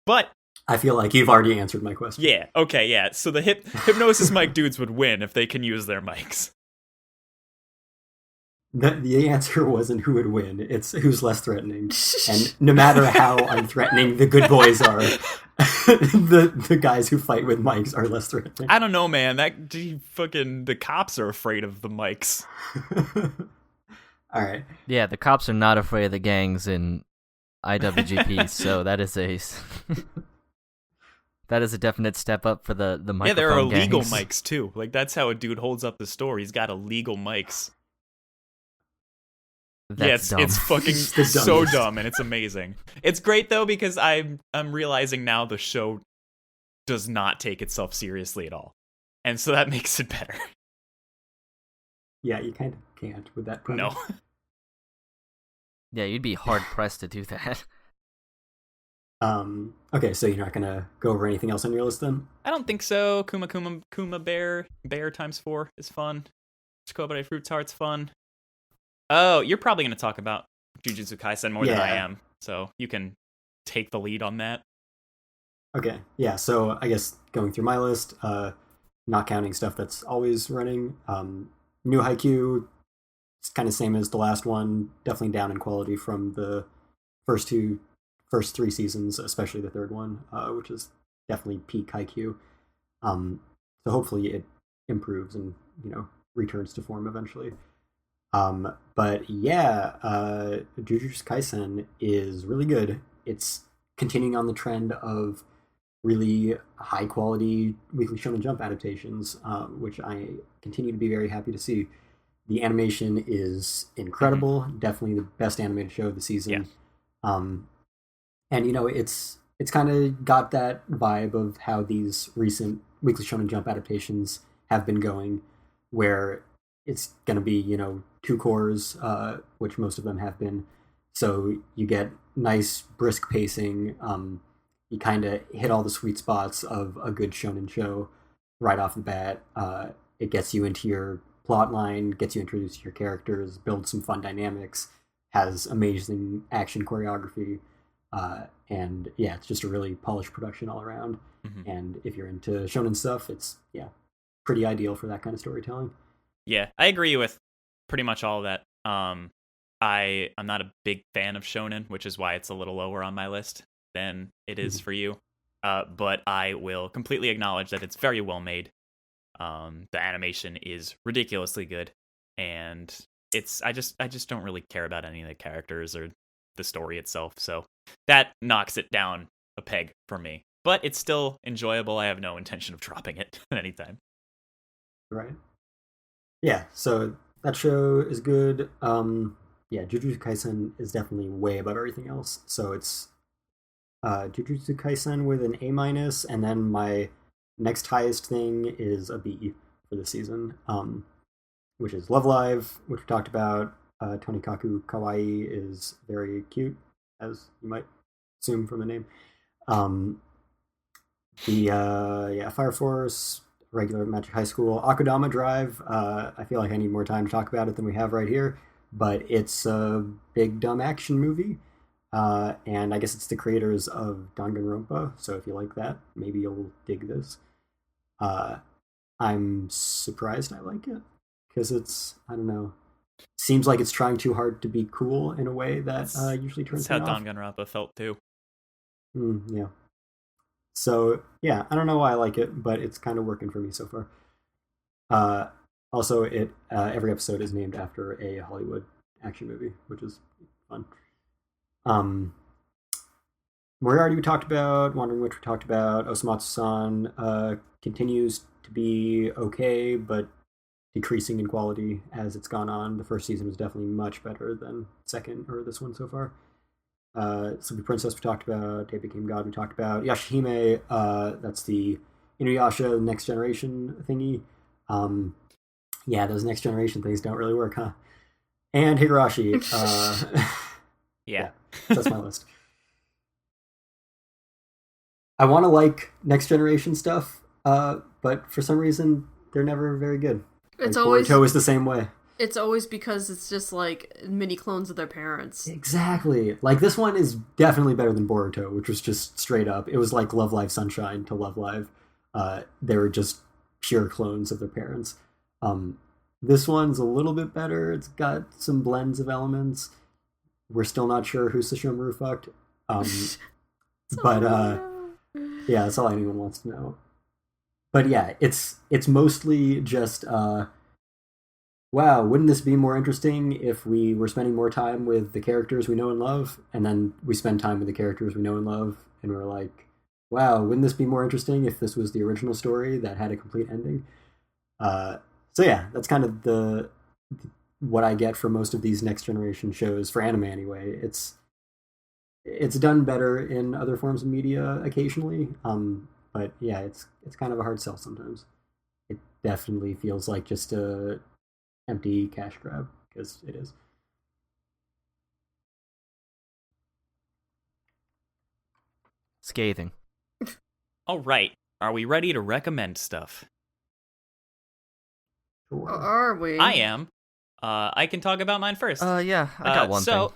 But I feel like you've already answered my question. Yeah, okay, yeah. So the Hypnosis Mike dudes would win if they can use their mics. The answer wasn't who would win. It's who's less threatening. And no matter how unthreatening the good boys are, the guys who fight with mics are less threatening. I don't know, man. The cops are afraid of the mics. All right. Yeah, the cops are not afraid of the gangs in IWGP, so that is a definite step up for the microphone. Yeah, there are illegal gangs. mics too. That's how a dude holds up the store. He's got illegal mics. That's it's fucking so dumb, and it's amazing. It's great though because I'm realizing now the show does not take itself seriously at all, and so that makes it better. Yeah, you kind of can't with that premise. No. Yeah, you'd be hard pressed to do that. Okay, so you're not gonna go over anything else on your list then? I don't think so. Kuma Bear times 4 is fun. Chocobare Fruit Tart's fun. Oh, you're probably going to talk about Jujutsu Kaisen more than I am, so you can take the lead on that. Okay, yeah, so I guess going through my list, not counting stuff that's always running, New Haikyuu, it's kind of same as the last one, definitely down in quality from the first 3 seasons, especially the third one, which is definitely peak Haikyuu. So hopefully it improves and, returns to form eventually. But yeah, Jujutsu Kaisen is really good. It's continuing on the trend of really high quality Weekly Shonen Jump adaptations, which I continue to be very happy to see. The animation is incredible, definitely the best animated show of the season. Yeah. And it's kind of got that vibe of how these recent Weekly Shonen Jump adaptations have been going, where it's going to be 2 cores, which most of them have been. So you get nice brisk pacing. You kind of hit all the sweet spots of a good shonen show right off the bat. It gets you into your plot line, gets you introduced to your characters, builds some fun dynamics, has amazing action choreography, and yeah, it's just a really polished production all around. Mm-hmm. And if you're into shonen stuff, it's pretty ideal for that kind of storytelling. Yeah, I agree with pretty much all of that. I'm not a big fan of shonen, which is why it's a little lower on my list than it is for you. But I will completely acknowledge that it's very well made. The animation is ridiculously good, and I just don't really care about any of the characters or the story itself, so that knocks it down a peg for me. But it's still enjoyable. I have no intention of dropping it at any time. Right. Yeah, so that show is good. Jujutsu Kaisen is definitely way above everything else. So it's Jujutsu Kaisen with an A-, and then my next highest thing is a B for the season, which is Love Live, which we talked about. Tonikaku Kawaii is very cute, as you might assume from the name. Fire Force, regular Magic High School. Akudama Drive, I feel like I need more time to talk about it than we have right here, but it's a big dumb action movie. And I guess it's the creators of Danganronpa, so if you like that, maybe you'll dig this. I'm surprised I like it, because it's, I don't know, seems like it's trying too hard to be cool in a way that usually turns me off. That's how Danganronpa felt too. Yeah. So, yeah, I don't know why I like it, but it's kind of working for me so far. Also, every episode is named after a Hollywood action movie, which is fun. Moriarty we talked about, Wandering Witch we talked about, Osamatsu-san continues to be okay, but decreasing in quality as it's gone on. The first season was definitely much better than this one so far. Sleepy Princess we talked about, Day Became God we talked about, Yashahime, that's the Inuyasha Next Generation thingy. Those Next Generation things don't really work, huh? And Higurashi. Yeah, that's my list. I want to like Next Generation stuff, but for some reason they're never very good. It's always Boruto is the same way. It's always because it's just like mini clones of their parents. Exactly. Like this one is definitely better than Boruto, which was just straight up. It was like Love Live Sunshine to Love Live. They were just pure clones of their parents. This one's a little bit better. It's got some blends of elements. We're still not sure who Sesshomaru fucked. Yeah, that's all anyone wants to know. But yeah, it's mostly just wow, wouldn't this be more interesting if we were spending more time with the characters we know and love, and then we spend time with the characters we know and love, and we're like, wow, wouldn't this be more interesting if this was the original story that had a complete ending? So yeah, that's kind of what I get from most of these Next Generation shows, for anime anyway. It's done better in other forms of media occasionally, but yeah, it's kind of a hard sell sometimes. It definitely feels like just a empty cash grab, because it is. Scathing. All right, are we ready to recommend stuff? Are we? I am. I can talk about mine first. Yeah, I got one thing.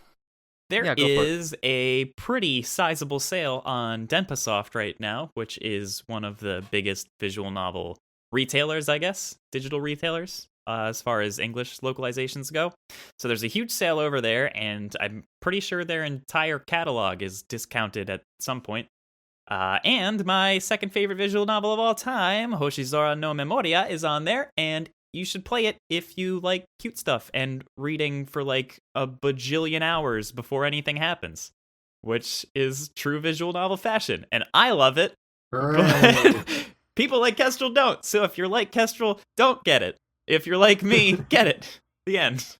There is a pretty sizable sale on Denpasoft right now, which is one of the biggest visual novel retailers, I guess, digital retailers, as far as English localizations go. So there's a huge sale over there, and I'm pretty sure their entire catalog is discounted at some point. And my second favorite visual novel of all time, Hoshizora no Memoria, is on there, and you should play it if you like cute stuff and reading for like a bajillion hours before anything happens, which is true visual novel fashion. And I love it. But people like Kestrel don't. So if you're like Kestrel, don't get it. If you're like me, get it. The end.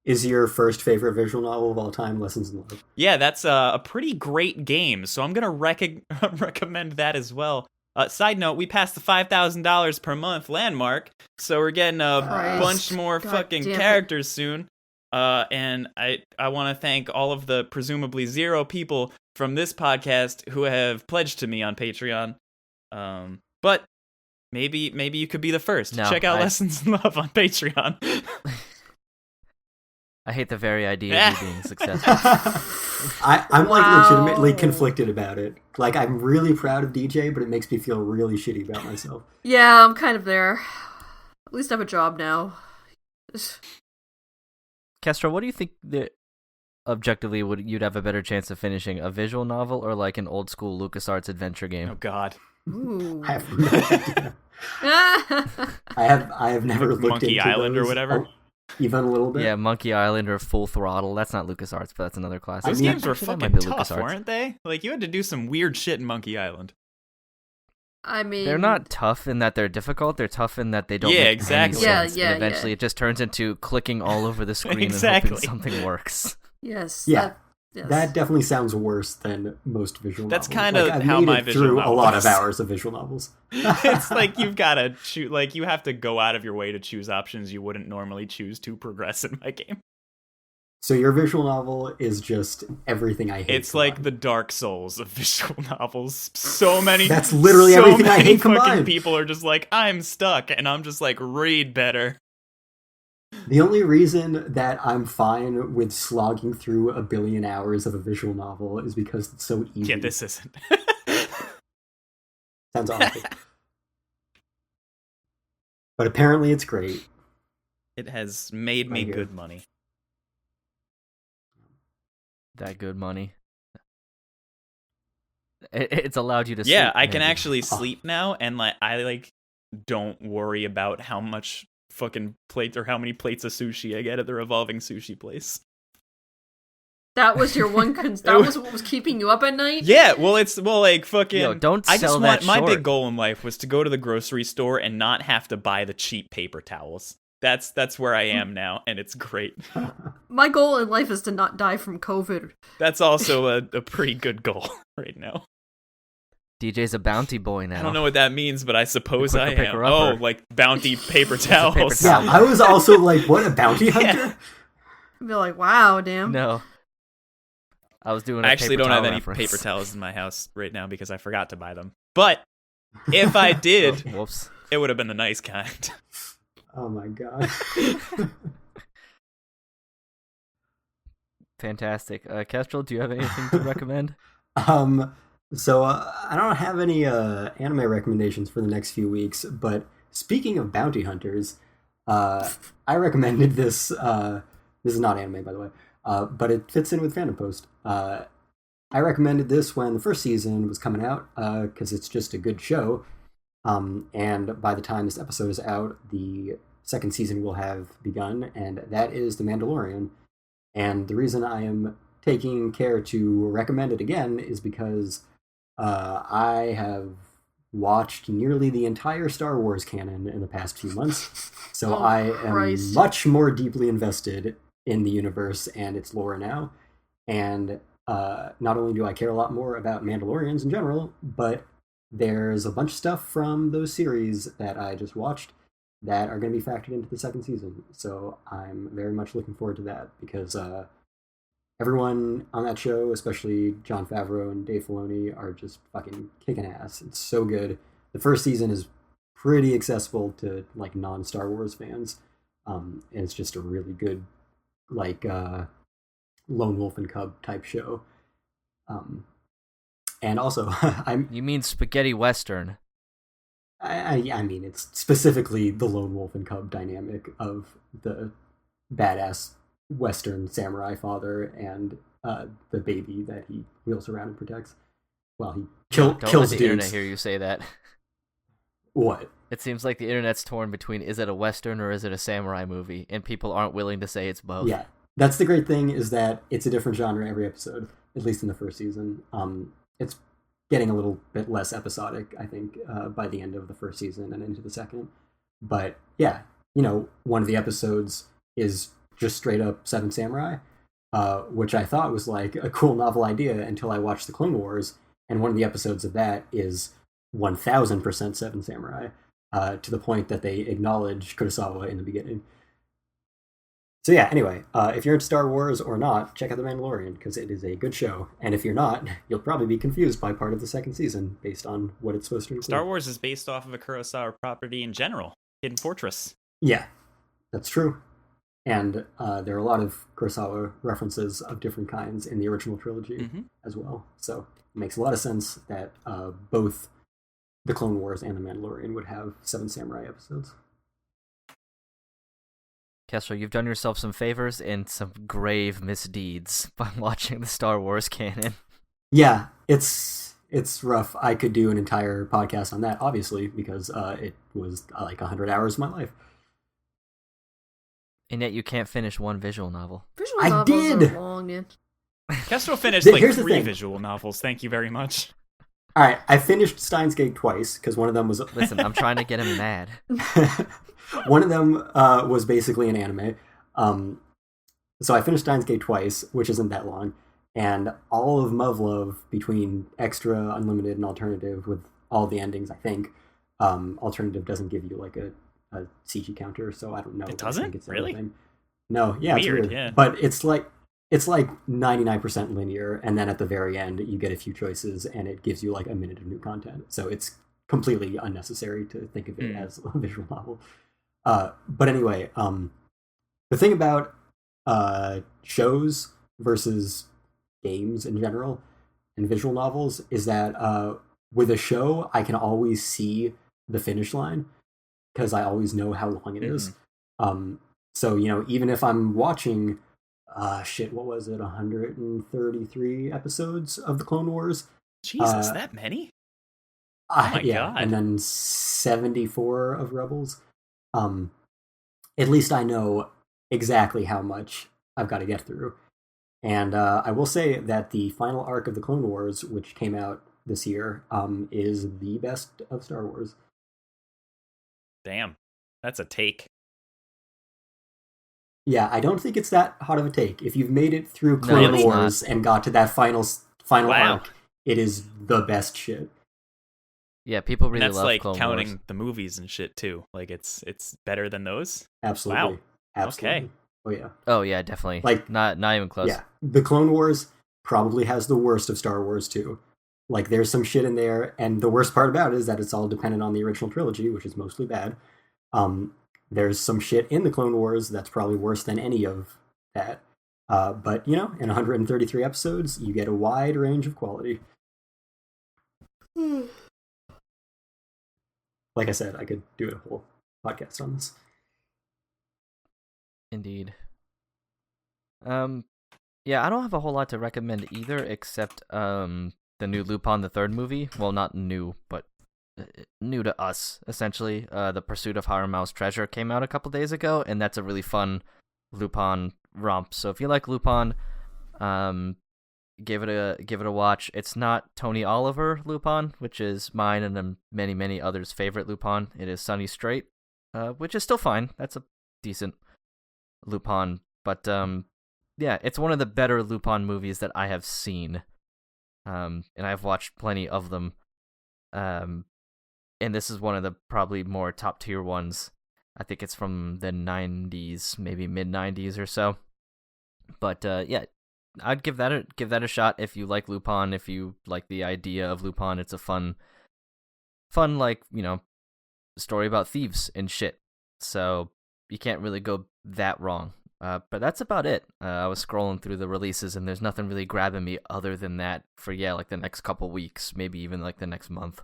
Is your first favorite visual novel of all time Lessons in Love? Yeah, that's a pretty great game. So I'm going to recommend that as well. Side note, we passed the $5,000 per month landmark, so we're getting a bunch more fucking characters soon. And I want to thank all of the presumably 0 people from this podcast who have pledged to me on Patreon. But maybe you could be the first. No, Check out Lessons in Love on Patreon. I hate the very idea of you being successful. I'm like legitimately conflicted about it. Like, I'm really proud of DJ, but it makes me feel really shitty about myself. Yeah, I'm kind of there. At least I have a job now. Kestra, what do you think that objectively you'd have a better chance of finishing, a visual novel or like an old school LucasArts adventure game? Oh God. Ooh. I have no idea. I have never looked Monkey into Island those, or whatever. Even a little bit. Yeah, Monkey Island or Full Throttle. That's not LucasArts, but that's another classic. Those games were Actually, that fucking might be tough, LucasArts. weren't they? Like, you had to do some weird shit in Monkey Island. I mean, They're not tough in that they're difficult. They're tough in that they don't Yeah, make exactly. any sense. Yeah, and eventually it just turns into clicking all over the screen Exactly. and hoping something works. Yes. Yeah. Yes. That definitely sounds worse than most visual novels. That's kind of I've how made my it visual through novel a lot is. of hours of visual novels. It's like you've got to choose, like you have to go out of your way to choose options you wouldn't normally choose to progress in my game. So your visual novel is just everything I hate. It's like the Dark Souls of visual novels. So many. That's literally so everything I many hate fucking combined. people are just like, I'm stuck, and I'm just like, read better. The only reason that I'm fine with slogging through a billion hours of a visual novel is because it's so easy. Yeah, this isn't. Sounds awful. But apparently it's great. It has made me good money. That good money. It's allowed you to sleep. Yeah, I can maybe. actually sleep now, and like I don't worry about how much fucking plates or how many plates of sushi I get at the revolving sushi place. That was your one. That was what was keeping you up at night. Yeah, like fucking. Yo, don't I sell just that want my short. big goal in life was to go to the grocery store and not have to buy the cheap paper towels. That's where I am now, and it's great. My goal in life is to not die from COVID. That's also a pretty good goal right now. DJ's a bounty boy now. I don't know what that means, but I suppose I quicker am. picker-upper. Oh, like bounty paper paper towels. towel. Yeah, I was also like, what, a bounty hunter? Yeah. I'd be like, wow, damn. No. I was doing. I actually paper don't have towel any reference. paper towels in my house right now because I forgot to buy them. But if I did, Oh, whoops. it would have been the nice kind. Oh my god. Fantastic. Kestrel, do you have anything to recommend? So I don't have any anime recommendations for the next few weeks, but speaking of bounty hunters, I recommended this. This is not anime, by the way, but it fits in with Fandom Post. I recommended this when the first season was coming out because it's just a good show. And by the time this episode is out, the second season will have begun, and that is The Mandalorian. And the reason I am taking care to recommend it again is because I have watched nearly the entire Star Wars canon in the past few months, so I am Christ. much more deeply invested in the universe and its lore now. And not only do I care a lot more about Mandalorians in general, but there's a bunch of stuff from those series that I just watched that are going to be factored into the second season. So I'm very much looking forward to that because everyone on that show, especially Jon Favreau and Dave Filoni, are just fucking kicking ass. It's so good. The first season is pretty accessible to like non-Star Wars fans. And it's just a really good like Lone Wolf and Cub type show. And also, You mean spaghetti western? I mean, it's specifically the Lone Wolf and Cub dynamic of the badass Western samurai father and the baby that he wheels around and protects while he kills Don't let the dudes. internet hear you say that. What? It seems like the internet's torn between is it a western or is it a samurai movie, and people aren't willing to say it's both. Yeah, that's the great thing, is that it's a different genre every episode, at least in the first season. It's getting a little bit less episodic, I think, by the end of the first season and into the second. But yeah, one of the episodes is just straight up Seven Samurai, which I thought was like a cool novel idea until I watched the Clone Wars, and one of the episodes of that is 1000% Seven Samurai, to the point that they acknowledge Kurosawa in the beginning. So yeah, anyway, if you're into Star Wars or not, check out The Mandalorian, because it is a good show. And if you're not, you'll probably be confused by part of the second season based on what it's supposed to include. Star Wars is based off of a Kurosawa property in general, Hidden Fortress. Yeah, that's true. And there are a lot of Kurosawa references of different kinds in the original trilogy as well. So it makes a lot of sense that both The Clone Wars and The Mandalorian would have Seven Samurai episodes. Kessler, you've done yourself some favors and some grave misdeeds by watching the Star Wars canon. Yeah, it's rough. I could do an entire podcast on that, obviously, because it was like 100 hours of my life. And yet you can't finish one visual novel. Visual I novels did! are long, man. Kestrel finished like Here's the 3 thing. visual novels. Thank you very much. All right, I finished Steins Gate twice, because one of them was... Listen, I'm trying to get him mad. One of them was basically an anime. So I finished Steins Gate twice, which isn't that long. And all of Muv-Luv, between Extra, Unlimited, and Alternative, with all the endings, I think. Alternative doesn't give you like a CG counter, so I don't know. It doesn't? I think it's Really? everything. No, yeah, Weird, it's weird. yeah. But it's like 99% linear, and then at the very end you get a few choices and it gives you like a minute of new content. So it's completely unnecessary to think of it as a visual novel. But anyway, the thing about shows versus games in general and visual novels is that with a show I can always see the finish line because I always know how long it is. So, even if I'm watching, what was it, 133 episodes of the Clone Wars? Jesus, that many? Oh my God. And then 74 of Rebels. At least I know exactly how much I've got to get through. And I will say that the final arc of the Clone Wars, which came out this year, is the best of Star Wars. Damn, that's a take. Yeah, I don't think it's that hot of a take. If you've made it through Clone Wars and got to that final arc, it is the best shit. Yeah, people really and that's love like Clone counting Wars. the movies and shit too. Like it's better than those. Absolutely. Wow. Absolutely. Okay. Oh yeah. Oh yeah, definitely. Like not even close. Yeah, the Clone Wars probably has the worst of Star Wars too. Like there's some shit in there, and the worst part about it is that it's all dependent on the original trilogy, which is mostly bad. There's some shit in the Clone Wars that's probably worse than any of that. But in 133 episodes, you get a wide range of quality. Like I said, I could do a whole podcast on this. Indeed. Yeah, I don't have a whole lot to recommend either, except the new Lupin the Third movie. Well, not new, but new to us, essentially. The Pursuit of Harumao's Treasure came out a couple days ago, and that's a really fun Lupin romp. So if you like Lupin, give it a watch. It's not Tony Oliver Lupin, which is mine and many others' favorite Lupin. It is Sonny Strait, which is still fine. That's a decent Lupin, but yeah, it's one of the better Lupin movies that I have seen, and I've watched plenty of them, and this is one of the probably more top tier ones. I think it's from the 90s, maybe mid 90s or so. But yeah, I'd give that a shot if you like Lupin, if you like the idea of Lupin. It's a fun like story about thieves and shit. So you can't really go that wrong. But that's about it. I was scrolling through the releases, and there's nothing really grabbing me other than that for, like the next couple weeks, maybe even like the next month.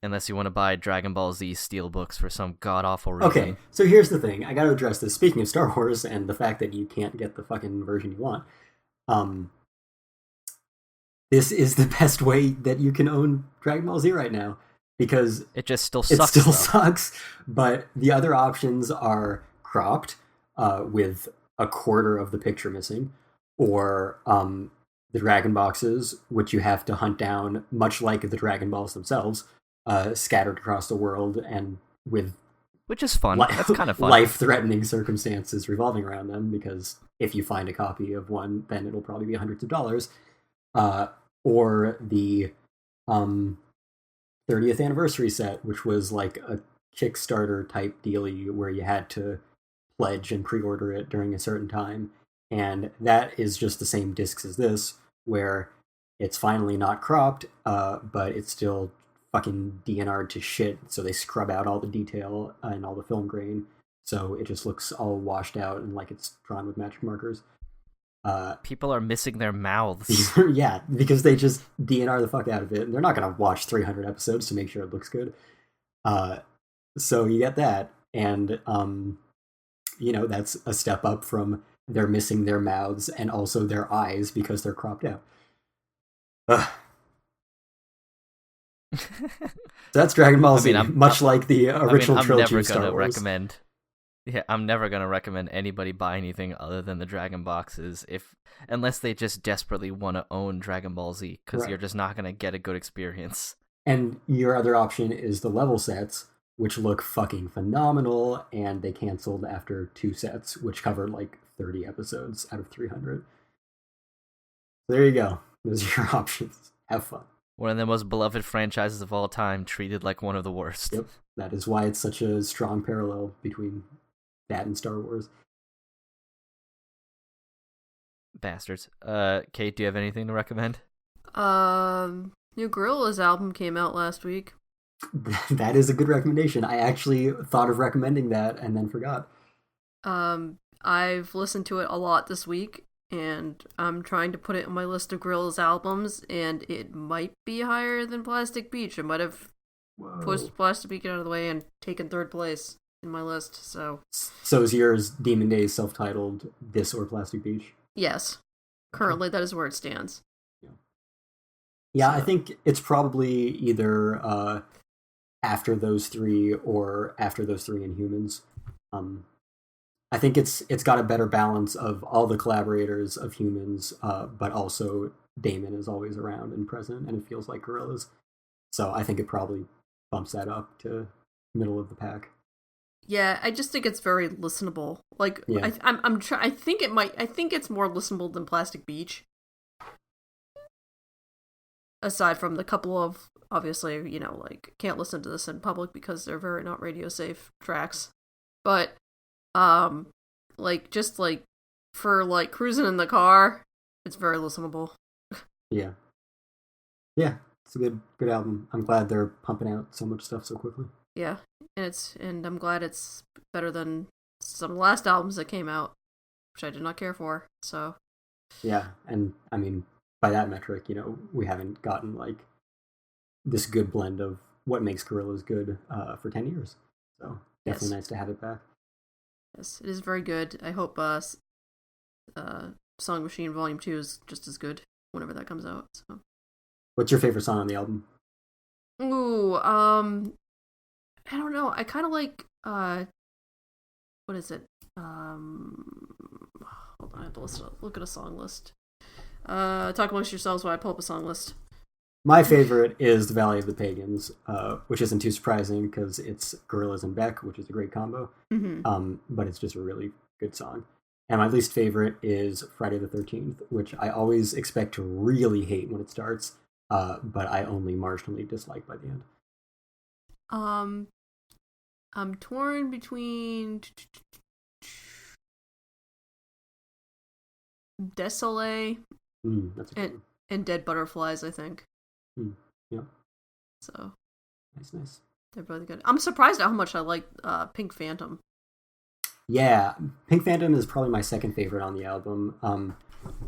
Unless you want to buy Dragon Ball Z steelbooks for some god-awful reason. Okay, so here's the thing. I gotta address this. Speaking of Star Wars and the fact that you can't get the fucking version you want, this is the best way that you can own Dragon Ball Z right now. Because it just still sucks. It still sucks, but the other options are cropped with a quarter of the picture missing, or the Dragon Boxes, which you have to hunt down, much like the Dragon Balls themselves, scattered across the world and with which is fun. That's kind of fun. Life-threatening circumstances revolving around them, because if you find a copy of one, then it'll probably be hundreds of dollars. Or the 30th anniversary set, which was like a Kickstarter type dealie where you had to pledge and pre-order it during a certain time. And that is just the same discs as this, where it's finally not cropped, but it's still fucking DNR'd to shit, so they scrub out all the detail and all the film grain, so it just looks all washed out and like it's drawn with magic markers. People are missing their mouths. Yeah, because they just DNR the fuck out of it, and they're not going to watch 300 episodes to make sure it looks good. So you get that, and that's a step up from they're missing their mouths and also their eyes because they're cropped out. So that's Dragon Ball Z, much like the original trilogy of Star Wars. I'm never gonna recommend anybody buy anything other than the Dragon Boxes, unless they just desperately want to own Dragon Ball Z, because you're just not gonna get a good experience. And your other option is the level sets, which look fucking phenomenal, and they canceled after 2 sets, which covered like 30 episodes out of 300. So there you go. Those are your options. Have fun. One of the most beloved franchises of all time, treated like one of the worst. Yep. That is why it's such a strong parallel between that and Star Wars. Bastards. Kate, do you have anything to recommend? New Gorillaz album came out last week. That is a good recommendation. I actually thought of recommending that and then forgot. I've listened to it a lot this week, and I'm trying to put it on my list of Gorillaz albums, and it might be higher than Plastic Beach. I might have pushed Plastic Beach out of the way and taken 3rd place in my list, so... So is yours Demon Days self-titled this or Plastic Beach? Yes. Currently, that is where it stands. Yeah, so. I think it's probably either after those 3 or after those 3 Inhumans. I think it's got a better balance of all the collaborators of Humans, but also Damon is always around and present, and it feels like Gorillaz. So I think it probably bumps that up to middle of the pack. Yeah, I just think it's very listenable. Like, yeah. I think it's more listenable than Plastic Beach. Aside from the couple of, obviously, can't listen to this in public because they're very not radio safe tracks. But, for cruising in the car, it's very listenable. Yeah. Yeah, it's a good album. I'm glad they're pumping out so much stuff so quickly. Yeah, and I'm glad it's better than some of the last albums that came out, which I did not care for, so. Yeah, and I mean, by that metric, we haven't gotten this good blend of what makes Gorillaz good for 10 years. So definitely nice to have it back. Yes, it is very good. I hope Song Machine Volume 2 is just as good whenever that comes out. So. What's your favorite song on the album? Ooh, I don't know. I kind of like, what is it? Hold on, I have to look at a song list. Talk amongst yourselves while I pull up a song list. My favorite is The Valley of the Pagans, which isn't too surprising because it's Gorillaz and Beck, which is a great combo. Mm-hmm. But it's just a really good song. And my least favorite is Friday the 13th, which I always expect to really hate when it starts, but I only marginally dislike by the end. I'm torn between Désolé and Dead Butterflies, I think. Yeah. So. Nice. They're both good. I'm surprised at how much I like Pink Phantom. Yeah, Pink Phantom is probably my second favorite on the album.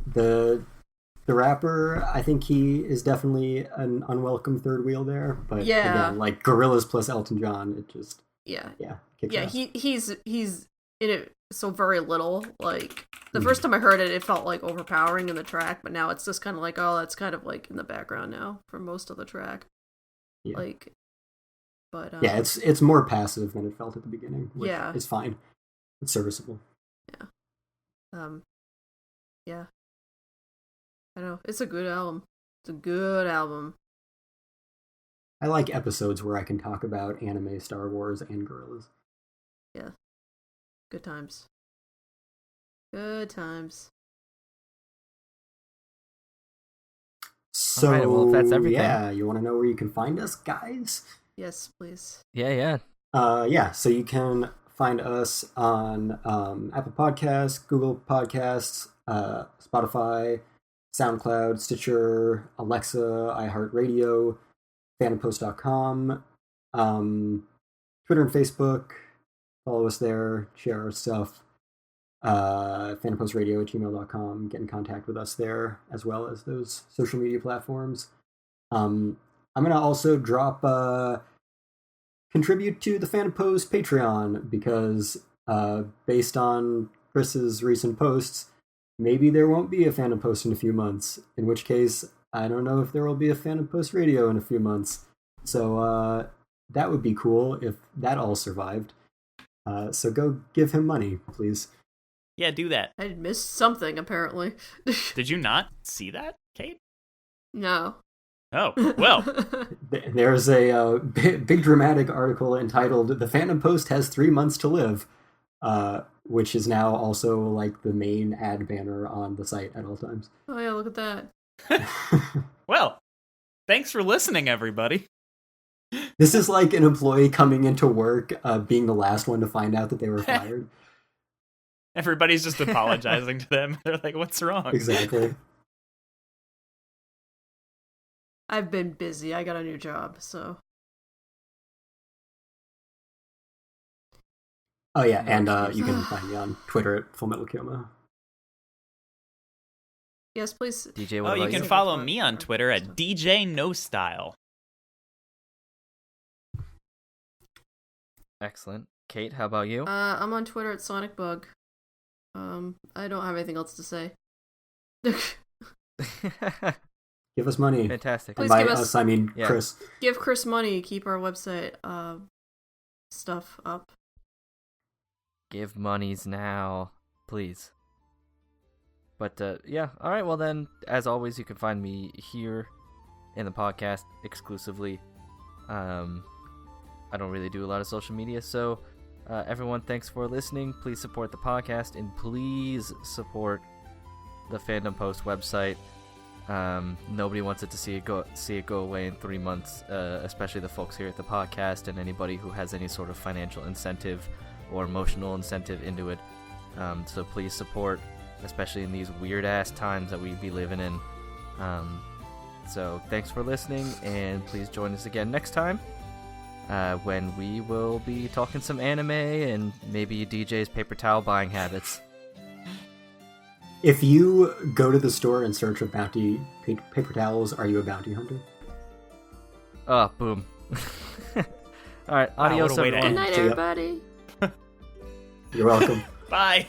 The rapper, I think he is definitely an unwelcome third wheel there, but again, like Gorillaz plus Elton John, it just kicks ass. he's in it so very little. Like the first time I heard it, it felt like overpowering in the track, but now it's just kind of like, oh, that's kind of like in the background now for most of the track. Yeah. Like, but it's more passive than it felt at the beginning. Which is fine. It's serviceable. Yeah. I know. It's a good album. It's a good album. I like episodes where I can talk about anime, Star Wars, and Gorillaz. Yeah. Good times. Good times. So, right, well, if that's everything. Yeah, you want to know where you can find us, guys? Yes, please. Yeah. So you can find us on Apple Podcasts, Google Podcasts, Spotify, SoundCloud, Stitcher, Alexa, iHeartRadio, fandompost.com, Twitter and Facebook. Follow us there, share our stuff. fandompostradio@gmail.com. Get in contact with us there, as well as those social media platforms. I'm going to also contribute to the Fandom Post Patreon, because based on Chris's recent posts, maybe there won't be a Fandom Post in a few months, in which case I don't know if there will be a Fandom Post Radio in a few months. So that would be cool if that all survived. So go give him money, please. Yeah, do that. I missed something, apparently. Did you not see that, Kate? No. Oh, well. There's a big dramatic article entitled "The Fandom Post Has 3 Months to Live," which is now also like the main ad banner on the site at all times. Oh yeah, look at that. Well, thanks for listening, everybody. This is like an employee coming into work, being the last one to find out that they were fired. Everybody's just apologizing to them. They're like, what's wrong? Exactly. I've been busy. I got a new job, so. Oh yeah, and you can find me on Twitter at FullMetalKyoma. Yes, please. DJ, what you about can follow me on Twitter at DJ No Style. Excellent. Kate, how about you? I'm on Twitter at SonicBug. I don't have anything else to say. Give us money. Fantastic. And by us, I mean Chris. Give Chris money. Keep our website stuff up. Give monies now, please. But yeah, all right. Well then, as always, you can find me here in the podcast exclusively. I don't really do a lot of social media, so everyone, thanks for listening. Please support the podcast, and please support the Fandom Post website. Nobody wants it to see it go away in 3 months, especially the folks here at the podcast and anybody who has any sort of financial incentive or emotional incentive into it. So please support, especially in these weird-ass times that we be living in. So thanks for listening, and please join us again next time, when we will be talking some anime and maybe DJ's paper towel buying habits. If you go to the store in search of bounty paper towels, are you a bounty hunter? Oh, boom. Alright, adios, everyone. Good night, everybody. You're welcome. Bye.